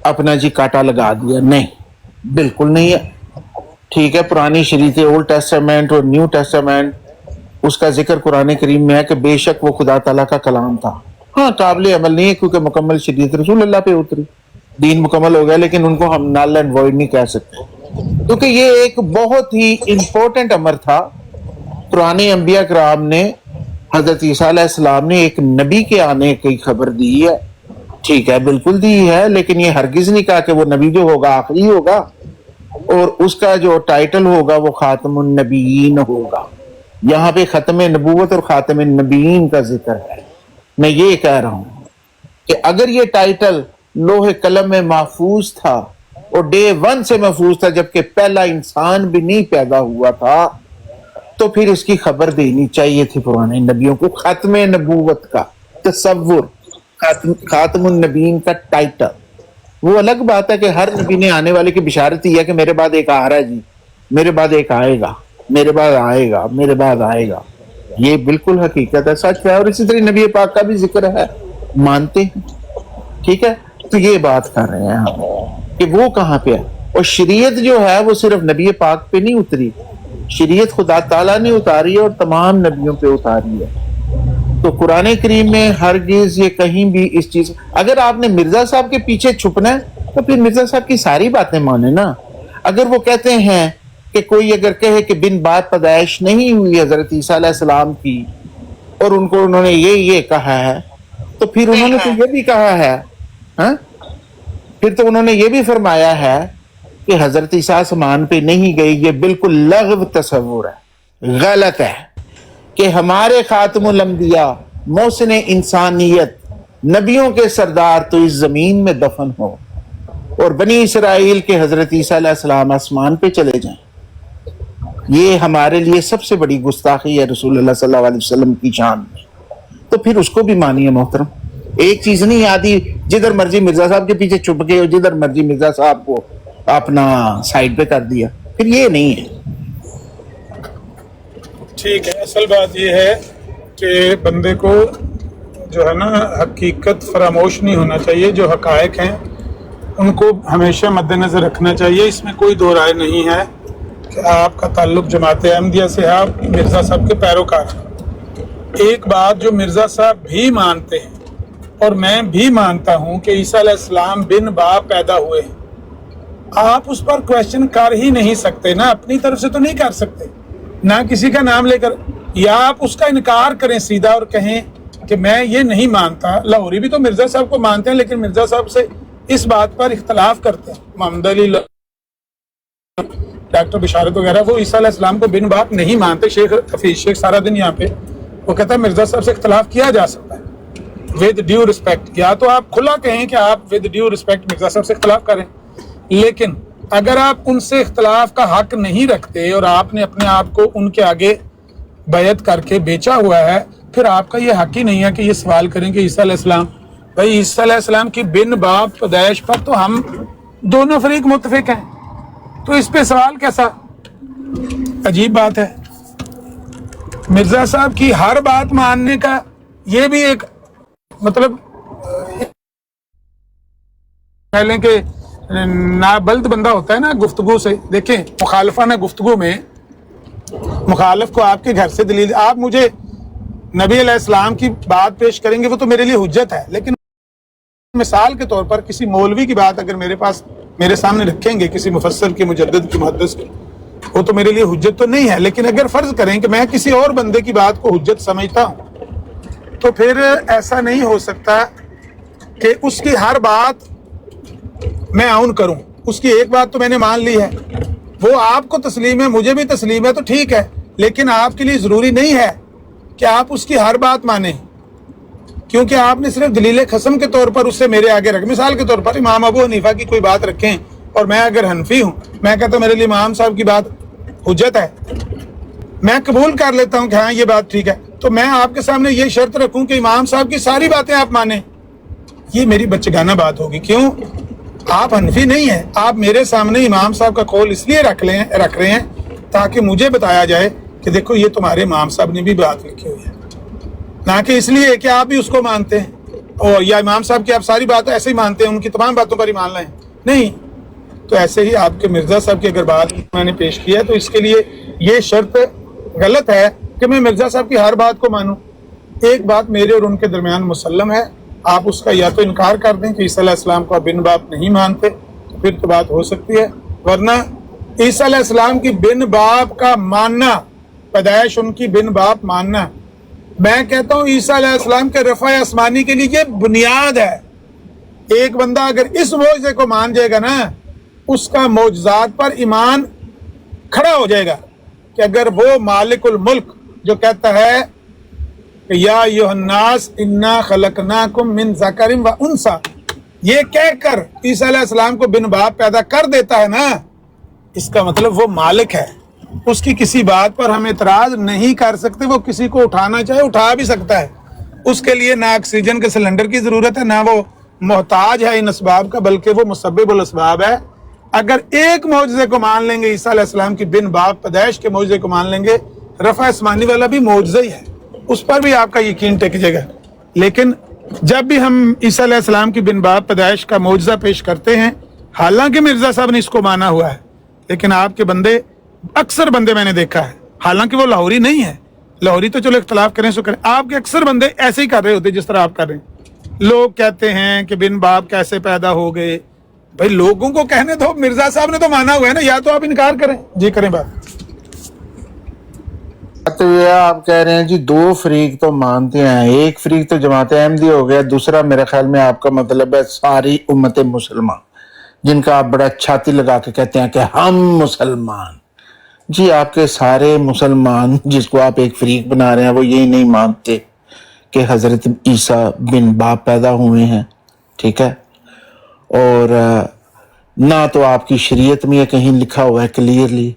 اپنا جی کاٹا لگا دیا. نہیں, بالکل نہیں ہے. ٹھیک ہے, پرانی شریعت اولڈ ٹیسٹامنٹ اور نیو ٹیسٹامنٹ, اس کا ذکر قرآن کریم میں ہے کہ بے شک وہ خدا تعالیٰ کا کلام تھا. ہاں, قابل عمل نہیں ہے کیونکہ مکمل شریعت رسول اللہ پہ اتری, دین مکمل ہو گیا, لیکن ان کو ہم نل اینڈ وائڈ نہیں کہہ سکتے, کیونکہ یہ ایک بہت ہی امپورٹنٹ امر تھا. پرانے انبیاء کرام نے حضرت عیسیٰ علیہ السلام نے ایک نبی کے آنے کی خبر دی ہے, ٹھیک ہے, بالکل دی ہے, لیکن یہ ہرگز نہیں کہا کہ وہ نبی جو ہوگا آخری ہوگا, اور اس کا جو ٹائٹل ہوگا وہ خاتم النبیین ہوگا. یہاں پہ ختم نبوت اور خاتم النبیین کا ذکر ہے. میں یہ کہہ رہا ہوں کہ اگر یہ ٹائٹل لوح قلم میں محفوظ تھا اور ڈے 1 سے محفوظ تھا, جبکہ پہلا انسان بھی نہیں پیدا ہوا تھا, تو پھر اس کی خبر دینی چاہیے تھی پرانے نبیوں کو. ختم نبوت کا تصور, خاتم النبیین کا ٹائٹل, وہ الگ بات ہے کہ ہر نبی نے آنے والے کی بشارت ہی ہے کہ میرے بعد ایک آ رہا ہے جی, میرے بعد ایک آئے گا, میرے بعد آئے گا, میرے بعد آئے گا. یہ بالکل حقیقت ہے, سچ ہے, اور اسی طرح نبی پاک کا بھی ذکر ہے, مانتے ہیں. ٹھیک ہے, تو یہ بات کر رہے ہیں ہم کہ وہ کہاں پہ ہے. اور شریعت جو ہے وہ صرف نبی پاک پہ نہیں اتری, شریعت خدا تعالیٰ نے اتاری ہے اور تمام نبیوں پہ اتاری ہے. تو قرآن کریم میں ہرگز یہ کہیں بھی اس چیز, اگر آپ نے مرزا صاحب کے پیچھے چھپنا ہے تو پھر مرزا صاحب کی ساری باتیں مانے نا. اگر وہ کہتے ہیں کہ کوئی اگر کہے کہ بن باپ پیدائش نہیں ہوئی حضرت عیسیٰ علیہ السلام کی, اور ان کو انہوں نے یہ کہا ہے, تو پھر انہوں نے تو یہ بھی کہا ہے, ہاں پھر تو انہوں نے یہ بھی فرمایا ہے کہ حضرت عیسیٰ آسمان پہ نہیں گئی, یہ بالکل لغو تصور ہے, غلط ہے کہ ہمارے خاتم الانبیاء, محسن انسانیت, نبیوں کے سردار تو اس زمین میں دفن ہو اور بنی اسرائیل کے حضرت عیسیٰ علیہ السلام آسمان پہ چلے جائیں. یہ ہمارے لیے سب سے بڑی گستاخی ہے رسول اللہ صلی اللہ علیہ وسلم کی شان میں. تو پھر اس کو بھی مانیے محترم. ایک چیز نہیں آدھی جدھر مرضی مرزا صاحب کے پیچھے چھپ گئے اور جدھر مرضی مرزا صاحب کو اپنا سائڈ پہ کر دیا, پھر یہ نہیں ہے. ٹھیک ہے, اصل بات یہ ہے کہ بندے کو جو ہے نا حقیقت فراموش نہیں ہونا چاہیے. جو حقائق ہیں ان کو ہمیشہ مد نظر رکھنا چاہیے. اس میں کوئی دو رائے نہیں ہے کہ آپ کا تعلق جماعت احمدیہ سے ہے, آپ مرزا صاحب کے پیروکار ہیں. ایک بات جو مرزا صاحب بھی مانتے ہیں اور میں بھی مانتا ہوں کہ عیسیٰ علیہ السلام بن باپ پیدا ہوئے ہیں, آپ اس پر کویشچن کر ہی نہیں سکتے نا, اپنی طرف سے تو نہیں کر سکتے, نہ کسی کا نام لے کر, یا آپ اس کا انکار کریں سیدھا اور کہیں کہ میں یہ نہیں مانتا. لاہوری بھی تو مرزا صاحب کو مانتے ہیں لیکن مرزا صاحب سے اس بات پر اختلاف کرتے ہیں. محمد علی, ڈاکٹر بشارت وغیرہ, وہ عیسیٰ علیہ السلام کو بن باپ نہیں مانتے. شیخ حفیظ شیخ سارا دن یہاں پہ وہ کہتا ہے مرزا صاحب سے اختلاف کیا جا سکتا ہے ود ڈیو رسپیکٹ. یا تو آپ کھلا کہیں کہ آپ ود ڈیو رسپیکٹ مرزا صاحب سے اختلاف کریں, لیکن اگر آپ ان سے اختلاف کا حق نہیں رکھتے اور آپ نے اپنے آپ کو ان کے آگے بیعت کر کے بیچا ہوا ہے, پھر آپ کا یہ حق ہی نہیں ہے کہ یہ سوال کریں کہ عیسیٰ علیہ السلام, بھائی عیسیٰ علیہ السلام کی بن باپ پیدائش پر تو ہم دونوں فریق متفق ہیں, تو اس پہ سوال کیسا؟ عجیب بات ہے. مرزا صاحب کی ہر بات ماننے کا یہ بھی ایک مطلب پہلے کہ نابلد بندہ ہوتا ہے نا گفتگو سے. دیکھیں مخالفانہ گفتگو میں مخالف کو آپ کے گھر سے دلیل, آپ مجھے نبی علیہ السلام کی بات پیش کریں گے وہ تو میرے لیے حجت ہے, لیکن مثال کے طور پر کسی مولوی کی بات اگر میرے سامنے رکھیں گے, کسی مفسر کی, مجدد کی, محدث کی, وہ تو میرے لیے حجت تو نہیں ہے. لیکن اگر فرض کریں کہ میں کسی اور بندے کی بات کو حجت سمجھتا ہوں تو پھر ایسا نہیں ہو سکتا کہ اس کی ہر بات میں عون کروں. اس کی ایک بات تو میں نے مان لی ہے, وہ آپ کو تسلیم ہے, مجھے بھی تسلیم ہے, تو ٹھیک ہے, لیکن آپ کے لیے ضروری نہیں ہے کہ آپ اس کی ہر بات مانیں, کیونکہ آپ نے صرف دلیل قسم کے طور پر اسے میرے آگے رکھ. مثال کے طور پر امام ابو حنیفہ کی کوئی بات رکھیں اور میں اگر حنفی ہوں, میں کہتا ہوں میرے لیے امام صاحب کی بات حجت ہے, میں قبول کر لیتا ہوں کہ ہاں یہ بات ٹھیک ہے, تو میں آپ کے سامنے یہ شرط رکھوں کہ امام صاحب کی ساری باتیں آپ مانیں, یہ میری بچگانہ بات ہوگی. کیوں؟ آپ حنفی نہیں ہیں, آپ میرے سامنے امام صاحب کا قول اس لیے رکھ رہے ہیں تاکہ مجھے بتایا جائے کہ دیکھو یہ تمہارے امام صاحب نے بھی بات لکھی ہوئی ہے, نہ کہ اس لیے کہ آپ بھی اس کو مانتے ہیں اور یا امام صاحب کی آپ ساری باتیں ایسے ہی مانتے ہیں, ان کی تمام باتوں پر ہی مان لیں. نہیں, تو ایسے ہی آپ کے مرزا صاحب کی اگر بات میں نے پیش کی ہے تو اس کے لیے یہ شرط غلط ہے کہ میں مرزا صاحب کی ہر بات کو مانوں. ایک بات میرے اور ان کے درمیان مسلم ہے, آپ اس کا یا تو انکار کر دیں کہ عیسیٰ علیہ السلام کو بن باپ نہیں مانتے, تو پھر تو بات ہو سکتی ہے, ورنہ عیسیٰ علیہ السلام کی بن باپ کا ماننا, پیدائش ان کی بن باپ ماننا, میں کہتا ہوں عیسیٰ علیہ السلام کے رفع آسمانی کے لیے یہ بنیاد ہے. ایک بندہ اگر اس معجزے کو مان جائے گا نا, اس کا معجزات پر ایمان کھڑا ہو جائے گا کہ اگر وہ مالک الملک جو کہتا ہے کہ یا ایھا الناس انا خلقناکم من ذکر و انثی, یہ کہہ کر عیسیٰ علیہ السلام کو بن باپ پیدا کر دیتا ہے نا, اس کا مطلب وہ مالک ہے, اس کی کسی بات پر ہم اعتراض نہیں کر سکتے. وہ کسی کو اٹھانا چاہے اٹھا بھی سکتا ہے, اس کے لیے نہ آکسیجن کے سلنڈر کی ضرورت ہے, نہ وہ محتاج ہے ان اسباب کا, بلکہ وہ مسبب الاسباب ہے. اگر ایک معجزے کو مان لیں گے, عیسیٰ علیہ السلام کی بن باپ پیدائش کے معجزے کو مان لیں گے, رفع آسمانی والا بھی معجزہ ہی ہے, اس پر بھی آپ کا یقین ٹک جائے گا. لیکن جب بھی ہم عیسیٰ علیہ السلام کی بن باپ پیدائش کا معجزہ پیش کرتے ہیں, حالانکہ مرزا صاحب نے اس کو مانا ہوا ہے, لیکن آپ کے بندے, اکثر بندے میں نے دیکھا ہے, حالانکہ وہ لاہوری نہیں ہے, لاہوری تو چلو اختلاف کریں سو کریں, آپ کے اکثر بندے ایسے ہی کر رہے ہوتے جس طرح آپ کر رہے ہیں. لوگ کہتے ہیں کہ بن باپ کیسے پیدا ہو گئے, بھائی لوگوں کو کہنے دو, مرزا صاحب نے تو مانا ہوا ہے نا, یا تو آپ انکار کریں. جی کریں بات. تو یہ آپ کہہ رہے ہیں جی دو فریق تو مانتے ہیں، ایک فریق تو جماعت احمدی ہو گیا، دوسرا میرے خیال میں آپ کا مطلب ہے ساری امت مسلمان، جن کا آپ بڑا چھاتی لگا کے کہتے ہیں کہ ہم مسلمان۔ جی آپ کے سارے مسلمان جس کو آپ ایک فریق بنا رہے ہیں وہ یہی نہیں مانتے کہ حضرت عیسیٰ بن باپ پیدا ہوئے ہیں، ٹھیک ہے؟ اور نہ تو آپ کی شریعت میں یہ کہیں لکھا ہوا ہے کلیئرلی۔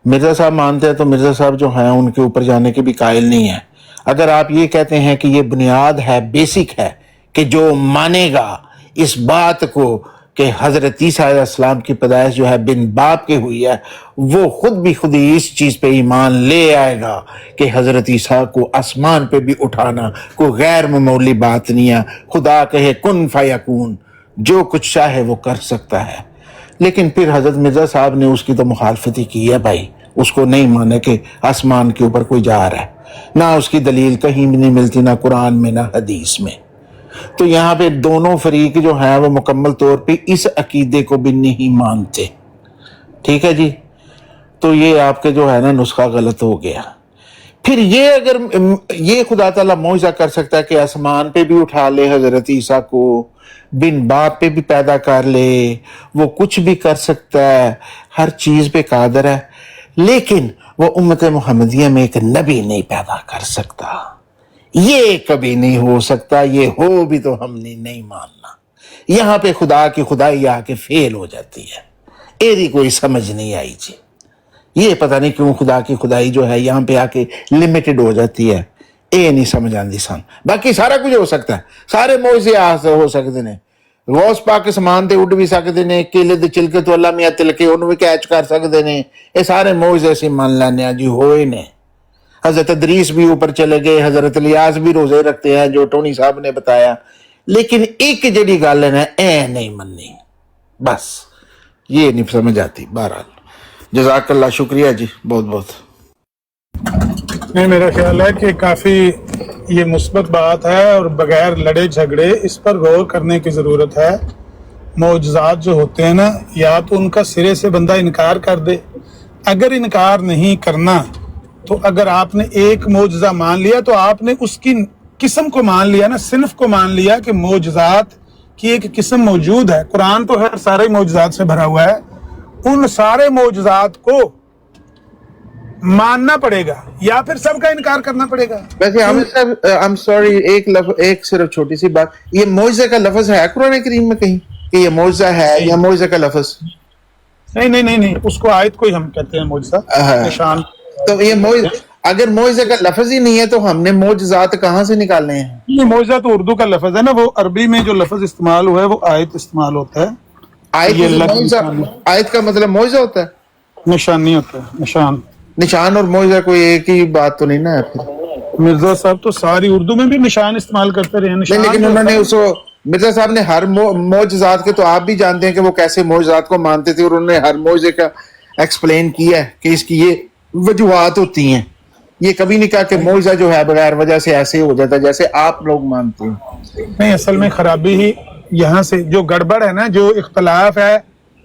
مرزا صاحب مانتے ہیں تو مرزا صاحب جو ہیں ان کے اوپر جانے کے بھی قائل نہیں ہیں۔ اگر آپ یہ کہتے ہیں کہ یہ بنیاد ہے، بیسک ہے، کہ جو مانے گا اس بات کو کہ حضرت عیسیٰ علیہ السلام کی پیدائش جو ہے بن باپ کے ہوئی ہے، وہ خود بھی خود ہی اس چیز پہ ایمان لے آئے گا کہ حضرت عیسیٰ کو آسمان پہ بھی اٹھانا کوئی غیر معمولی بات نہیں ہے۔ خدا کہے کن فیکون، جو کچھ چاہے وہ کر سکتا ہے۔ لیکن پھر حضرت مرزا صاحب نے اس کی تو مخالفت ہی کی ہے بھائی، اس کو نہیں مانے کہ آسمان کے اوپر کوئی جا رہا ہے، نہ اس کی دلیل کہیں بھی نہیں ملتی، نہ قرآن میں نہ حدیث میں۔ تو یہاں پہ دونوں فریق جو ہیں وہ مکمل طور پہ اس عقیدے کو بھی نہیں مانتے، ٹھیک ہے جی؟ تو یہ آپ کے جو ہے نا نسخہ غلط ہو گیا۔ پھر یہ اگر یہ خدا تعالیٰ معجزہ کر سکتا ہے کہ آسمان پہ بھی اٹھا لے حضرت عیسیٰ کو، بن باپ پہ بھی پیدا کر لے، وہ کچھ بھی کر سکتا ہے، ہر چیز پہ قادر ہے، لیکن وہ امت محمدیہ میں ایک نبی نہیں پیدا کر سکتا، یہ کبھی نہیں ہو سکتا، یہ ہو بھی تو ہم نے نہیں ماننا۔ یہاں پہ خدا کی خدائی آ کے فیل ہو جاتی ہے، ایری کوئی سمجھ نہیں آئی جی۔ یہ پتہ نہیں کیوں خدا کی خدائی جو ہے یہاں پہ آ کے لمیٹڈ ہو جاتی ہے، اے نہیں سمجھ آندی سان۔ باقی سارا کچھ ہو سکتا ہے، سارے معجزے ہو سکتے ہیں، غوث پاک اسمان تے اڈ بھی سکتے ہیں، کیلے دے چلکے تو اللہ میاں تلکے انہوں بھی کیچ کر سکتے ہیں، یہ سارے معجزے سے مان لینے ہیں جی، ہوئے نے۔ حضرت ادریس بھی اوپر چلے گئے، حضرت الیاس بھی روزے رکھتے ہیں جو ٹونی صاحب نے بتایا، لیکن ایک جڑی گل ہے نا اے نہیں مننی، بس یہ نہیں سمجھ آتی۔ بہرحال جزاک اللہ، شکریہ جی بہت بہت۔ نہیں، میرا خیال ہے کہ کافی یہ مثبت بات ہے اور بغیر لڑے جھگڑے اس پر غور کرنے کی ضرورت ہے۔ معجزات جو ہوتے ہیں نا، یا تو ان کا سرے سے بندہ انکار کر دے، اگر انکار نہیں کرنا تو اگر آپ نے ایک معجزہ مان لیا تو آپ نے اس کی قسم کو مان لیا نا، صنف کو مان لیا کہ معجزات کی ایک قسم موجود ہے۔ قرآن تو ہے سارے معجزات سے بھرا ہوا ہے، ان سارے معجزات کو ماننا پڑے گا یا پھر سب کا انکار کرنا پڑے گا۔ ویسے I'm sorry، ایک صرف چھوٹی سی بات، یہ معجزے کا لفظ ہے قرآن کریم میں کہیں کہ یہ معجزہ ہے یا معجزے کا لفظ؟ نہیں، اس کو آیت کو ہی ہم کہتے ہیں معجزہ، نشان۔ تو یہ اگر معجزے کا لفظ ہی نہیں ہے تو ہم نے معجزات کہاں سے نکالنے ہیں؟ یہ معجزہ تو اردو کا لفظ ہے نا، وہ عربی میں جو لفظ استعمال ہوا ہے وہ آیت استعمال ہوتا ہے۔ آیت کا مطلب معجزہ ہوتا ہے، نشانی ہوتا ہے، نشان۔ نشان اور معجزہ کوئی ایک ہی بات تو نہیں نا ہے پھر؟ مرزا صاحب تو ساری اردو میں بھی نشان استعمال کرتے رہے ہیں۔ نہیں، لیکن انہوں نے اس مرزا صاحب نے ہر معجزات کے، تو آپ بھی جانتے ہیں کہ وہ کیسے معجزات کو مانتے تھے، اور انہوں نے ہر معجزے کا ایکسپلین کیا ہے کہ اس کی یہ وجوہات ہوتی ہیں۔ یہ کبھی نہیں کہا کہ معجزہ جو ہے بغیر وجہ سے ایسے ہو جاتا ہے جیسے آپ لوگ مانتے ہیں۔ نہیں، اصل میں خرابی ہی یہاں سے جو گڑبڑ ہے نا، جو اختلاف ہے،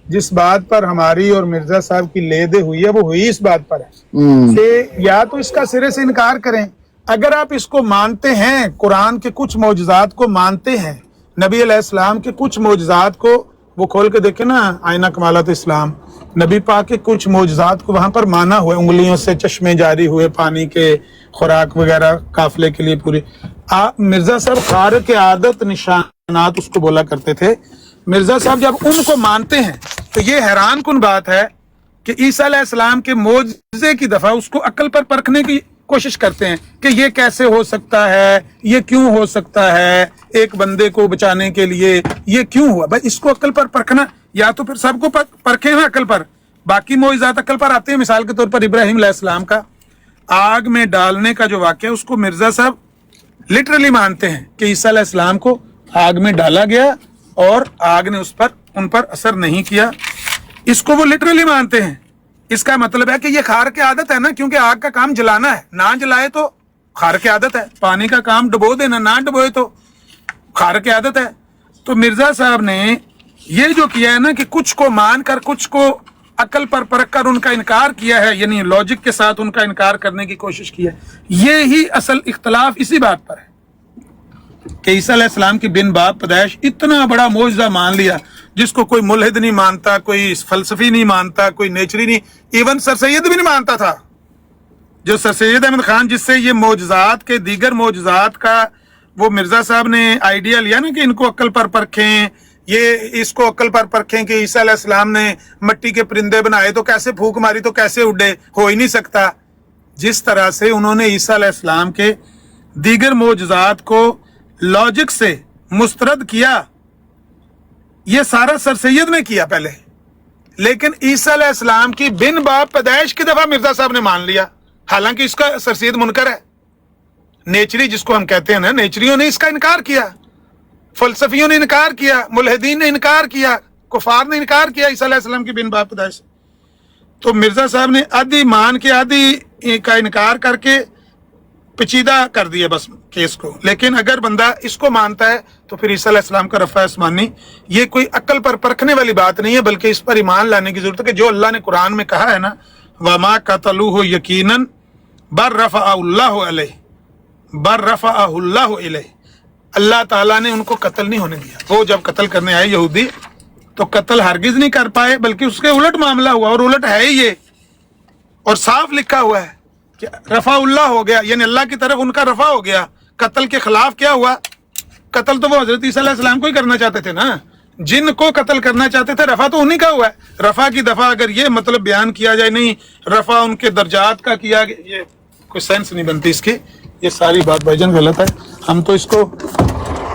جس بات پر ہماری اور مرزا صاحب کی لیدے ہوئی ہے وہ ہوئی اس بات پر ہے کہ یا تو اس کا سرے سے انکار کریں، اگر آپ اس کو مانتے ہیں، قرآن کے کچھ معجزات کو مانتے ہیں، نبی علیہ السلام کے کچھ معجزات کو وہ کھول کے دیکھیں نا، آئینہ کمالات اسلام، نبی پاک کے کچھ معجزات کو وہاں پر مانا ہوئے، انگلیوں سے چشمے جاری ہوئے، پانی کے خوراک وغیرہ قافلے کے لیے پوری۔ مرزا صاحب خارق عادت نشانات اس کو بولا کرتے تھے۔ مرزا صاحب جب ان کو مانتے ہیں تو یہ حیران کن بات ہے کہ عیسیٰ علیہ السلام کے معجزے کی دفعہ اس کو عقل پر پرکھنے کی کوشش کرتے ہیں کہ یہ کیسے ہو سکتا ہے، یہ کیوں ہو سکتا ہے، ایک بندے کو بچانے کے لیے یہ کیوں ہوا۔ بھائی اس کو عقل پر پرکھنا، یا تو پھر سب کو پرکھیں نا عقل پر، باقی معجزات عقل پر آتے ہیں۔ مثال کے طور پر ابراہیم علیہ السلام کا آگ میں ڈالنے کا جو واقعہ، اس کو مرزا صاحب لٹرلی مانتے ہیں کہ عیسیٰ علیہ السلام کو آگ میں ڈالا گیا اور آگ نے ان پر اثر نہیں کیا، اس کو وہ لٹرلی مانتے ہیں۔ اس کا مطلب ہے کہ یہ خارق عادت ہے نا، کیونکہ آگ کا کام جلانا ہے، نہ جلائے تو خارق عادت ہے، پانی کا کام ڈبو دینا، نہ ڈبوئے تو خارق عادت ہے۔ تو مرزا صاحب نے یہ جو کیا ہے نا کہ کچھ کو مان کر کچھ کو अकल पर परख कर उनका इनकार किया है, यानी लॉजिक के साथ उनका इनकार करने की कोशिश की है। ये ही असल इख्तलाफ इसी बात पर है कि ईसा अलैहिस्सलाम की बिन बाप पैदाइश इतना बड़ा मौजज़ा मान लिया जिसको कोई मुल्हिद नहीं मानता, कोई फलसफी नहीं मानता, कोई नेचरी नहीं, इवन सर सैयद भी नहीं मानता था। जो सर सैयद अहमद खान जिससे ये मौजज़ात के दीगर मौजज़ात का वो मिर्ज़ा साहब ने आइडिया लिया ना कि इनको अक्ल पर परखें, ये इसको अक्ल पर परखें कि ईसा अलैहिस्सलाम ने मिट्टी के परिंदे बनाए तो कैसे फूंक मारी तो कैसे उड़े, हो ही नहीं सकता। जिस तरह से उन्होंने ईसा अलैहिस्सलाम के दीगर मौजज़ात को लॉजिक से मुस्तरद किया, ये सारा सर सैयद ने किया पहले, लेकिन ईसा अलैहिस्सलाम की बिन बाप पैदाइश की दफा मिर्जा साहब ने मान लिया, हालांकि इसका सर सैयद मुनकर है। नेचरी जिसको हम कहते हैं ना, नेचरियों ने इसका इनकार किया, फलसफियों ने इनकार किया, मुल्हिदीन ने इनकार किया, कुफार ने इनकार किया ईसा अलैहिस्सलाम की बिन बाप पैदाइश। तो मिर्जा साहब ने आधी मान के आधी का इनकार करके पेचीदा कर दिया बस केस को। लेकिन अगर बंदा इसको मानता है तो फिर ईसा अलैहिस्सलाम का रफ़ा आसमानी ये कोई अक्ल पर परखने वाली बात नहीं है, बल्कि इस पर ईमान लाने की जरूरत है कि जो अल्लाह ने कुरान में कहा है ना, वमा कतलूहु यकीनन बर रफ़अहुल्लाहु अलैहि, बर रफ़अहुल्लाहु अलैहि, अल्लाह ताला ने उनको कत्ल नहीं होने दिया। वो जब कत्ल करने आए यहूदी तो कत्ल हरगिज नहीं कर पाए, बल्कि उसके उलट मामला हुआ, और उलट है ही ये, और साफ लिखा हुआ है कि रफ़ाउल्लाह हो गया, यानी अल्लाह की तरफ उनका रफ़ा हो गया। कत्ल के खिलाफ क्या हुआ? कत्ल तो वो हजरत ईसा अलैहिस्सलाम को ही करना चाहते थे ना, जिनको कत्ल करना चाहते थे, रफ़ा तो उन्हीं का हुआ है। रफ़ा की दफ़ा अगर ये मतलब बयान किया जाए नहीं रफ़ा उनके दर्जात का किया गया, ये कोई सेंस नहीं बनती इसकी। ये सारी बात भाईजान गलत है। हम तो इसको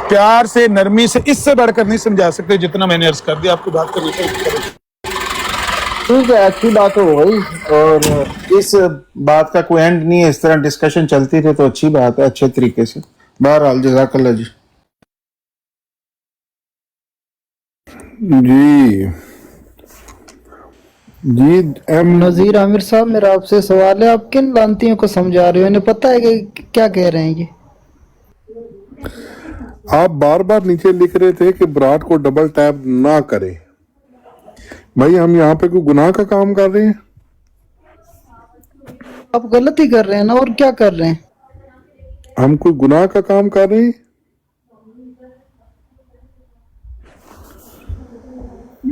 प्यार से, नरमी से, इससे बढ़कर नहीं समझा सकते जितना मैंने अर्ज कर दिया। आपको बात करनी चाहिए। ठीक है, अच्छी बात हो गई, और इस बात का कोई एंड नहीं है, इस तरह डिस्कशन चलती रहे तो अच्छी बात है, अच्छे तरीके से। बहरहाल जज़ाकल्लाह जी। जी नजीर आमिर साहब, मेरा आपसे सवाल है, आप किन लानतियों को समझा रहे हो? इन्हें पता है कि क्या कह रहे हैं ये? आप बार बार नीचे लिख रहे थे कि ब्राड को डबल टैप ना करें। भाई हम यहाँ पे कोई गुनाह का काम कर रहे हैं? आप गलती कर रहे हैं ना, और क्या कर रहे हैं? हम कोई गुनाह का काम कर रहे हैं?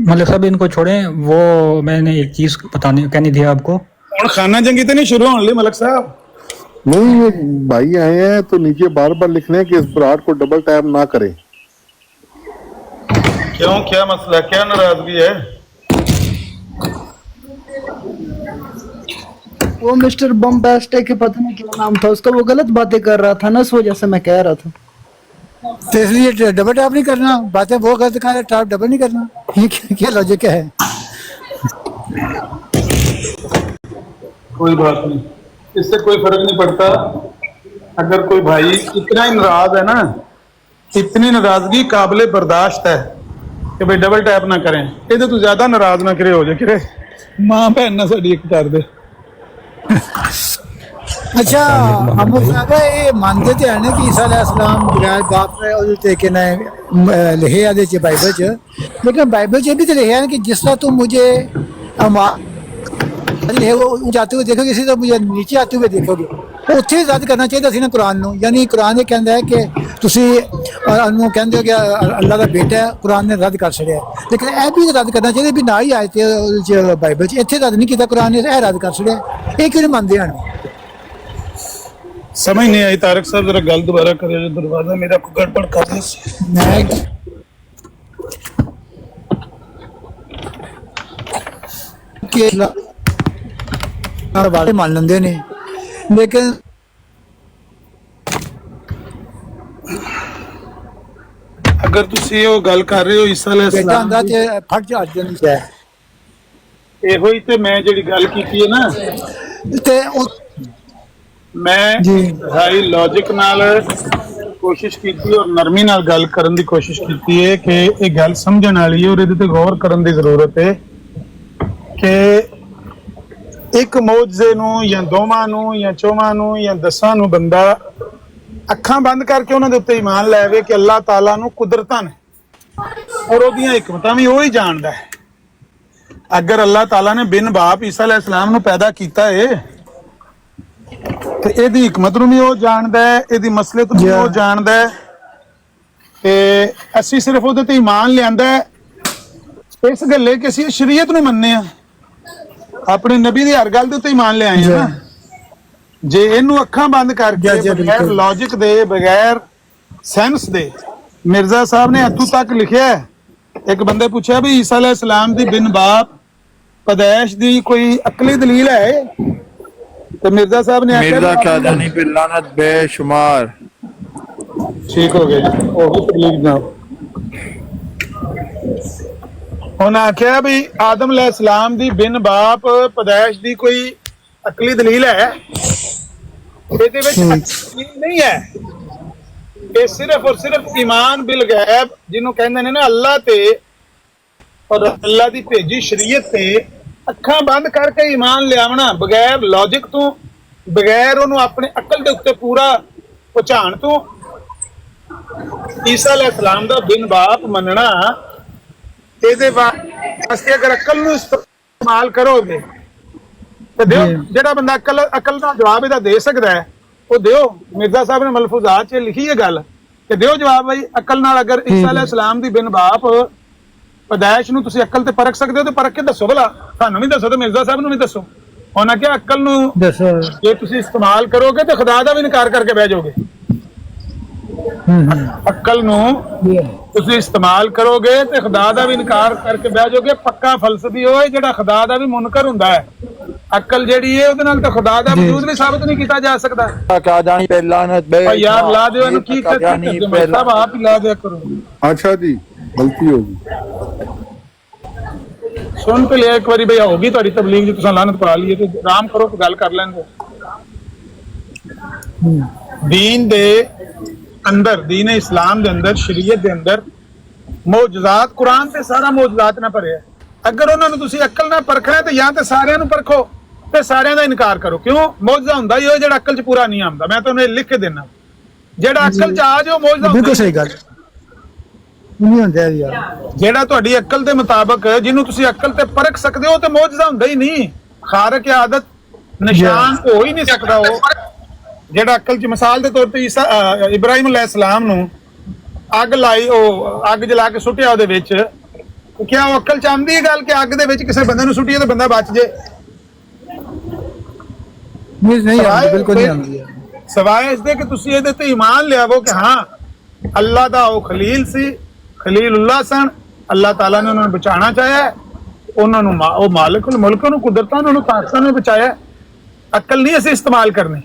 मलिक साहब इनको छोड़ें, वो मैंने एक चीज कहनी थी आपको। और खाना जंगी तो नहीं शुरू होने मलिक साहब? नहीं, ये भाई आए हैं तो नीचे बार बार लिख रहे हैं कि इस ब्राड को डबल टैप ना करें। क्यों, क्या मसला, क्या नाराजगी है? वो मिस्टर बम्बास्टे के पता नहीं क्या नाम था उसका, वो गलत बातें कर रहा था ना, इस वजह से मैं कह रहा था। तो इसलिए डबल टैप नहीं करना, बातें वो गलत कहा, टैप डबल नहीं करना, ये क्या लॉजिक है? कोई बात नहीं, इससे कोई फर्क नहीं पड़ता। अगर कोई भाई इतना ही नाराज है ना, इतनी नाराजगी काबिल बर्दाश्त है कि भाई डबल टैप ना करें, ये तो ज्यादा नाराज ना करे हो जाए कि मां भैन ना साड़ी एक कर दे। अच्छा, हम ये मानते थे ना कि ईसा अलैहिस्सलाम बिना बाप ने और तरीके ने लिखे आदे च बाइबल च, लेकिन बाइबल च भी तो लिखा है कि जिस तरह तुम मुझे जाते हुए देखोगे इसी तरह मुझे नीचे आते हुए देखोगे। उत्थे रद्द करना चाहिए ਸੀ ਨਾ कुरान ਨੂੰ, यानी कुरान ये कहता है कि ਤੁਸੀਂ ਉਹਨੂੰ ਕਹਿੰਦੇ ਹੋ ਕਿ ਅੱਲਾਹ ਦਾ ਬੇਟਾ ਹੈ, कुरान ने रद्द कर ਛੜਿਆ। लेकिन ਇਹ भी रद्द करना चाहिए भी ना ही आए थे बाइबल च, ਇੱਥੇ रद्द नहीं किया कुरान ने, ਇਹ रद्द कर ਛੜਿਆ। ਇਹ ਕਿਉਂ ਨਹੀਂ ਮੰਨਦੇ ਹਨ? समझ नहीं आई तारक साहब, जरा गल दोबारा करिए, जो दरवाजा मेरा को गड़बड़ कर दे। मान लेंगे ने, लेकिन अगर तुसी वो गल कर रहे हो ईसा अलैहिस्सलाम बेटा ते फट जा जन है, ਇਹੋ ਹੀ ਤੇ ਮੈਂ ਜਿਹੜੀ ਗੱਲ ਕੀਤੀ ਹੈ ਨਾ, ते मैं हाई लॉजिक नाल कोशिश की और नरमी नाल गल करन दी कोशिश की है कि ये गल समझण वाली है और इहदे ते गौर करन दी जरूरत है कि एक मौजज़े नूं या दोवां नूं या चौवां नूं या 10 नूं बंदा अखां बंद करके उन्हां दे उत्ते ईमान लैवे कि अल्लाह ताला नूं कुदरतां ने और ओहदियां हिकमतां भी ओही जानदा है। ਅਗਰ ਅੱਲਾਹ ਤਾਲਾ ਨੇ ਬਿਨ ਬਾਪ ਈਸਾ ਅਲੈਹਿਸਲਾਮ ਨੂੰ ਪੈਦਾ ਕੀਤਾ ਏ ਤੇ ਇਹਦੀ ਹਕਮਤ ਨੂੰ ਵੀ ਉਹ ਜਾਣਦਾ ਹੈ, ਇਹਦੀ ਮਸਲਹਤ ਨੂੰ ਵੀ ਉਹ ਜਾਣਦਾ ਹੈ, ਤੇ ਅਸੀਂ ਸਿਰਫ ਉਹਦੇ ਤੇ ਈਮਾਨ ਲਿਆਂਦਾ ਹੈ ਇਸ ਗੱਲੇ ਕਿ ਅਸੀਂ ਸ਼ਰੀਅਤ ਨੂੰ ਮੰਨਦੇ ਆ, ਆਪਣੇ ਨਬੀ ਦੀ ਹਰ ਗੱਲ ਦੇ ਉੱਤੇ ਈਮਾਨ ਲਿਆਏ ਆ ਨਾ। ਜੇ ਇਹਨੂੰ ਅੱਖਾਂ ਬੰਦ ਕਰਕੇ ਬਗੈਰ ਲੌਜਿਕ ਦੇ, ਬਗੈਰ ਸੈਂਸ ਦੇ, ਮਿਰਜ਼ਾ ਸਾਹਿਬ ਨੇ ਇੱਥੋਂ ਤੱਕ ਲਿਖਿਆ ਹੈ, ਇੱਕ ਬੰਦੇ ਪੁੱਛਿਆ ਵੀ ਈਸਾ ਅਲੈਹਿਸਲਾਮ ਦੀ ਬਿਨ ਬਾਪ ਪੈਦਾਇਸ਼ ਦੀ ਕੋਈ ਅਕਲੀ ਦਲੀਲ ਹੈ, ਤੇ ਮਿਰਜ਼ਾ ਸਾਹਿਬ ਨੇ मिर्जा कादयानी पे लानत बेशुमार। ठीक हो गया जी, हो गई तकलीफ ना। उन्हें आख्या भी आदम अलैहिस्सलाम दी बिन बाप पैदाइश दी कोई अकली दलील है, ਇਹਦੇ ਵਿੱਚ ਦਲੀਲ ਨਹੀਂ ਹੈ, ਇਹ ਸਿਰਫ ਔਰ ਸਿਰਫ ਈਮਾਨ ਬਿਲ ਗੈਬ ਜਿਹਨੂੰ ਕਹਿੰਦੇ ਨੇ ਨਾ ਅੱਲਾਹ ਤੇ ਔਰ ਅੱਲਾਹ ਦੀ ਭੇਜੀ ਸ਼ਰੀਅਤ ਤੇ ਅੱਖਾਂ ਬੰਦ ਕਰਕੇ ਈਮਾਨ ਲਿਆਵਣਾ, ਬਗੈਰ ਲੌਜਿਕ ਤੋਂ, ਬਗੈਰ ਉਹਨੂੰ ਆਪਣੇ ਅਕਲ ਦੇ ਉੱਤੇ ਪੂਰਾ ਪਹੁੰਚਾਉਣ ਤੋਂ। ਈਸਾ ਅਲੈਹਿਸਲਾਮ ਦਾ ਬਿਨ ਬਾਪ ਮੰਨਣਾ, ਇਹਦੇ ਵਾਸਤੇ ਅਗਰ ਅਕਲ ਨੂੰ ਇਸਤੇਮਾਲ ਕਰੋਗੇ ਤੇ ਦਿਓ, ਜਿਹੜਾ ਬੰਦਾ ਅਕਲ ਦਾ ਜਵਾਬ ਇਹਦਾ ਦੇ ਸਕਦਾ ਹੈ ਉਹ ਦਿਓ। ਮਿਰਜ਼ਾ ਸਾਹਿਬ ਨੇ ਮਲਫੂਜ਼ਾਤ 'ਚ ਲਿਖੀ ਹੈ ਗੱਲ ਕਿ ਦਿਓ ਜਵਾਬ ਬਈ ਅਕਲ ਨਾਲ, ਅਗਰ ਈਸਾ ਅਲੈਹਿਸਲਾਮ ਦੀ ਬਿਨ ਬਾਪ ਪੈਦਾਇਸ਼ ਨੂੰ ਤੁਸੀਂ ਅਕਲ ਤੇ ਪਰਖ ਸਕਦੇ ਹੋ ਤੇ ਪਰਖ ਕੇ ਦੱਸੋ, ਭਲਾ ਤੁਹਾਨੂੰ ਵੀ ਦੱਸੋ ਤੇ ਮਿਰਜ਼ਾ ਸਾਹਿਬ ਨੂੰ ਵੀ ਦੱਸੋ। ਉਹਨਾਂ ਕਿਹਾ ਅਕਲ ਨੂੰ ਜੇ ਤੁਸੀਂ ਇਸਤੇਮਾਲ ਕਰੋਗੇ ਤੇ ਖੁਦਾ ਦਾ ਵੀ ਇਨਕਾਰ ਕਰਕੇ ਬਹਿ ਜਾਓਗੇ। ਅਕਲ ਨੂੰ ਤੁਸੀਂ ਇਸਤੇਮਾਲ ਕਰੋਗੇ ਤੇ ਖੁਦਾ ਦਾ ਵੀ ਇਨਕਾਰ ਕਰਕੇ ਬਹਿ ਜਾਓਗੇ। ਪੱਕਾ ਫਲਸਫੀ ਉਹ ਹੈ ਜਿਹੜਾ ਖੁਦਾ ਦਾ ਵੀ ਮੁਨਕਰ ਹੁੰਦਾ ਹੈ। ਅਕਲ ਜਿਹੜੀ ਹੈ ਉਹਦੇ ਨਾਲ ਤਾਂ ਖੁਦਾ ਦਾ ਵਜੂਦ ਵੀ ਸਾਬਤ ਨਹੀਂ ਕੀਤਾ ਜਾ ਸਕਦਾ। कादयानी पे लानत बेशुमार। ਯਾਰ ਲਾ ਦਿਓ ਇਹਨੂੰ, ਕੀ ਸਾਹਿਬ ਆਪ ਹੀ ਲਾ ਦਿਆ ਕਰੋ। अच्छा जी, गलती होगी। ਸੁਣ ਤੇ ਲਿਆ ਇੱਕ ਵਾਰੀ ਬਈ, ਹੋਗੀ ਤੁਹਾਡੀ ਤਬਲੀਗ ਜੀ, ਤੁਸੀਂ ਲਾਨਤ ਪਾ ਲਈਏ ਤੇ ਆਰਾਮ ਕਰੋ ਤੇ ਗੱਲ ਕਰ ਲੈਂਦੇ। ਦੀਨ ਦੇ ਅੰਦਰ, ਦੀਨ ਇਸਲਾਮ ਦੇ ਅੰਦਰ, ਸ਼ਰੀਅਤ ਦੇ ਅੰਦਰ ਮੌਜੂਜ਼ਾਤ, ਕੁਰਾਨ ਤੇ ਸਾਰਾ ਮੌਜੂਜ਼ਾਤ ਨਾਲ ਭਰਿਆ। ਅਗਰ ਉਹਨਾਂ ਨੂੰ ਤੁਸੀਂ ਅਕਲ ਨਾਲ ਪਰਖਣਾ ਤੇ ਜਾਂ ਤੇ ਸਾਰਿਆਂ ਨੂੰ ਪਰਖੋ ਤੇ ਸਾਰਿਆਂ ਦਾ ਇਨਕਾਰ ਕਰੋ। ਕਿਉਂ? ਮੌਜੂਜ਼ਾ ਹੁੰਦਾ ਹੀ ਉਹ ਜਿਹੜਾ ਅਕਲ 'ਚ ਪੂਰਾ ਨਹੀਂ ਆਉਂਦਾ। ਮੈਂ ਤੁਹਾਨੂੰ ਇਹ ਲਿਖ ਕੇ ਦੇਣਾ, ਜਿਹੜਾ ਅਕਲ 'ਚ ਆ ਜਾਓ ਮੌਜੂਜ਼ਾ ਬਿਲਕੁਲ ਸਹੀ ਗੱਲ ਨਹੀਂ ਹੁੰਦਾ ਯਾਰ। ਜਿਹੜਾ ਤੁਹਾਡੀ ਅਕਲ ਦੇ ਮੁਤਾਬਕ, ਜਿਹਨੂੰ ਤੁਸੀਂ ਅਕਲ ਤੇ ਪਰਖ ਸਕਦੇ ਹੋ, ਤੇ ਮੌਜੂਜ਼ਾ ਹੁੰਦਾ ਹੀ ਨਹੀਂ। ਖਾਰਕ ਆਦਤ ਨਿਸ਼ਾਨ ਹੋ ਹੀ ਨਹੀਂ ਸਕਦਾ ਉਹ ਜਿਹੜਾ ਅਕਲ 'ਚ। ਮਿਸਾਲ ਦੇ ਤੌਰ ਤੇ ਇਬਰਾਹੀਮ ਅਲੈਹਿਸਲਾਮ ਨੂੰ ਅੱਗ ਲਾਈ, ਉਹ ਅੱਗ ਜਲਾ ਕੇ ਸੁੱਟਿਆ ਉਹਦੇ ਵਿੱਚ, ਕਿਆ ਉਹ ਅਕਲ 'ਚ ਆਉਂਦੀ ਹੈ ਗੱਲ ਕਿ ਅੱਗ ਦੇ ਵਿੱਚ ਕਿਸੇ ਬੰਦੇ ਨੂੰ ਸੁੱਟੀਏ ਤੇ ਬੰਦਾ ਬਚ ਜੇ? ਨਹੀਂ ਆਉਂਦੀ, ਬਿਲਕੁਲ ਨਹੀਂ ਆਉਂਦੀ। ਸਵਾਏ ਇਸ ਦੇ ਕਿ ਤੁਸੀਂ ਇਹਦੇ ਤੇ ਈਮਾਨ ਲਿਆਵੋ ਕਿ ਹਾਂ ਅੱਲਾਹ ਦਾ ਉਹ ਖਲੀਲ ਸੀ, ਖਲੀਲੁੱਲਾਹ ਸਨ, ਅੱਲਾਹ ਤਾਲਾ ਨੇ ਉਹਨਾਂ ਨੂੰ ਬਚਾਉਣਾ ਚਾਹਿਆ, ਉਹਨਾਂ ਨੂੰ ਉਹ ਮਾਲਿਕੁਲ ਮੁਲਕ ਨੂੰ, ਕੁਦਰਤਾਂ ਨੂੰ, ਤਾਕਤਾਂ ਨੂੰ ਬਚਾਇਆ। ਅਕਲ ਨਹੀਂ ਅਸੀਂ ਇਸਤੇਮਾਲ ਕਰਨੀ।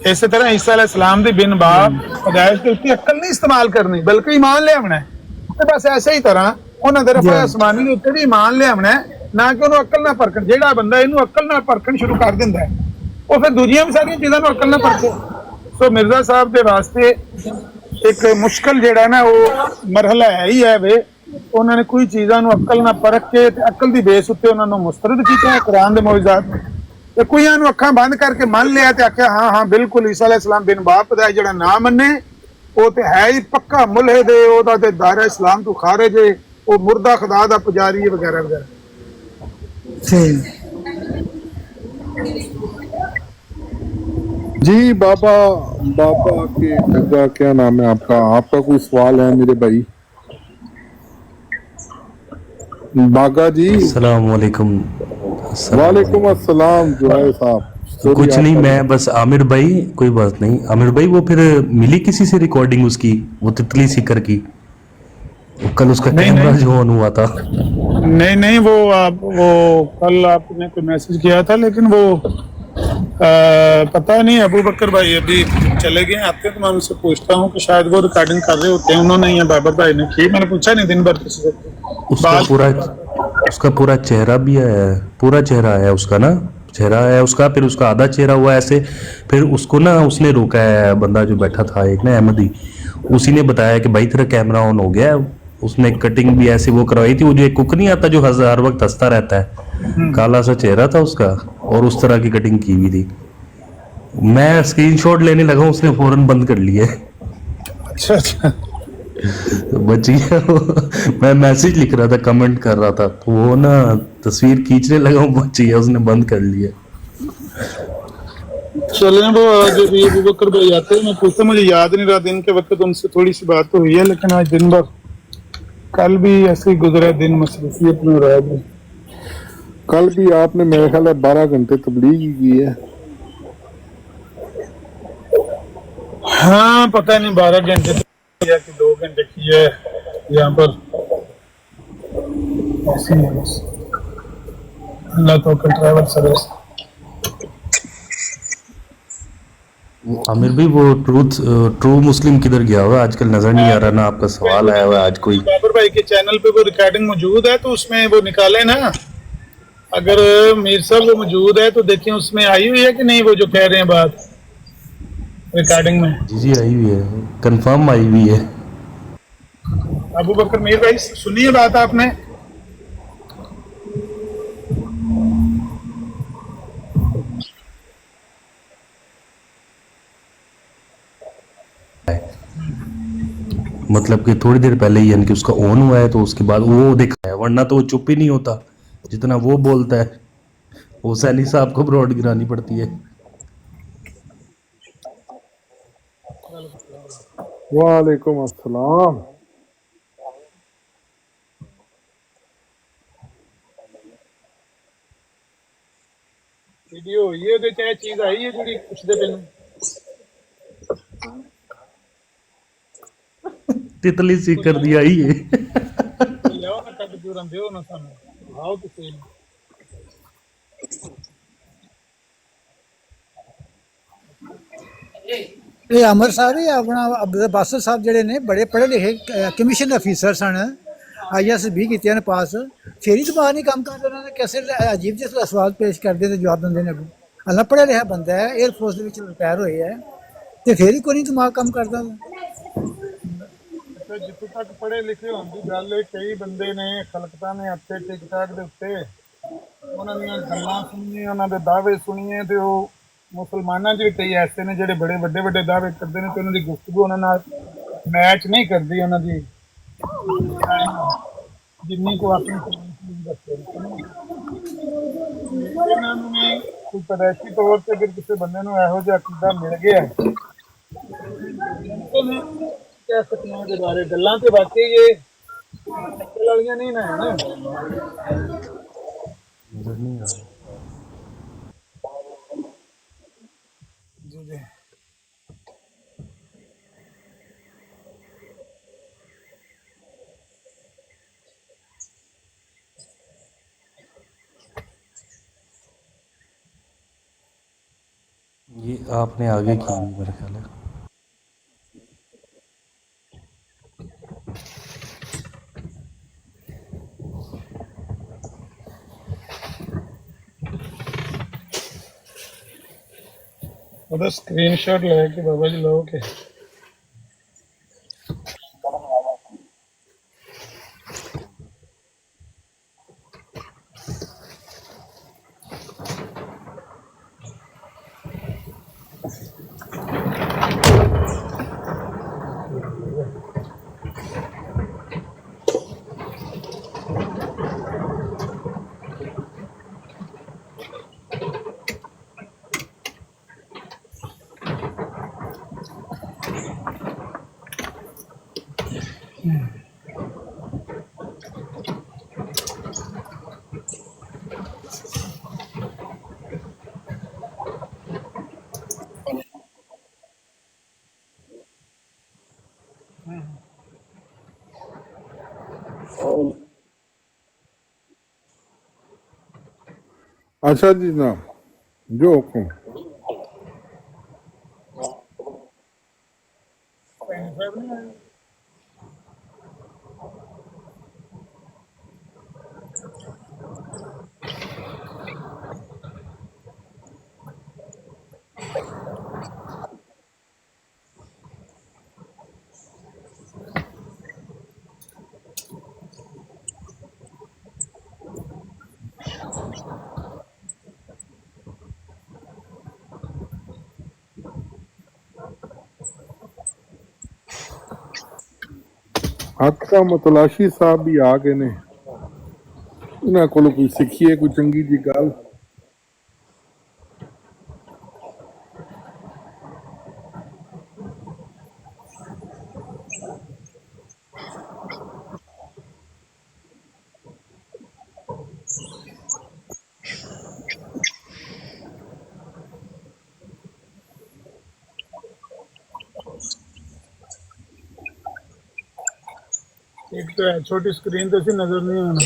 ਇਸੇ ਤਰ੍ਹਾਂ ਈਸਾ ਅਲੈਹਿਸਲਾਮ ਦੀ ਬਿਨ ਬਾਪ ਪੈਦਾਇਸ਼ ਦੇ ਉੱਤੇ ਅਕਲ ਨਹੀਂ ਇਸਤੇਮਾਲ ਕਰਨੀ, ਬਲਕਿ ਈਮਾਨ ਲਿਆਉਣਾ ਹੈ। ਤੇ ਬਸ ਐਸੇ ਹੀ ਤਰ੍ਹਾਂ ਉਹਨਾਂ ਦੇ ਰਫਾ ਅਸਮਾਨੀ ਦੇ ਉੱਤੇ ਵੀ ਈਮਾਨ ਲਿਆਉਣਾ ਹੈ, ਨਾ ਕਿ ਉਹਨੂੰ ਅਕਲ ਨਾਲ ਪਰਖਣ। ਜਿਹੜਾ ਬੰਦਾ ਇਹਨੂੰ ਅਕਲ ਨਾਲ ਪਰਖਣ ਸ਼ੁਰੂ ਕਰ ਦਿੰਦਾ ਹੈ ਉਹ ਫਿਰ ਦੂਜੀਆਂ ਵੀ ਸਾਰੀਆਂ ਚੀਜ਼ਾਂ ਨੂੰ ਅਕਲ ਨਾਲ ਪਰਖੇ। ਸੋ ਮਿਰਜ਼ਾ ਸਾਹਿਬ ਦੇ ਵਾਸਤੇ ਇੱਕ ਮੁਸ਼ਕਲ ਜਿਹੜਾ ਨਾ ਉਹ ਮਰਹਲਾ ਹੈ ਹੀ ਹੈ ਵੇ। ਉਹਨਾਂ ਨੇ ਕੋਈ ਚੀਜ਼ਾਂ ਨੂੰ ਅਕਲ ਨਾਲ ਪਰਖ ਕੇ ਤੇ ਅਕਲ ਦੀ ਬੇਸ ਉੱਤੇ ਉਹਨਾਂ ਨੂੰ ਮੁਸਤਰਦ ਕੀਤਾ ਹੈ ਕੁਰਾਨ ਦੇ ਮੌਜੂਜ਼ਾਤ ਨੂੰ, ਤੇ ਕੁਈਆਂ ਨੂੰ ਅੱਖਾਂ ਬੰਦ ਕਰਕੇ ਮੰਨ ਲਿਆ ਤੇ ਆਖਿਆ ਹਾਂ ਹਾਂ ਬਿਲਕੁਲ ਈਸਾ ਅਲੈਹਿਸਲਾਮ ਬਿਨ ਬਾਪ ਦਾ ਜਿਹੜਾ ਨਾ ਮੰਨੇ ਉਹ ਤੇ ਹੈ ਹੀ ਪੱਕਾ ਮੁਲਹਿਦ ਹੈ, ਉਹਦਾ ਤੇ ਦਾਇਰਾ ਇਸਲਾਮ ਤੋਂ ਖਾਰਿਜ ਹੈ, ਉਹ ਮੁਰਦਾ ਖੁਦਾ ਦਾ ਪੁਜਾਰੀ ਹੈ ਵਗੈਰਾ ਵਗੈਰਾ। जी बाबा, बाबा के क्या नाम है आपका? आपका कोई सवाल है मेरे भाई? बागा जी, अस्सलाम वालेकुम। वालेकुम अस्सलाम जुहैर साहब। कुछ नहीं, मैं बस आमिर भाई, कोई बात नहीं। आमिर भाई वो फिर मिली किसी से रिकॉर्डिंग उसकी, वो तितली सीकर की? कल उसका कैमरा जो ऑन हुआ था? नहीं, वो कल आपने कोई मैसेज किया था, लेकिन वो पता नहीं। अबू बकर भाई अभी चले गए, आते तो मैं उनसे पूछता हूँ कि शायद वो रिकॉर्डिंग कर रहे होते हैं, उन्होंने या बाबर भाई ने की। मैंने पूछा नहीं दिन भर किसी से। उसका पूरा चेहरा भी है, पूरा चेहरा है उसका ना, चेहरा है उसका, फिर उसका आधा चेहरा हुआ ऐसे, फिर उसको ना उसने रोका है, बंदा जो बैठा था एक ना अहमदी, उसी ने बताया कि भाई तेरा कैमरा ऑन हो गया है। उसने कटिंग भी ऐसे वो करवाई थी, वो जो एक कुक नहीं आता जो हर वक्त हंसता रहता है, काला सा चेहरा था उसका और उस तरह की कटिंग की हुई थी। मैं स्क्रीनशॉट लेने लगा, उसने फौरन बंद कर लिया। अच्छा, बची है वो। मैं मैसेज लिख रहा था, कमेंट कर रहा था, तो वो ना तस्वीर खींचने लगा, वो बची है, उसने बंद कर लिया। चलें वो आज भी अबू बकर भाई आते हैं, मैं पूछता, मुझे याद नहीं रहा दिन के वक्त उनसे थोड़ी सी बात तो हुई है, लेकिन आज दिन भर कल भी ऐसे ही गुजरा दिन, मसरूफियत में रहा है। कल भी आपने मेरे ख्याल है 12 घंटे तबलीग ही की है। हाँ पता नहीं 12 घंटे या कि 2 घंटे की है यहाँ पर, ऐसे ही है बस। अल्लाह तो ट्रैवल सर्विस। आमिर भाई वो ट्रू मुस्लिम किधर गया हुआ है आजकल, नजर नहीं आ रहा ना, आपका सवाल आया हुआ है आज कोई। बाबर भाई के चैनल पे वो रिकॉर्डिंग मौजूद है, तो उसमें वो निकाले ना, अगर मीर साहब वो मौजूद है तो देखिए उसमें आई हुई है कि नहीं, वो जो कह रहे हैं बात रिकॉर्डिंग में। जी जी आई हुई है, कंफर्म आई हुई है। अबू बकर मीर भाई सुनिए बात आपने। मतलब कि थोड़ी देर पहले ही यानी कि उसका ऑन हुआ है, तो उसके बाद वो देखा है, वरना तो वो चुप ही नहीं होता जितना वो बोलता है। वो सैनी साहब को ब्रॉड गिरानी पड़ती है। वालेकुम अस्सलाम। वीडियो ये ਉਹਦੇ ਚ ਚੀਜ਼ ਆਈ ਹੈ ਜਿਹੜੀ ਪੁੱਛਦੇ ਪਏ ਨੇ। तितली सी कर दिया ही है। ਲਿਆਓ ਨਾ ਕੱਢ ਕੇ ਉਹਨਾਂ ਦਿਓ ਨਾ ਸਾਨੂੰ, ਆਓ ਤੁਸੀਂ। ਇਹ ਅੰਮ੍ਰਿਤਸਰ ਹੀ ਆਪਣਾ ਅਬਦੁਲ ਬਾਸਰ ਸਾਹਿਬ ਜਿਹੜੇ ਨੇ ਬੜੇ ਪੜ੍ਹੇ ਲਿਖੇ ਕਮਿਸ਼ਨ ਅਫੀਸਰ ਸਨ, IAS ਵੀ ਕੀਤੀਆਂ ਨੇ ਪਾਸ, ਫਿਰ ਹੀ ਦਿਮਾਗ ਨਹੀਂ ਕੰਮ ਕਰਦਾ ਉਹਨਾਂ ਨੇ, कैसे अजीब ਜਿਹੇ ਸਵਾਲ ਪੇਸ਼ ਕਰਦੇ ਤੇ ਜਵਾਬ ਦਿੰਦੇ ਨੇ ਅੱਗੋਂ। ਅੱਲਾ ਪੜ੍ਹਿਆ ਲਿਖਿਆ ਬੰਦਾ ਹੈ, 에ਅਰ ਫੋਰਸ ਦੇ ਵਿੱਚ ਰਿਟਾਇਰ ਹੋਏ ਹੈ, ਤੇ ਫਿਰ ਹੀ ਕੋਈ ਨਹੀਂ ਦਿਮਾਗ ਕੰਮ ਕਰਦਾ। ਜਿੱਥੋਂ ਤੱਕ ਪੜ੍ਹੇ ਲਿਖੇ ਹੋਣ ਦੀ ਗੱਲ ਹੈ, ਕਈ ਬੰਦੇ ਨੇ ਖਲਕਤਾਂ ਨੇ ਇੱਥੇ ਟਿਕਟਾਕ ਦੇ ਉੱਤੇ ਉਹਨਾਂ ਦੀਆਂ ਗੱਲਾਂ ਸੁਣੀਆਂ, ਉਹਨਾਂ ਦੇ ਦਾਅਵੇ ਸੁਣੀਏ, ਤੇ ਉਹ ਮੁਸਲਮਾਨਾਂ 'ਚ ਵੀ ਕਈ ਐਸੇ ਨੇ ਜਿਹੜੇ ਬੜੇ ਵੱਡੇ ਵੱਡੇ ਦਾਅਵੇ ਕਰਦੇ ਨੇ, ਤੇ ਉਹਨਾਂ ਦੀ ਗੁਫ਼ਤਗੂ ਉਹਨਾਂ ਨਾਲ ਮੈਚ ਨਹੀਂ ਕਰਦੀ, ਉਹਨਾਂ ਦੀ ਜਿੰਨੀ ਕੋ ਆਪਣੀ ਦੱਸੇ। ਇਹਨਾਂ ਨੂੰ ਵੀ ਕੋਈ ਪੈਦਾਇਸ਼ੀ ਤੌਰ ਤੇ ਅਗਰ ਕਿਸੇ ਬੰਦੇ ਨੂੰ ਇਹੋ ਜਿਹਾ ਅਕੀਦਾ ਮਿਲ ਗਿਆ, ਕਹਿ ਸਕਦੇ ਹਾਂ ਇਹਦੇ ਬਾਰੇ ਗੱਲਾਂ ਤੇ ਵਾਕਈ ਇਹ ਅਕਲ ਵਾਲੀਆਂ ਨਹੀਂ ਨਾ ਹੈ ਨਾ। ਜੀ ਜੀ ये आपने आगे की मेरा ख्याल है। ਉਹਦਾ ਸਕਰੀਨਸ਼ਾਟ ਲੈ ਕੇ ਬਾਬਾ ਜੀ ਲਓ ਕਿ अच्छा जी जनाब, जो हुक्म। ਹੱਕ ਦਾ ਮਤਲਾਸ਼ੀ ਸਾਹਿਬ ਵੀ ਆ ਗਏ ਨੇ, ਉਹਨਾਂ ਕੋਲੋਂ ਕੋਈ ਸਿੱਖੀਏ ਕੋਈ ਚੰਗੀ ਜੀ ਗੱਲ। एक तो है छोटी स्क्रीन तो ऐसी नजर नहीं आना।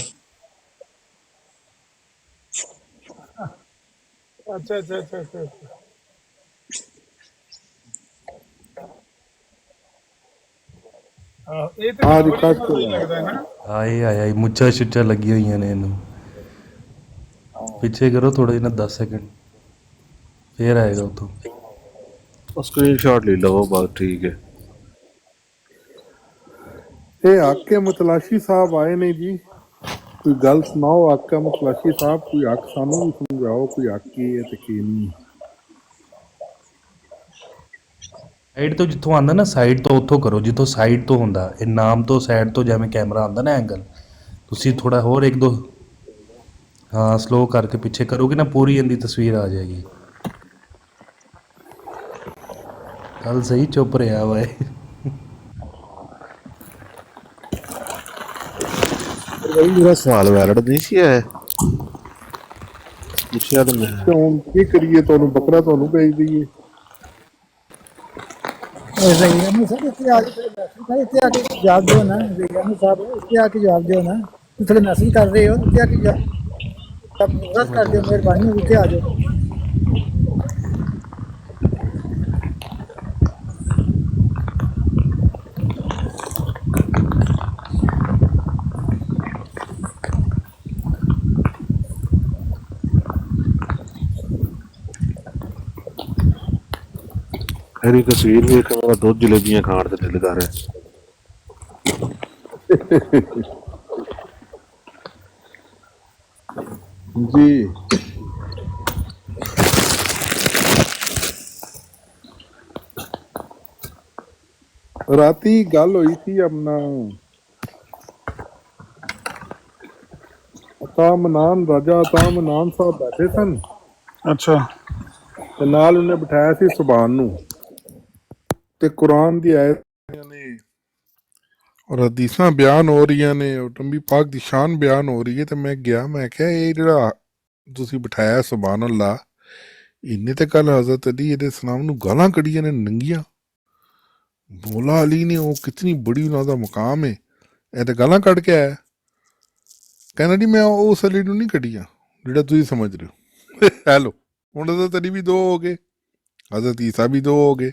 अच्छा अच्छा अच्छा अच्छा अच्छा। ये तो हाँ, बड़ी रिकॉर्ड मसला तो है। लगता है ना। ਆਏ ਆਏ ਆਏ ਮੁੱਛਾਂ ਛੁੱਛਾਂ ਲੱਗੀ ਹੋਈਆਂ ਨੇ ਇਹਨੂੰ। ਪਿੱਛੇ ਕਰੋ ਥੋੜਾ ਜਿਹਾ 10 ਸੈਕਿੰਡ, ਫੇਰ ਆਏਗਾ ਉਤੋਂ। स्क्रीनशॉट ले लो, बस ठीक है। ਇਹ ਹੱਕ ਕੇ ਮਤਲਾਸ਼ੀ ਸਾਹਿਬ ਆਏ ਨੇ ਜੀ, ਕੋਈ ਗੱਲ ਸੁਣਾਓ। ਹੱਕ ਦਾ ਮਤਲਾਸ਼ੀ ਸਾਹਿਬ, ਕੋਈ ਹੱਕ ਸਾਨੂੰ ਵੀ ਸਮਝਾਓ, ਕੋਈ ਹੱਕ ਕੀ ਹੈ ਤੇ ਕੀ ਨਹੀਂ। ਸਾਈਡ ਤੋਂ ਜਿੱਥੋਂ ਆਉਂਦਾ ਨਾ, ਸਾਈਡ ਤੋਂ ਉੱਥੋਂ ਕਰੋ ਜਿੱਥੋਂ ਸਾਈਡ ਤੋਂ ਹੁੰਦਾ। ਇਹ ਨਾਮ ਤੋਂ ਸਾਈਡ ਤੋਂ ਜਿਵੇਂ ਕੈਮਰਾ ਆਉਂਦਾ ਨਾ ਐਂਗਲ, ਤੁਸੀਂ ਥੋੜਾ ਹੋਰ ਇੱਕ ਦੋ ਹਾਂ ਸਲੋ ਕਰਕੇ ਪਿੱਛੇ ਕਰੋਗੇ ਨਾ, ਪੂਰੀ ਇਹਦੀ ਤਸਵੀਰ ਆ ਜਾਏਗੀ। ਕੱਲ ਸਹੀ ਚੁੱਪ ਰਿਹਾ ਵਾ ਇਹ। वही मेरा सवाल वैलिड नहीं सी है, पूछा तो मैं। ਤੇ ਹੁਣ ਕੀ ਕਰੀਏ, ਤੁਹਾਨੂੰ ਬੱਕਰਾ ਤੁਹਾਨੂੰ ਭੇਜ ਦਈਏ। रेगानी साहब इतने आके जवाब दो ना, रेगानी साहब इतने आके जवाब दो ना, थोड़े मैसेज कर रहे हो इतने आके जवाब कर दो, मेहरबानी इतने आ जाओ। मेरी तस्वीर भी एक मेरा दो जलेबियां खाण ते दिल कर रहा। ਜੀ ਰਾਤੀ ਗੱਲ ਹੋਈ ਸੀ ਆਪਣਾ ਅਤਾਮਨਾਨ ਰਾਜਾ ਅਤਾਮਨਾਨ ਸਾਹਿਬ ਬੈਠੇ ਸਨ अच्छा ਤੇ ਨਾਲ ਉਹਨੇ ਬਿਠਾਇਆ ਸੀ ਸੁਭਾਨ ਨੂੰ, ਤੇ ਕੁਰਾਨ ਦੀ ਆਇਤ ਨੇ ਔਰ ਹਦੀਸਾਂ ਬਿਆਨ ਹੋ ਰਹੀਆਂ ਨੇ, ਔਰ ਨਬੀ ਪਾਕ ਦੀ ਸ਼ਾਨ ਬਿਆਨ ਹੋ ਰਹੀ ਹੈ। ਤੇ ਮੈਂ ਗਿਆ, ਮੈਂ ਕਿਹਾ ਇਹ ਜਿਹੜਾ ਤੁਸੀਂ ਬਿਠਾਇਆ ਸੁਭਾਨ ਅੱਲਾ, ਇਹਨੇ ਤੇ ਕੱਲ ਹਜ਼ਰਤ ਅਲੀ ਇਹਦੇ ਸਲਾਮ ਨੂੰ ਗਾਲਾਂ ਕੱਢੀਆਂ ਨੇ ਨੰਗੀਆਂ। ਮੌਲਾ ਅਲੀ ਨੇ, ਉਹ ਕਿਤਨੀ ਬੜੀ ਉਹਨਾਂ ਦਾ ਮੁਕਾਮ ਹੈ, ਇਹ ਤੇ ਗਾਲਾਂ ਕੱਢ ਕੇ ਆਇਆ। ਕਹਿੰਦਾ ਜੀ ਮੈਂ ਉਸ ਅਲੀ ਨੂੰ ਨਹੀਂ ਕੱਢੀਆਂ ਜਿਹੜਾ ਤੁਸੀਂ ਸਮਝ ਰਹੇ ਹੋ। ਹੈਲੋ, ਹੁਣ ਹਜ਼ਰਤ ਅਲੀ ਵੀ ਦੋ ਹੋ ਗਏ, ਹਜ਼ਰਤ ਈਸਾ ਵੀ ਦੋ ਹੋ ਗਏ,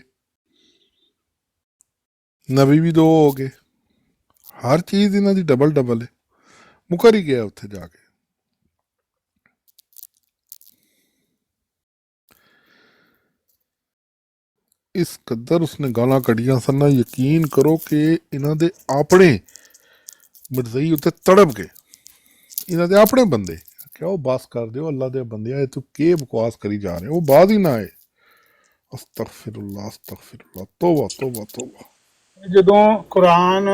ਨਬੀ ਵੀ ਦੋ ਹੋ ਗਏ। ਹਰ ਚੀਜ਼ ਇਹਨਾਂ ਦੀ ਡਬਲ ਡਬਲ ਹੈ। ਮੁਕਰ ਹੀ ਗਿਆ ਉੱਥੇ ਜਾ ਕੇ। ਇਸ ਕਦਰ ਉਸਨੇ ਗਾਲਾਂ ਕੱਢੀਆਂ ਸਨ ਨਾ, ਯਕੀਨ ਕਰੋ ਕਿ ਇਹਨਾਂ ਦੇ ਆਪਣੇ ਮਰਜ਼ਈ ਉੱਤੇ ਤੜਪ ਗਏ। ਇਹਨਾਂ ਦੇ ਆਪਣੇ ਬੰਦੇ ਕਿਹਾ ਉਹ ਬਸ ਕਰ ਦਿਓ, ਅੱਲਾ ਦੇ ਬੰਦੇ ਆਏ ਤੂੰ ਕੀ ਬਕਵਾਸ ਕਰੀ ਜਾ ਰਹੇ, ਉਹ ਬਾਅਦ ਹੀ ਨਾ ਆਏ। ਅਸਤਗਫਿਰullah ਅਸਤਗਫਿਰullah, ਤੋਬਾ ਤੋਬਾ ਤੋਬਾ। ਜਦੋਂ ਕੁਰਾਨ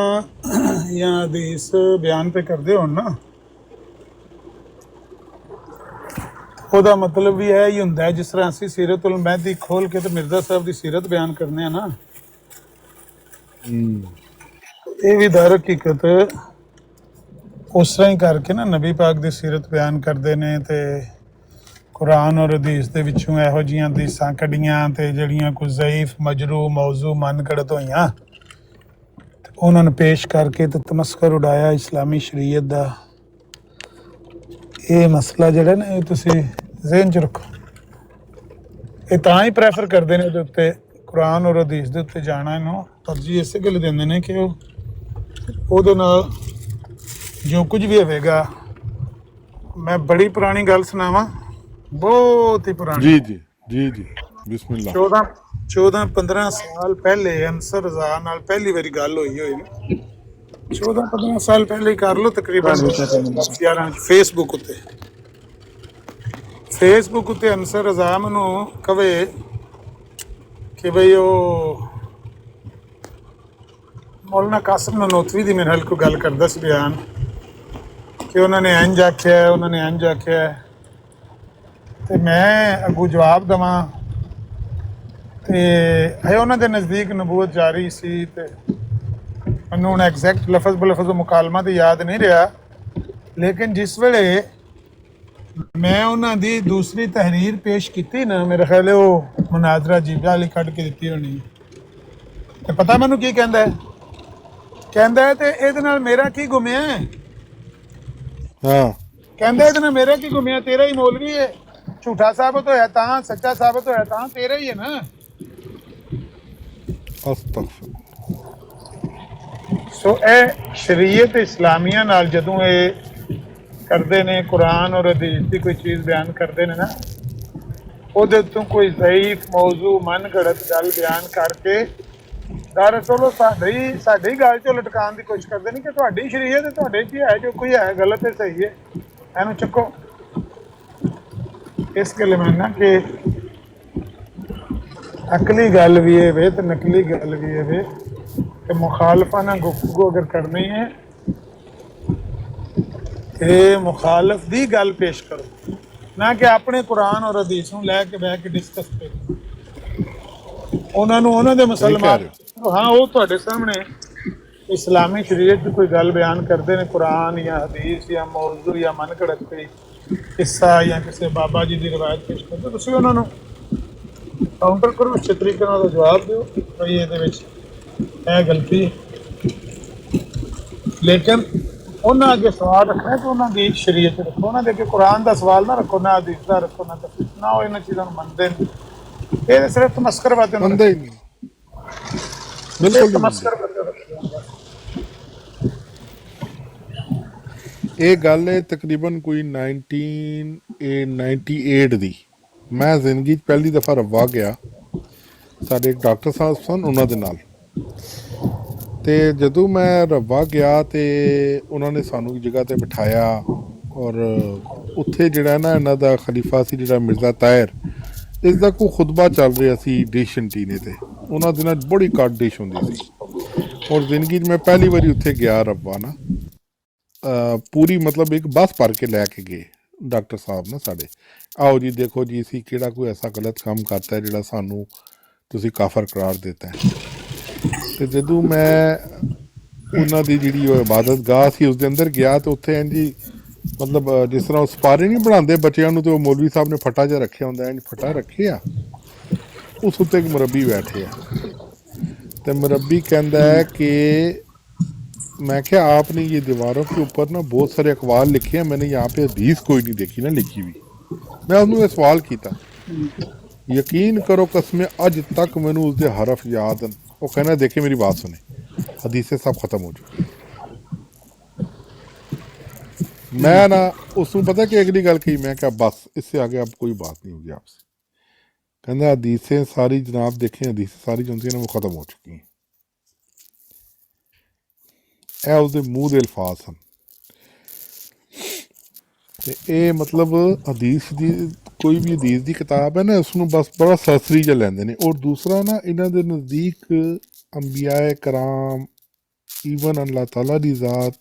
ਜਾਂ ਹਦੀਸ ਬਿਆਨ ਤੇ ਕਰਦੇ ਹੋਣ ਨਾ, ਉਹਦਾ ਮਤਲਬ ਵੀ ਇਹ ਹੀ ਹੁੰਦਾ ਹੈ, ਜਿਸ ਤਰ੍ਹਾਂ ਅਸੀਂ ਸੀਰਤੁਲ ਮਹਿਦੀ ਖੋਲ ਕੇ ਤੇ ਮਿਰਜ਼ਾ ਸਾਹਿਬ ਦੀ ਸੀਰਤ ਬਿਆਨ ਕਰਨੇ ਆ ਨਾ, ਇਹ ਵੀ ਦਰ ਹਕੀਕਤ ਉਸ ਤਰ੍ਹਾਂ ਹੀ ਕਰਕੇ ਨਾ ਨਬੀ ਪਾਕ ਦੀ ਸੀਰਤ ਬਿਆਨ ਕਰਦੇ ਨੇ। ਤੇ ਕੁਰਾਨ ਔਰ ਹਦੀਸ ਦੇ ਵਿੱਚੋਂ ਇਹੋ ਜਿਹੀਆਂ ਹਦੀਸਾਂ ਕੱਢੀਆਂ ਤੇ ਜਿਹੜੀਆਂ ਕੁਝ ਜ਼ਈਫ ਮਜਰੂ ਮੌਜ਼ੂ ਮਨ ਘੜਤ ਹੋਈਆਂ, ਉਹਨਾਂ ਨੂੰ ਪੇਸ਼ ਕਰਕੇ ਤੇ ਤਮਸਕਰ ਉਡਾਇਆ ਇਸਲਾਮੀ ਸ਼ਰੀਅਤ ਦਾ। ਇਹ ਮਸਲਾ ਜਿਹੜਾ ਨਾ, ਇਹ ਤੁਸੀਂ ਜ਼ਿਹਨ 'ਚ ਰੱਖੋ। ਇਹ ਤਾਂ ਹੀ ਪ੍ਰੈਫਰ ਕਰਦੇ ਨੇ ਉਹਦੇ ਉੱਤੇ, ਕੁਰਾਨ ਔਰ ਹਦੀਸ ਦੇ ਉੱਤੇ ਜਾਣਾ, ਇਹਨੂੰ ਤਰਜੀਹ ਇਸੇ ਗੱਲ ਦਿੰਦੇ ਨੇ ਕਿ ਉਹਦੇ ਨਾਲ ਜੋ ਕੁਝ ਵੀ ਹੋਵੇਗਾ। ਮੈਂ ਬੜੀ ਪੁਰਾਣੀ ਗੱਲ ਸੁਣਾਵਾਂ, ਬਹੁਤ ਹੀ ਪੁਰਾਣੀ। ਜੀ ਜੀ ਜੀ ਜੀ ਬਿਸਮਿਲ੍ਲਾ। 14-15 ਸਾਲ ਪਹਿਲੇ ਅਨਸਰ ਰਜ਼ਾ ਨਾਲ ਪਹਿਲੀ ਵਾਰੀ ਗੱਲ ਹੋਈ ਹੋਈ ਨਾ, 14-15 ਸਾਲ ਪਹਿਲੇ ਕਰ ਲਓ ਤਕਰੀਬਨ। ਫੇਸਬੁੱਕ ਉੱਤੇ ਅਨਸਰ ਰਜ਼ਾ ਮੈਨੂੰ ਕਵੇ ਕਿ ਬਈ ਉਹ ਮੌਲਾਨਾ ਕਾਸਿਮ ਨਨੋਤਵੀ ਦੀ ਮੇਰੇ ਨਾਲ ਕੋਈ ਗੱਲ ਕਰਦਾ ਸੀ ਬਿਆਨ ਕਿ ਉਹਨਾਂ ਨੇ ਇੰਝ ਆਖਿਆ, ਉਹਨਾਂ ਨੇ ਇੰਝ ਆਖਿਆ, ਤੇ ਮੈਂ ਅੱਗੋਂ ਜਵਾਬ ਦੇਵਾਂ ਤੇ ਹੈ ਉਹਨਾਂ ਦੇ ਨਜ਼ਦੀਕ ਨਬੂਵਤ ਜਾਰੀ ਸੀ ਤੇ ਮੈਨੂੰ ਹੁਣ ਐਗਜ਼ੈਕਟ ਲਫ਼ਜ਼ ਬਲਫ਼ਜ਼ ਮੁਕਾਲਮਾ ਤੇ ਯਾਦ ਨਹੀਂ ਰਿਹਾ, ਲੇਕਿਨ ਜਿਸ ਵੇਲੇ ਮੈਂ ਉਹਨਾਂ ਦੀ ਦੂਸਰੀ ਤਹਿਰੀਰ ਪੇਸ਼ ਕੀਤੀ ਨਾ, ਮੇਰੇ ਖਿਆਲ ਹੈ ਉਹ ਮੁਨਾਜ਼ਰਾ ਜੀਬਾ ਵਾਲੀ ਕੱਢ ਕੇ ਦਿੱਤੀ ਹੋਣੀ, ਤੇ ਪਤਾ ਮੈਨੂੰ ਕੀ ਕਹਿੰਦਾ ਹੈ? ਕਹਿੰਦਾ ਹੈ ਤੇ ਇਹਦੇ ਨਾਲ ਮੇਰਾ ਕੀ ਗੁਮਿਆ ਹੈ? ਹਾਂ ਕਹਿੰਦਾ ਇਹਦੇ ਨਾਲ ਮੇਰਾ ਕੀ ਗੁਮਿਆ? ਤੇਰਾ ਹੀ ਮੌਲਵੀ ਹੈ, ਝੂਠਾ ਸਾਬਤ ਹੋਇਆ ਤਾਂ, ਸੱਚਾ ਸਾਬਤ ਹੋਇਆ ਤਾਂ ਤੇਰਾ ਹੀ ਹੈ ਨਾ। ਅਸਤਗਫਿਰ। ਸੋ ਇਹ ਸ਼ਰੀਅਤ ਇਸਲਾਮੀਆ ਨਾਲ ਜਦੋਂ ਇਹ ਕਰਦੇ ਨੇ, ਕੁਰਾਨ ਔਰ ਹਦੀਸ ਦੀ ਕੋਈ ਚੀਜ਼ ਬਿਆਨ ਕਰਦੇ ਨੇ ਨਾ, ਉਹਦੇ ਉੱਤੋਂ ਕੋਈ ਜ਼ਈਫ ਮੌਜ਼ੂ ਮਨ ਘੜਤ ਗੱਲ ਬਿਆਨ ਕਰਕੇ ਦਰਅਸਲ ਉਹ ਸਾਡੀ ਗੱਲ ਚੋਂ ਲਟਕਾਉਣ ਦੀ ਕੋਸ਼ਿਸ਼ ਕਰਦੇ ਨੇ ਕਿ ਤੁਹਾਡੀ ਸ਼ਰੀਅਤ ਹੈ, ਤੁਹਾਡੇ 'ਚ ਹੀ ਹੈ, ਜੋ ਕੋਈ ਹੈ ਗਲਤ ਹੈ ਸਹੀ ਹੈ, ਇਹਨੂੰ ਚੱਕੋ। ਇਸ ਗੱਲ ਮੰਨਣਾ ਕਿ ਅਕਲੀ ਗੱਲ ਵੀ ਹੈ ਵੇ ਤੇ ਨਕਲੀ ਗੱਲ ਵੀ ਹੈ ਵੇ, ਕਿ ਮੁਖਾਲਫਾ ਨਾਲ ਗੁਫ਼ਤਗੂ ਅਗਰ ਕਰਨੀ ਹੈ ਤੇ ਮੁਖਾਲਫ ਦੀ ਗੱਲ ਪੇਸ਼ ਕਰੋ, ਨਾ ਕਿ ਆਪਣੇ ਕੁਰਾਨ ਔਰ ਹਦੀਸ ਨੂੰ ਲੈ ਕੇ ਬਹਿ ਕੇ ਡਿਸਕਸ ਕਰੋ। ਉਹਨਾਂ ਨੂੰ ਉਹਨਾਂ ਦੇ ਮੁਸਲਮਾਨ, ਹਾਂ ਉਹ ਤੁਹਾਡੇ ਸਾਹਮਣੇ ਇਸਲਾਮੀ ਸ਼ਰੀਅਤ ਦੀ ਕੋਈ ਗੱਲ ਬਿਆਨ ਕਰਦੇ ਨੇ, ਕੁਰਾਨ ਜਾਂ ਹਦੀਸ ਜਾਂ ਮੌਜ਼ੂ ਜਾਂ ਮਨ ਘੜਤ ਕੋਈ ਕਿੱਸਾ ਜਾਂ ਕਿਸੇ ਬਾਬਾ ਜੀ ਦੀ ਰਵਾਇਤ ਪੇਸ਼ ਕਰਦੇ, ਤੁਸੀਂ ਉਹਨਾਂ ਨੂੰ ਕਾਊਂਟਰ ਕਰੋ, ਅੱਛੇ ਤਰੀਕੇ ਨਾਲ ਜਵਾਬ ਦਿਓ ਭਈ ਇਹਦੇ ਵਿੱਚ ਇਹ ਗਲਤੀ ਹੈ, ਲੇਕਿਨ ਉਹਨਾਂ ਅੱਗੇ ਸਵਾਲ ਰੱਖਣਾ ਕਿ ਉਹਨਾਂ ਦੀ ਸ਼ਰੀਅਤ ਰੱਖੋ, ਉਹਨਾਂ ਦੇ ਅੱਗੇ ਕੁਰਾਨ ਦਾ ਸਵਾਲ ਨਾ ਰੱਖੋ, ਨਾ ਹਦੀਸ ਦਾ ਰੱਖੋ, ਨਾ ਉਹ ਇਹਨਾਂ ਚੀਜ਼ਾਂ ਨੂੰ ਮੰਨਦੇ ਨੇ। ਇਹ ਸਿਰਫ ਤਮਸਕਰ ਬਾतें ਮੰਨਦੇ ਹੀ ਨਹੀਂ, ਬਿਲਕੁਲ ਤਮਸਕਰ ਨਹੀਂ। ਬਾतें। ਇਹ ਗੱਲ ਹੈ ਤਕਰੀਬਨ ਕੋਈ 1998 ਦੀ। ਮੈਂ ਜ਼ਿੰਦਗੀ 'ਚ ਪਹਿਲੀ ਦਫਾ ਰੱਵਾ ਗਿਆ, ਸਾਡੇ ਇੱਕ ਡਾਕਟਰ ਸਾਹਿਬ ਸਨ, ਉਹਨਾਂ ਦੇ ਨਾਲ। ਤੇ ਜਦੋਂ ਮੈਂ ਰੱਵਾ ਗਿਆ ਤੇ ਉਹਨਾਂ ਨੇ ਸਾਨੂੰ ਇੱਕ ਜਗ੍ਹਾ ਤੇ ਬਿਠਾਇਆ ਔਰ ਉੱਥੇ ਜਿਹੜਾ ਨਾ ਇਹਨਾਂ ਦਾ ਖਲੀਫਾ ਸੀ ਜਿਹੜਾ ਮਿਰਜ਼ਾ ਤਾਹਿਰ, ਇਸ ਦਾ ਕੋਈ ਖੁਤਬਾ ਚੱਲ ਰਿਹਾ ਸੀ ਡਿਸ਼ ਐਂਟੀਨੇ ਤੇ। ਉਹਨਾਂ ਦਿਨਾਂ ਬੜੀ ਘੱਟ ਡਿਸ਼ ਹੁੰਦੀ ਸੀ ਔਰ ਜ਼ਿੰਦਗੀ 'ਚ ਮੈਂ ਪਹਿਲੀ ਵਾਰੀ ਉੱਥੇ ਗਿਆ ਰੱਬਾ ਨਾ, ਪੂਰੀ ਮਤਲਬ ਇੱਕ ਬੱਸ ਭਰ ਕੇ ਲੈ ਕੇ ਗਏ ਡਾਕਟਰ ਸਾਹਿਬ ਨਾ ਸਾਡੇ, ਆਓ ਜੀ ਦੇਖੋ ਜੀ ਅਸੀਂ ਕਿਹੜਾ ਕੋਈ ਐਸਾ ਗਲਤ ਕੰਮ ਕਰਤਾ ਹੈ ਜਿਹੜਾ ਸਾਨੂੰ ਤੁਸੀਂ ਕਾਫਰ ਕਰਾਰ ਦਿੱਤਾ ਹੈ। ਤੇ ਜਦੋਂ ਮੈਂ ਉਹਨਾਂ ਦੀ ਜਿਹੜੀ ਉਹ ਇਬਾਦਤ ਗਾਹ ਸੀ ਉਸ ਦੇ ਅੰਦਰ ਗਿਆ ਤੇ ਉੱਥੇ ਇੰਝ ਮਤਲਬ ਜਿਸ ਤਰ੍ਹਾਂ ਉਹ ਸਪਾਰੇ ਨਹੀਂ ਬਣਾਉਂਦੇ ਬੱਚਿਆਂ ਨੂੰ, ਤੇ ਉਹ ਮੌਲਵੀ ਸਾਹਿਬ ਨੇ ਫੱਟਾ ਜਿਹਾ ਰੱਖਿਆ ਹੁੰਦਾ, ਇੰਝ ਫੱਟਾ ਰੱਖਿਆ, ਉਸ ਉੱਤੇ ਇੱਕ ਮੁਰੱਬੀ ਬੈਠੇ ਆ ਤੇ ਮੁਰੱਬੀ कहता है कि मैं क्या आपने ये दीवारों के ऊपर ना बहुत सारे अखबार लिखे हैं, मैंने यहाँ पे हदीस कोई नहीं देखी ना लिखी हुई। मैं उन्होंने सवाल किया, यकीन करो कसमें अज तक मैनू उसके हरफ याद हैं। वो कहना देखे मेरी बात सुने, हदीसें सब खत्म हो चुकी। मैं ना उसको पता कि अगली गल कही, मैं क्या बस इससे आगे अब कोई बात नहीं होगी आपसे। कहना हदीसें सारी जनाब देखें, हदीसें सारी जो होंगी ना वो खत्म हो चुकी हैं। ਇਹ ਉਸਦੇ ਮੂੰਹ ਦੇ ਅਲਫਾਜ਼ ਹਨ ਤੇ ਇਹ ਮਤਲਬ ਹਦੀਸ ਦੀ ਕੋਈ ਵੀ ਹਦੀਸ ਦੀ ਕਿਤਾਬ ਹੈ ਨਾ, ਉਸਨੂੰ ਬਸ ਬੜਾ ਸਰਸਰੀ ਜਿਹਾ ਲੈਂਦੇ ਨੇ। ਔਰ ਦੂਸਰਾ ਨਾ ਇਹਨਾਂ ਦੇ ਨਜ਼ਦੀਕ ਅੰਬੀਆ ਕਰਾਮ, ਈਵਨ ਅੱਲਾਹ ਤਾਲਾ ਦੀ ਜ਼ਾਤ,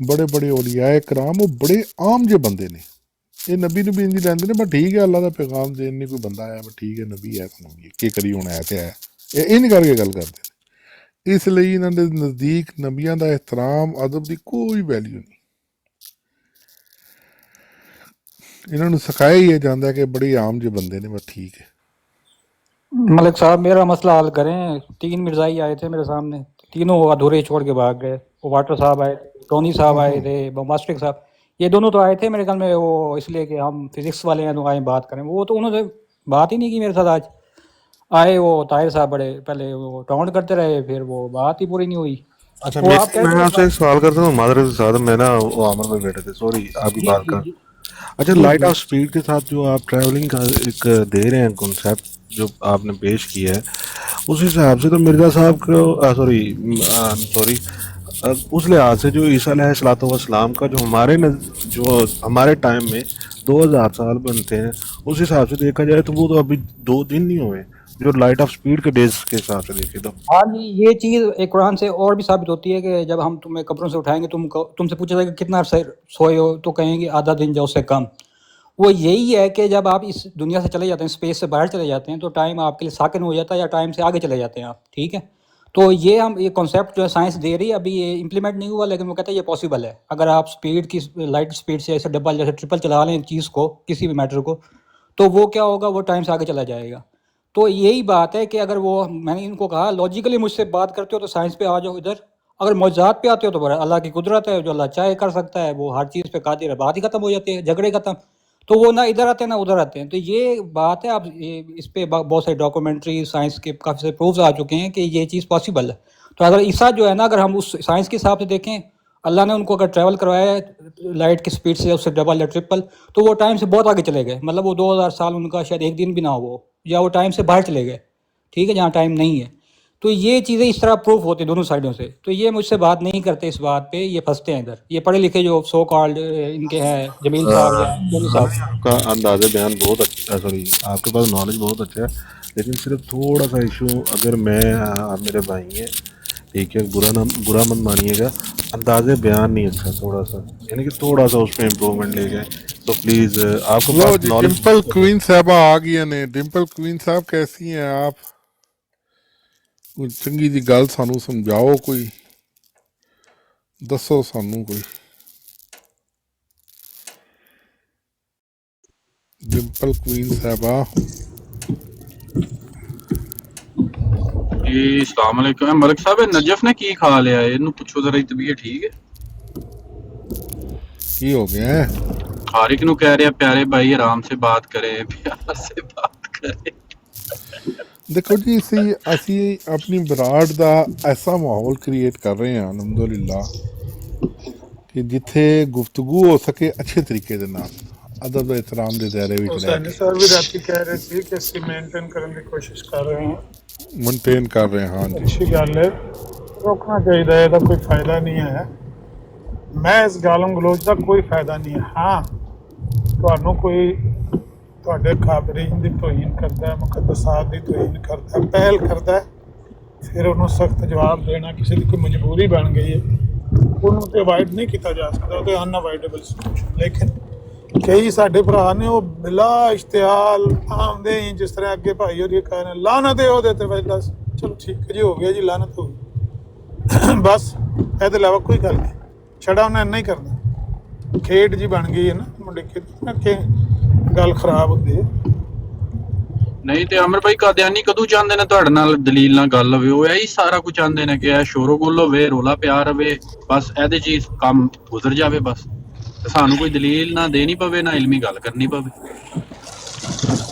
ਬੜੇ ਬੜੇ ਔਲੀਆ ਕਰਾਮ, ਉਹ ਬੜੇ ਆਮ ਜਿਹੇ ਬੰਦੇ ਨੇ। ਇਹ ਨਬੀ ਨਬੀ ਇੰਝ ਲੈਂਦੇ ਨੇ, ਬਸ ਠੀਕ ਹੈ ਅੱਲਾਹ ਦਾ ਪੈਗਾਮ ਦੇਣ ਨਹੀਂ ਕੋਈ ਬੰਦਾ ਆਇਆ, ਬਸ ਠੀਕ ਹੈ ਨਬੀ ਹੈ ਤਾਂ ਨਬੀ ਕੀ ਕਰੀ ਹੁਣ ਹੈ ਤੇ ਹੈ, ਇਹ ਨਹੀਂ ਕਰਕੇ ਗੱਲ ਕਰਦੇ। ਇਸ ਲਈ ਇਹਨਾਂ ਦੇ ਨਜ਼ਦੀਕ ਨਬੀਆਂ ਦਾ ਇਹਤਰਾਮ ਅਦਬ ਦੀ ਕੋਈ ਵੈਲਿਊ ਨਹੀਂ। ਇਹਨਾਂ ਨੂੰ ਸਿਖਾਇਆ ਹੀ ਜਾਂਦਾ ਕਿ ਬੜੇ ਆਮ ਜਿਹੇ ਬੰਦੇ ਨੇ, ਬਸ ਠੀਕ है। मलिक साहब मेरा मसला हल करें। 3 मिर्ज़ाई आए थे मेरे सामने, तीनों अधूरे छोड़ के भाग गए। वो वाटर साहब आए, टोनी साहब आए थे, बम्बास्टिक साहब, ये दोनों तो आए थे मेरे ख्याल में वो इसलिए कि हम फिजिक्स वाले हैं तो आए बात करें। वो तो उन्होंने बात ही नहीं की मेरे साथ। आज आए वो ताहिर साहब बड़े पहले वो टाउंट करते रहे, फिर वो बात ही पूरी नहीं हुई। अच्छा, वो आप मैं आपसे एक सवाल करता हूँ मादरत के साथ। मैं ना वो आमर में बैठे थे, सॉरी आपकी बात का। अच्छा, लाइट ऑफ स्पीड के साथ जो आप ट्रैवलिंग का एक दे रहे हैं कॉन्सेप्ट जो आपने पेश किया है, उस हिसाब से तो मिर्ज़ा साहब को सॉरी उस लिहाज से जो ईसा अलैहिस्सलाम का जो हमारे टाइम में 2000 साल बनते हैं, उस हिसाब से देखा जाए तो वो तो अभी 2 दिन नहीं हुए, जो लाइट ऑफ स्पीड के डेज के हिसाब से देखे तो। हाँ जी, ये चीज़ एक कुरान से और भी साबित होती है कि जब हम तुम्हें कब्रों से उठाएंगे, तुमसे पूछा जाएगा कितना सोए हो, तो कहेंगे आधा दिन या उससे कम। वो यही है कि जब आप इस दुनिया से चले जाते हैं, स्पेस से बाहर चले जाते हैं, तो टाइम आपके लिए साकिन हो जाता है या टाइम से आगे चले जाते हैं आप, ठीक है। तो ये कॉन्सेप्ट जो है साइंस दे रही है, अभी ये इम्प्लीमेंट नहीं हुआ, लेकिन वो कहते हैं ये पॉसिबल है। अगर आप स्पीड की लाइट स्पीड से ऐसे डबल जैसे ट्रिपल चला लें चीज़ को, किसी भी मैटर को, तो वो क्या होगा, वो टाइम से आगे चला जाएगा। तो यही बात है कि अगर वो, मैंने इनको कहा लॉजिकली मुझसे बात करते हो तो साइंस पे आ जाओ इधर, अगर मौजूदात पे आते हो तो बड़ा अल्लाह की कुदरत है, जो अल्लाह चाहे कर सकता है, वो हर चीज़ पे कादिर है, बात ही खत्म हो जाती है, झगड़े खत्म। तो वो ना इधर आते हैं ना उधर आते हैं। तो ये बात है, आप इस पे बहुत सारी डॉक्यूमेंट्री साइंस के काफ़ी सारे प्रूफ्स आ चुके हैं कि ये चीज़ पॉसिबल है। तो अगर ईसा जो है ना, अगर हम उस साइंस के हिसाब से देखें, अल्लाह ने उनको अगर ट्रैवल करवाया है लाइट की स्पीड से, उससे डबल या ट्रिपल, तो वो टाइम से बहुत आगे चले गए। मतलब वो 2000 साल उनका शायद एक दिन भी ना हो, या वो टाइम से बाहर चले गए, ठीक है, जहाँ टाइम नहीं है। तो ये चीज़ें इस तरह प्रूफ होती दोनों साइडों से। तो ये मुझसे बात नहीं करते इस बात पे, ये फंसते हैं इधर, ये पढ़े लिखे जो सो कॉल्ड इनके हैं, जमील साहब या दोनों साहब। आपका अंदाज़ा बयान बहुत अच्छा, सॉरी आपके पास नॉलेज बहुत अच्छा है, लेकिन सिर्फ थोड़ा सा इशू, अगर मैं आप मेरे भाई हैं, ठीक है, बुरा मत मानिएगा, अंदाज़े बयान नहीं अच्छा, थोड़ा सा, यानी कि थोड़ा सा उस पर इम्प्रूवमेंट ले जाए तो प्लीज़। आपको लो पास जी, नॉलेज। डिम्पल क्वीन साहबा आ गई ने। डिम्पल क्वीन साहब कैसी हैं आप? कुछ चंगी जी गल सानू समझाओ, कोई दसो सानू कोई। डिम्पल क्वीन साहबा जी अस्सलाम वालेकुम। मलिक साहब नजफ ने की खा लिया है, इन्हू पूछो जरा, तबीयत ठीक है? की हो गया है? हर एक नू कह रहे प्यारे भाई आराम से बात करें, प्यार से बात करें। देखो जी, असी अपनी बराड़ दा ऐसा माहौल क्रिएट कर रहे हैं अलहमदुलिल्लाह कि जिथे गुफ्तगू हो सके अच्छे तरीके दे नाल, अदब एहतराम दे दायरे विच रह के। सर भी राती कह रहे थे कि ਅਸੀਂ मेंटेन करने की कोशिश कर रहे हैं, मेनटेन कर रहे हैं। हाँ जी, अच्छी गल है, रोकना चाहिए, ਇਹਦਾ कोई फायदा नहीं है। मैं इस गालम गलोच का कोई फायदा नहीं है। हाँ, ਤੁਹਾਨੂੰ कोई ਤੁਹਾਡੇ ਖਾਬਰੀਨ ਦੀ ਤੋਹੀਨ ਕਰਦਾ ਹੈ, ਮੁਕੱਦਸਾਤ ਦੀ ਤੋਹੀਨ ਕਰਦਾ ਹੈ, ਪਹਿਲ ਕਰਦਾ ਹੈ, ਫਿਰ ਉਹਨੂੰ ਸਖਤ ਜਵਾਬ ਦੇਣਾ ਕਿਸੇ ਦੀ ਕੋਈ ਮਜਬੂਰੀ ਬਣ ਗਈ ਹੈ, ਉਹਨੂੰ ਤੇ ਅਵਾਇਡ ਨਹੀਂ ਕੀਤਾ ਜਾ ਸਕਦਾ, ਉਹ ਤੇ ਅਨਅਵਾਇਡੇਬਲ ਸਿਚੁਏਸ਼ਨ। ਲੇਕਿਨ ਕਈ ਸਾਡੇ ਭਰਾ ਨੇ ਉਹ ਬਿਲਾ ਇਸ਼ਤਿਹਾਲ ਆਉਂਦੇ ਹੀ, ਜਿਸ ਤਰ੍ਹਾਂ ਅੱਗੇ ਭਾਈ ਉਹਦੀ ਕਹਿੰਦੇ ਲਾਨਤ ਹੈ ਉਹਦੇ ਤੇ, ਬਸ ਦੱਸ ਚਲੋ ਠੀਕ ਹੈ ਜੀ, ਹੋ ਗਿਆ ਜੀ, ਲਾਨਤ ਹੋ ਗਈ, ਬਸ ਇਹਦੇ ਇਲਾਵਾ ਕੋਈ ਗੱਲ ਨਹੀਂ। ਛੜਾ ਉਹਨੇ ਇੰਨਾ ਹੀ ਕਰਨਾ, ਖੇਡ ਜੀ ਬਣ ਗਈ ਹੈ ਨਾ ਮੁੰਡੇ ਕਿ ਗੱਲ ਖਰਾਬ ਹੁੰਦੀ ਹੈ। ਨਹੀਂ ਤੇ ਅਮਰ ਭਾਈ ਕਾਦਿਆਨੀ ਕਦੋਂ ਚਾਹੁੰਦੇ ਨੇ ਤੁਹਾਡੇ ਨਾਲ ਦਲੀਲ ਨਾਲ ਗੱਲ ਹੋਵੇ? ਉਹ ਇਹੀ ਸਾਰਾ ਕੁਝ ਚਾਹੁੰਦੇ ਨੇ ਕਿ ਇਹ ਸ਼ੋਰੋ ਗੁੱਲ ਹੋਵੇ, ਰੋਲਾ ਪਿਆ ਰਵੇ, ਬਸ ਇਹਦੇ ਚ ਹੀ ਕੰਮ ਗੁਜ਼ਰ ਜਾਵੇ ਬਸ, ਤੇ ਸਾਨੂੰ ਕੋਈ ਦਲੀਲ ਨਾ ਦੇਣੀ ਪਵੇ, ਨਾ ਇਲਮੀ ਗੱਲ ਕਰਨੀ ਪਵੇ।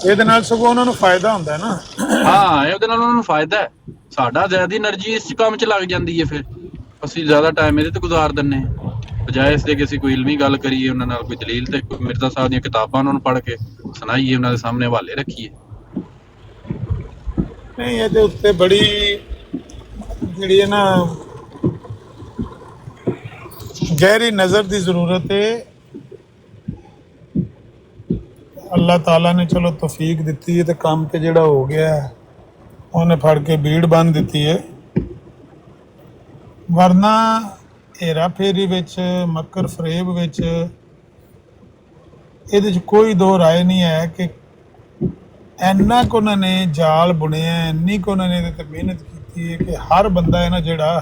ਇਹਦੇ ਨਾਲ ਸਗੋਂ ਉਹਨਾਂ ਨੂੰ ਫਾਇਦਾ ਹੁੰਦਾ ਹੈ ਨਾ। ਹਾਂ, ਇਹਦੇ ਨਾਲ ਉਹਨਾਂ ਨੂੰ ਫਾਇਦਾ ਹੈ, ਸਾਡਾ ਜ਼ਿਆਦਾ એનર્ਜੀ ਇਸ ਕੰਮ 'ਚ ਲੱਗ ਜਾਂਦੀ ਹੈ, ਫਿਰ ਅਸੀਂ ਜ਼ਿਆਦਾ ਟਾਈਮ ਇਹਦੇ ਤੇ ਗੁਜ਼ਾਰ ਦਿੰਦੇ ਹਾਂ, ਬਜਾਏ ਇਸ ਦੇ ਕਿ ਅਸੀਂ ਕੋਈ ਇਲਮੀ ਗੱਲ ਕਰੀਏ ਉਹਨਾਂ ਨਾਲ, ਕੋਈ ਦਲੀਲ ਤੇ ਕੋਈ ਮਿਰਜ਼ਾ ਸਾਹਿਬ ਦੀਆਂ ਕਿਤਾਬਾਂ ਉਹਨਾਂ ਨੂੰ ਪੜ੍ਹ ਕੇ ਸੁਣਾਈਏ, ਉਹਨਾਂ ਦੇ ਸਾਹਮਣੇ ਹਵਾਲੇ ਰੱਖੀਏ। ਨਹੀਂ, ਇਹਦੇ ਉੱਤੇ ਬੜੀ ਜਿਹੜੀ ਹੈ ਨਾ ਗਹਿਰੀ ਨਜ਼ਰ ਦੀ ਜ਼ਰੂਰਤ ਹੈ। ਅੱਲਾਹ ਤਾਲਾ ਨੇ ਚਲੋ ਤੌਫੀਕ ਦਿੱਤੀ ਹੈ ਤੇ ਕੰਮ ਤੇ ਜਿਹੜਾ ਹੋ ਗਿਆ ਉਹਨੇ ਫੜ ਕੇ ਭੀੜ ਬੰਨ ਦਿੱਤੀ ਹੈ, ਵਰਨਾ ਹੇਰਾ ਫੇਰੀ ਵਿੱਚ, ਮੱਕਰ ਫਰੇਬ ਵਿੱਚ ਇਹਦੇ 'ਚ ਕੋਈ ਦੋ ਰਾਏ ਨਹੀਂ ਹੈ ਕਿ ਇੰਨਾ ਕੁ ਉਹਨਾਂ ਨੇ ਜਾਲ ਬੁਣਿਆ, ਇੰਨੀ ਕੁ ਉਹਨਾਂ ਨੇ ਇਹਦੇ 'ਤੇ ਮਿਹਨਤ ਕੀਤੀ ਹੈ ਕਿ ਹਰ ਬੰਦਾ ਹੈ ਨਾ ਜਿਹੜਾ,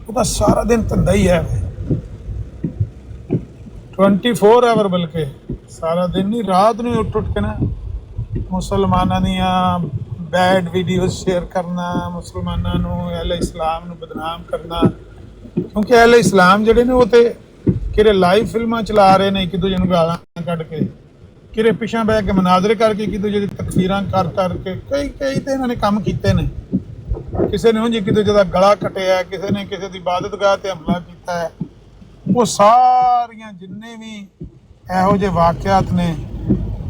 ਉਹਦਾ ਸਾਰਾ ਦਿਨ ਧੰਦਾ ਹੀ ਹੈ 24 ਆਵਰ, ਬਲਕਿ ਸਾਰਾ ਦਿਨ ਨਹੀਂ, ਰਾਤ ਨੂੰ ਉੱਠ ਕੇ ਨਾ ਮੁਸਲਮਾਨਾਂ ਦੀਆਂ ਬੈਡ ਵੀਡੀਓਜ਼ ਸ਼ੇਅਰ ਕਰਨਾ, ਮੁਸਲਮਾਨਾਂ ਨੂੰ, ਅਹਿਲੇ ਇਸਲਾਮ ਨੂੰ ਬਦਨਾਮ ਕਰਨਾ, ਕਿਉਂਕਿ ਅਹਿਲੇ ਇਸਲਾਮ ਜਿਹੜੇ ਨੇ ਉਹ ਤੇ ਕਿਹੜੇ ਲਾਈਵ ਫਿਲਮਾਂ ਚਲਾ ਰਹੇ ਨੇ, ਇੱਕ ਦੂਜੇ ਨੂੰ ਗਾਲਾਂ ਕੱਢ ਕੇ, ਕਿਹੜੇ ਪਿਛਾਂ ਬਹਿ ਕੇ ਮਨਾਜ਼ਰੇ ਕਰਕੇ, ਇੱਕ ਦੂਜੇ ਦੀ ਤਕਫੀਰਾਂ ਕਰ ਕਰਕੇ, ਕਈ ਤੇ ਇਹਨਾਂ ਨੇ ਕੰਮ ਕੀਤੇ ਨੇ। ਕਿਸੇ ਨੇ ਉਂਝ ਇੱਕ ਦੂਜੇ ਦਾ ਗਲਾ ਕੱਟਿਆ, ਕਿਸੇ ਨੇ ਕਿਸੇ ਦੀ ਇਬਾਦਤਗਾਹ ਤੇ ਹਮਲਾ ਕੀਤਾ ਹੈ। ਉਹ ਸਾਰੀਆਂ ਜਿੰਨੇ ਵੀ ਇਹੋ ਜਿਹੇ ਵਾਕਿਆਤ ਨੇ,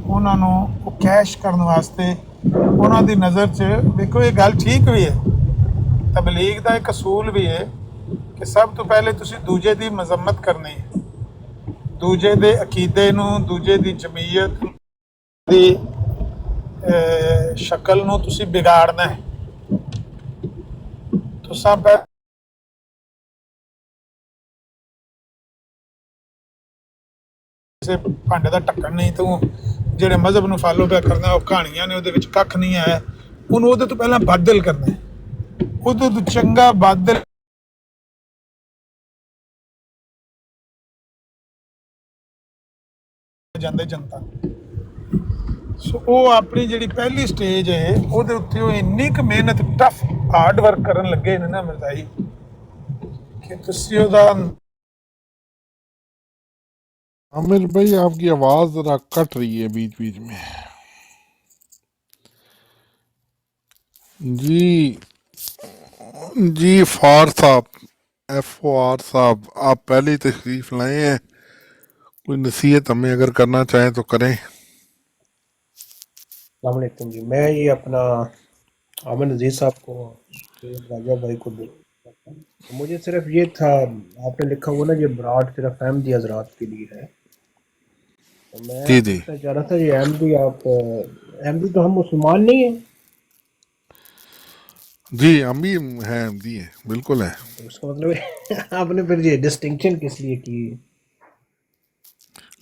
ਉਹਨਾਂ ਨੂੰ ਉਹ ਕੈਸ਼ ਕਰਨ ਵਾਸਤੇ ਉਹਨਾਂ ਦੀ ਨਜ਼ਰ 'ਚ, ਦੇਖੋ ਇਹ ਗੱਲ ਠੀਕ ਵੀ ਹੈ, ਤਬਲੀਗ ਦਾ ਇੱਕ ਅਸੂਲ ਵੀ ਹੈ ਕਿ ਸਭ ਤੋਂ ਪਹਿਲੇ ਤੁਸੀਂ ਦੂਜੇ ਦੀ ਮਜ਼ੰਮਤ ਕਰਨੀ ਹੈ, ਦੂਜੇ ਦੇ ਅਕੀਦੇ ਨੂੰ, ਦੂਜੇ ਦੀ ਜਮੀਅਤ ਦੀ ਸ਼ਕਲ ਨੂੰ ਤੁਸੀਂ ਵਿਗਾੜਨਾ ਹੈ। ਤੁਸੀਂ ਕਿਸੇ ਭਾਂਡੇ ਦਾ ਢੱਕਣ ਨਹੀਂ, ਤੂੰ ਜਿਹੜੇ ਮਜ਼ਹਬ ਨੂੰ ਫਾਲੋ ਪਿਆ ਕਰਨਾ, ਉਹ ਕਹਾਣੀਆਂ ਨੇ, ਉਹਦੇ ਵਿੱਚ ਕੱਖ ਨਹੀਂ ਹੈ, ਉਹਨੂੰ ਉਹਦੇ ਤੋਂ ਪਹਿਲਾਂ ਬਾਦਲ ਕਰਨਾ ਹੈ, ਉਹਦੇ ਤੋਂ ਚੰਗਾ ਬਾਦਲ ਜਾਂਦੇ ਜਨਤਾ। ਸੋ ਉਹ ਆਪਣੀ ਜਿਹੜੀ ਪਹਿਲੀ ਸਟੇਜ ਹੈ ਉਹਦੇ ਉੱਤੇ ਉਹ ਇੰਨੀ ਕੁ ਮਿਹਨਤ, ਟਫ ਹਾਰਡ ਵਰਕ ਕਰਨ ਲੱਗੇ ਨੇ ਨਾ ਮਿਰਜ਼ਾਈ, کہ ਤੁਸੀਂ ਉਹਦਾ आमिर भाई आपकी आवाज जरा कट रही है बीच बीच में। जी फार साहब, FOR साहब, आप पहले ही तशरीफ लाए हैं, कोई नसीहत हमें अगर करना चाहें तो करें। अस्सलाम वालेकुम जी, मैं ये अपना आमिर नज़ीर साहब को, राजा भाई को मुझे सिर्फ ये था, आपने लिखा हुआ ना ये बरात सिर्फ अहमदी हजरात के लिए है, तो मैं जी जी पूछना चाह रहा था ये अहमदी, आप अहमदी तो हम मुसलमान नहीं हैं, जी हम भी हैं, अहमदी है, बिल्कुल है। तो उसका मतलब आपने फिर ये डिस्टिंक्शन किस लिए की?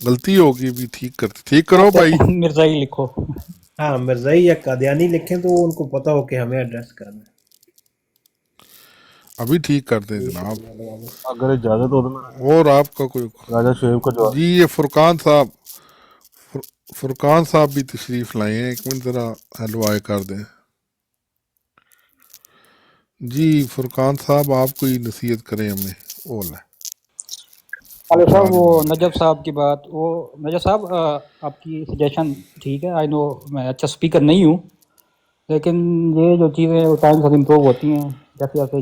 गलती होगी भी ठीक करो भाई। मिर्जाई लिखो। हाँ, मिर्ज़ाई या कादियानी लिखें तो उनको पता हो कि हमें एड्रेस करना है। अभी ठीक कर दें जनाब, अगर इजाजत हो तो मैं और आपका कोई राजा शेब का जवाब। जी ये फुरकान साहब, फुरकान साहब भी तशरीफ लाए हैं, एक मिनट जरा हेलो आए कर दें। जी फुरकान साहब आप कोई नसीहत करें हमें। ओला हेलो साहब, वो नजब साहब की बात, वो नजब साहब आपकी सजेशन ठीक है, आई नो मैं अच्छा स्पीकर नहीं हूँ, लेकिन ये जो चीज़ें वो टाइम से इम्प्रूव होती हैं जैसे जैसे।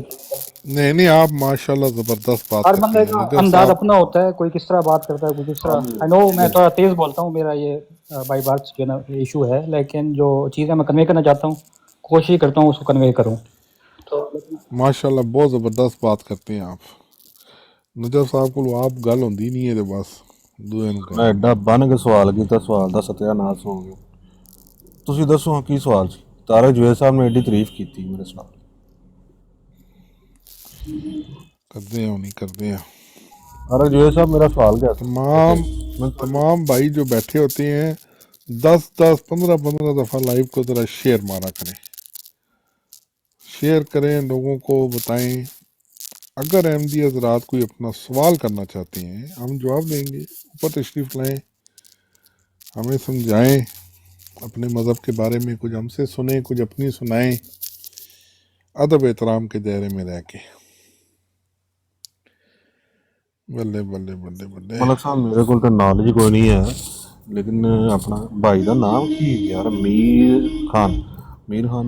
नहीं आप माशाल्लाह जबरदस्त बात हर करते बंदे हैं का नजर अंदाज साहब। अपना होता है, कोई किस तरह बात करता है, कोई किस तरह। आई नो मैं थोड़ा तेज़ बोलता हूँ, मेरा ये बाई बात जो है ना इशू है, लेकिन जो चीज़ें मैं कन्वे करना चाहता हूँ कोशिश करता हूँ उसको कन्वे करूँ। तो माशाल्लाह बहुत ज़बरदस्त बात करते हैं आप। नजर साहब को आप गल होंदी नहीं है ते बस दूए ਨੂੰ ਮੈਂ ਐਡਾ ਬਨ ਕੇ ਸਵਾਲ ਕੀਤਾ, ਸਵਾਲ ਦਾ ਸਤਿਆਨਾਸ਼ ਹੋ ਗਿਆ। ਤੁਸੀਂ ਦੱਸੋ ਹਾਂ ਕੀ ਸਵਾਲ ਸੀ? ਤਾਰਕ ਜਵੇਦ ਸਾਹਿਬ ਨੇ ਐਡੀ ਤਾਰੀਫ ਕੀਤੀ ਮੇਰੇ ਸਵਾਲ। करते हैं नहीं करते हैं। तारक जवेद साहब मेरा सवाल क्या था? तमाम भाई जो बैठे होते हैं 10-10 15-15 दफ़ा लाइव को ज़रा शेयर मारा करें, शेयर करें, लोगों को बताएं। अगर अहमदी हजरात कोई अपना सवाल करना चाहते हैं हम जवाब देंगे, ऊपर तशरीफ़ लाएं, हमें समझाएं अपने मज़हब के बारे में, कुछ हमसे सुने, कुछ अपनी सुनाएं, अदब एहतराम के दायरे में रह के। बल्ले बल्ले बल्ले बल्ले। मलक साहब मेरे को तो नॉलेज कोई नहीं है, लेकिन अपना भाई का नाम की यार मीर खान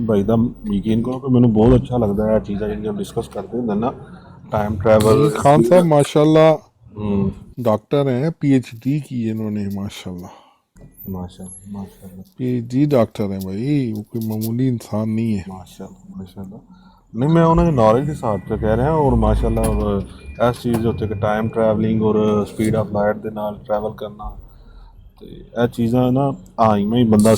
भाई का यकीन करो कि मैंने बहुत अच्छा लगता है चीज़ें जिन्हें हम डिस्कस करते हैं ना, टाइम ट्रैवल। खान साहब माशाल्लाह डॉक्टर हैं, PhD की इन्होंने, माशाल्लाह माशाल्लाह PhD डॉक्टर हैं भाई, वो कोई मामूली इंसान नहीं है। माशाल्लाह नहीं, मैं उन्होंने नॉलेज के साथ पे कह रहे हैं, और माशाल्लाह और ऐसी चीज़ होती है कि टाइम ट्रैवलिंग और स्पीड ऑफ लाइट के नाल ट्रैवल करना, तो ये चीज़ें ना आई में ही बंदा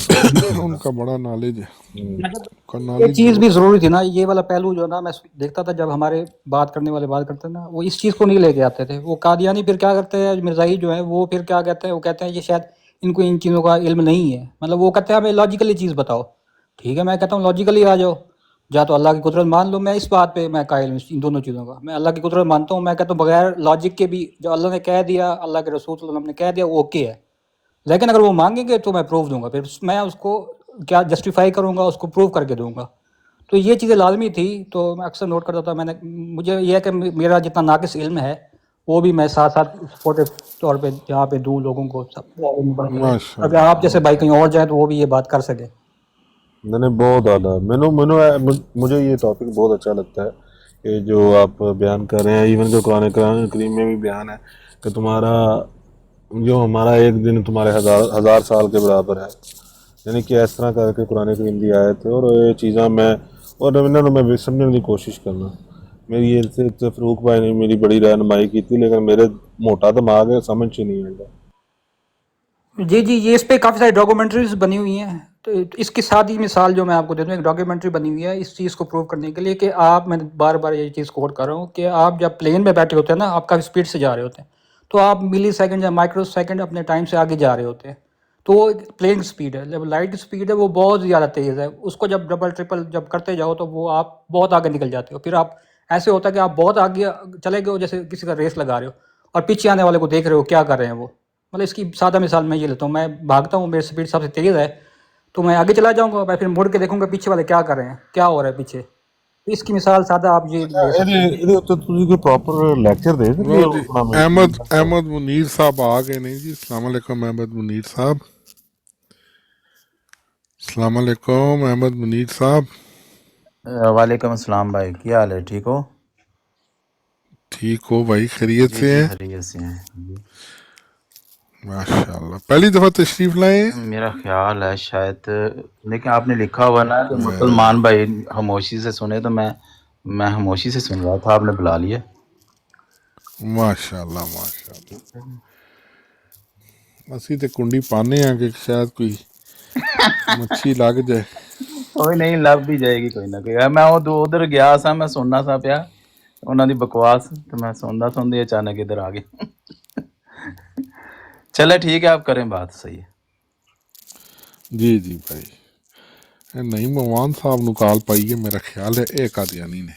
उनका बड़ा नॉलेज है। ये चीज़ भी ज़रूरी थी ना, ये वाला पहलू जो ना मैं देखता था जब हमारे बात करने वाले बात करते ना, वो इस चीज़ को नहीं लेके आते थे। वो कादियानी फिर क्या करते हैं, मिर्ज़ाई जो है वो फिर क्या कहते हैं, वो कहते हैं ये शायद इनको इन चीज़ों का इल्म नहीं है, मतलब वो कहते हैं हमें लॉजिकली चीज़ बताओ। ठीक है, मैं कहता हूँ लॉजिकली आ जाओ, या तो अल्लाह की कुदरत मान लो। मैं इस बात पे मैं कायल हूँ इन दोनों चीज़ों का, मैं अल्लाह की कुदरत मानता हूँ। मैं कहता हूँ बगैर लॉजिक के भी जो अल्लाह ने कह दिया, अल्लाह के रसूल सल्लल्लाहु अलैहि वसल्लम ने कह दिया, वो ओके है। लेकिन अगर वो मांगेंगे तो मैं प्रूफ दूंगा, फिर मैं उसको क्या जस्टिफाई करूँगा, उसको प्रूव करके दूंगा। तो ये चीज़ें लाजमी थी, तो मैं अक्सर नोट करता था। मैंने मुझे यह है कि मेरा जितना नाकिस इल्म है वो भी मैं साथ साथ सपोर्टिव तौर पे यहाँ पे दूँ लोगों को सब। अगर आप जैसे भाई कहीं और जाए तो वो भी ये बात कर सके। मैंने बहुत आला मुझे ये टॉपिक बहुत अच्छा लगता है कि जो आप बयान कर रहे हैं, इवन जो कुरान करीम में भी बयान है कि तुम्हारा जो हमारा एक दिन तुम्हारे हज़ार साल के बराबर है, यानी कि इस तरह करके कुरान करीम की आयत है। और ये चीज़ें मैं समझने की कोशिश करना, मेरी ये से फरूक भाई ने मेरी बड़ी रहनुमाई की थी, लेकिन मेरे मोटा दिमाग है, समझ ही नहीं आता। जी जी, ये इस पे काफ़ी सारी डॉक्यूमेंट्रीज बनी हुई हैं, تو اس کی سادی مثال جو میں آپ کو دے دوں، ایک ڈاکیومنٹری بنی ہوئی ہے اس چیز کو پروو کرنے کے لیے کہ آپ، میں بار بار یہ چیز کوٹ کر رہا ہوں کہ آپ جب پلین میں بیٹھے ہوتے ہیں نا، آپ کافی اسپیڈ سے جا رہے ہوتے ہیں، تو آپ ملی سیکنڈ یا مائکرو سیکنڈ اپنے ٹائم سے آگے جا رہے ہوتے ہیں، تو وہ پلین اسپیڈ ہے. جب لائٹ اسپیڈ ہے وہ بہت زیادہ تیز ہے، اس کو جب ڈبل ٹرپل جب کرتے جاؤ تو وہ آپ بہت آگے نکل جاتے ہو. پھر آپ ایسے ہوتا ہے کہ آپ بہت آگے چلے گئے ہو، جیسے کسی کا ریس لگا رہے ہو اور پیچھے آنے والے کو دیکھ رہے ہو کیا کر رہے ہیں وہ. مطلب اس کی سادہ مثال میں یہ لیتا ہوں، میں بھاگتا ہوں، میری اسپیڈ سب سے تیز ہے تو میں آگے چلا جاؤں گا، میں پھر مڑ کے دیکھوں گا پیچھے والے کیا کر رہے ہیں، کیا ہو رہا ہے پیچھے. اس کی مثال سادہ آپ یہ لے سکتے ہیں. ਇਹਦੇ ਉੱਤੇ ਤੁਸੀਂ ਕੋਈ ਪ੍ਰੋਪਰ ਲੈਕਚਰ ਦੇ ਸਕਦੇ ਲਓ ਹੋ ਜੀ, ਆਪਣਾ ਮੈਨੂੰ? ਅਹਿਮਦ ਮੁਨੀਰ ਸਾਹਿਬ ਆ ਗਏ ਨੇ ਜੀ. अस्सलाम वालेकुम अहमद मुनीर साहब. अस्सलाम वालेकुम अहमद मुनीर साहब. وعلیکم السلام بھائی، کیا حال ہے؟ ٹھیک ہو؟ ठीक हो भाई, खैरियत جی से جی हैं؟ خیریت سے ہیں جی. माशाल्लाह. पहली दफा तशरीफ लाए हैं؟ میرا خیال ہے شاید، لیکن آپ نے لکھا ہوا نا کہ مسلمان بھائی خاموشی سے سنے، تو میں خاموشی سے سن رہا تھا، آپ نے بلا لیا. ਮਾਸ਼ਾਅੱਲਾ ਮਾਸ਼ਾਅੱਲਾ. ਅਸੀਂ ਤੇ ਕੁੰਡੀ ਪਾਣੇ ਆ ਕਿ ਸ਼ਾਇਦ ਕੋਈ ਮੱਛੀ ਲੱਗ ਜਾਏ. کوئی نہیں، لب بھی جائے گی کوئی نہ کوئی. میں ادھر گیا سا، میں سننا سا پیا انہوں دی بکواس، تو میں سندا اچانک ادھر آ گیا. چلے ٹھیک ہے، آپ کریں بات. صحیح ہے. ਜੀ ਜੀ ਭਾਈ. ਇਹ ਨਹੀਂ ਮਵਾਨ ਸਾਹਿਬ ਨੂੰ ਕਾਲ ਪਾਈਏ, ਮੇਰਾ ਖਿਆਲ ਹੈ ਇਹ ਕਾਦੀਆਨੀ ਨੇ.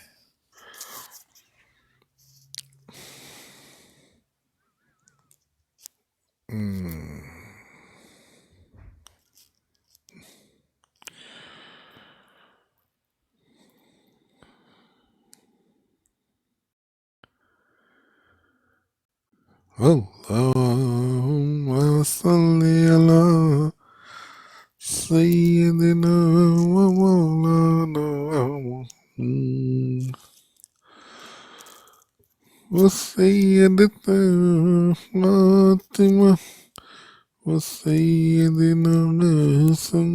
Allahumma salli ala sayyidina wa maulana wa sayyidatina Fatima wa sayyidina Hasan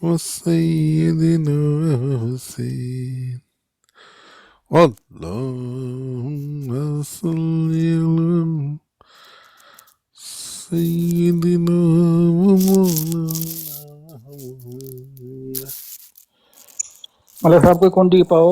wa sayyidina Hussein. Allahumma salli ala sayyidina wa maulana. مطلب صاحب کوئی کنڈی پاؤ.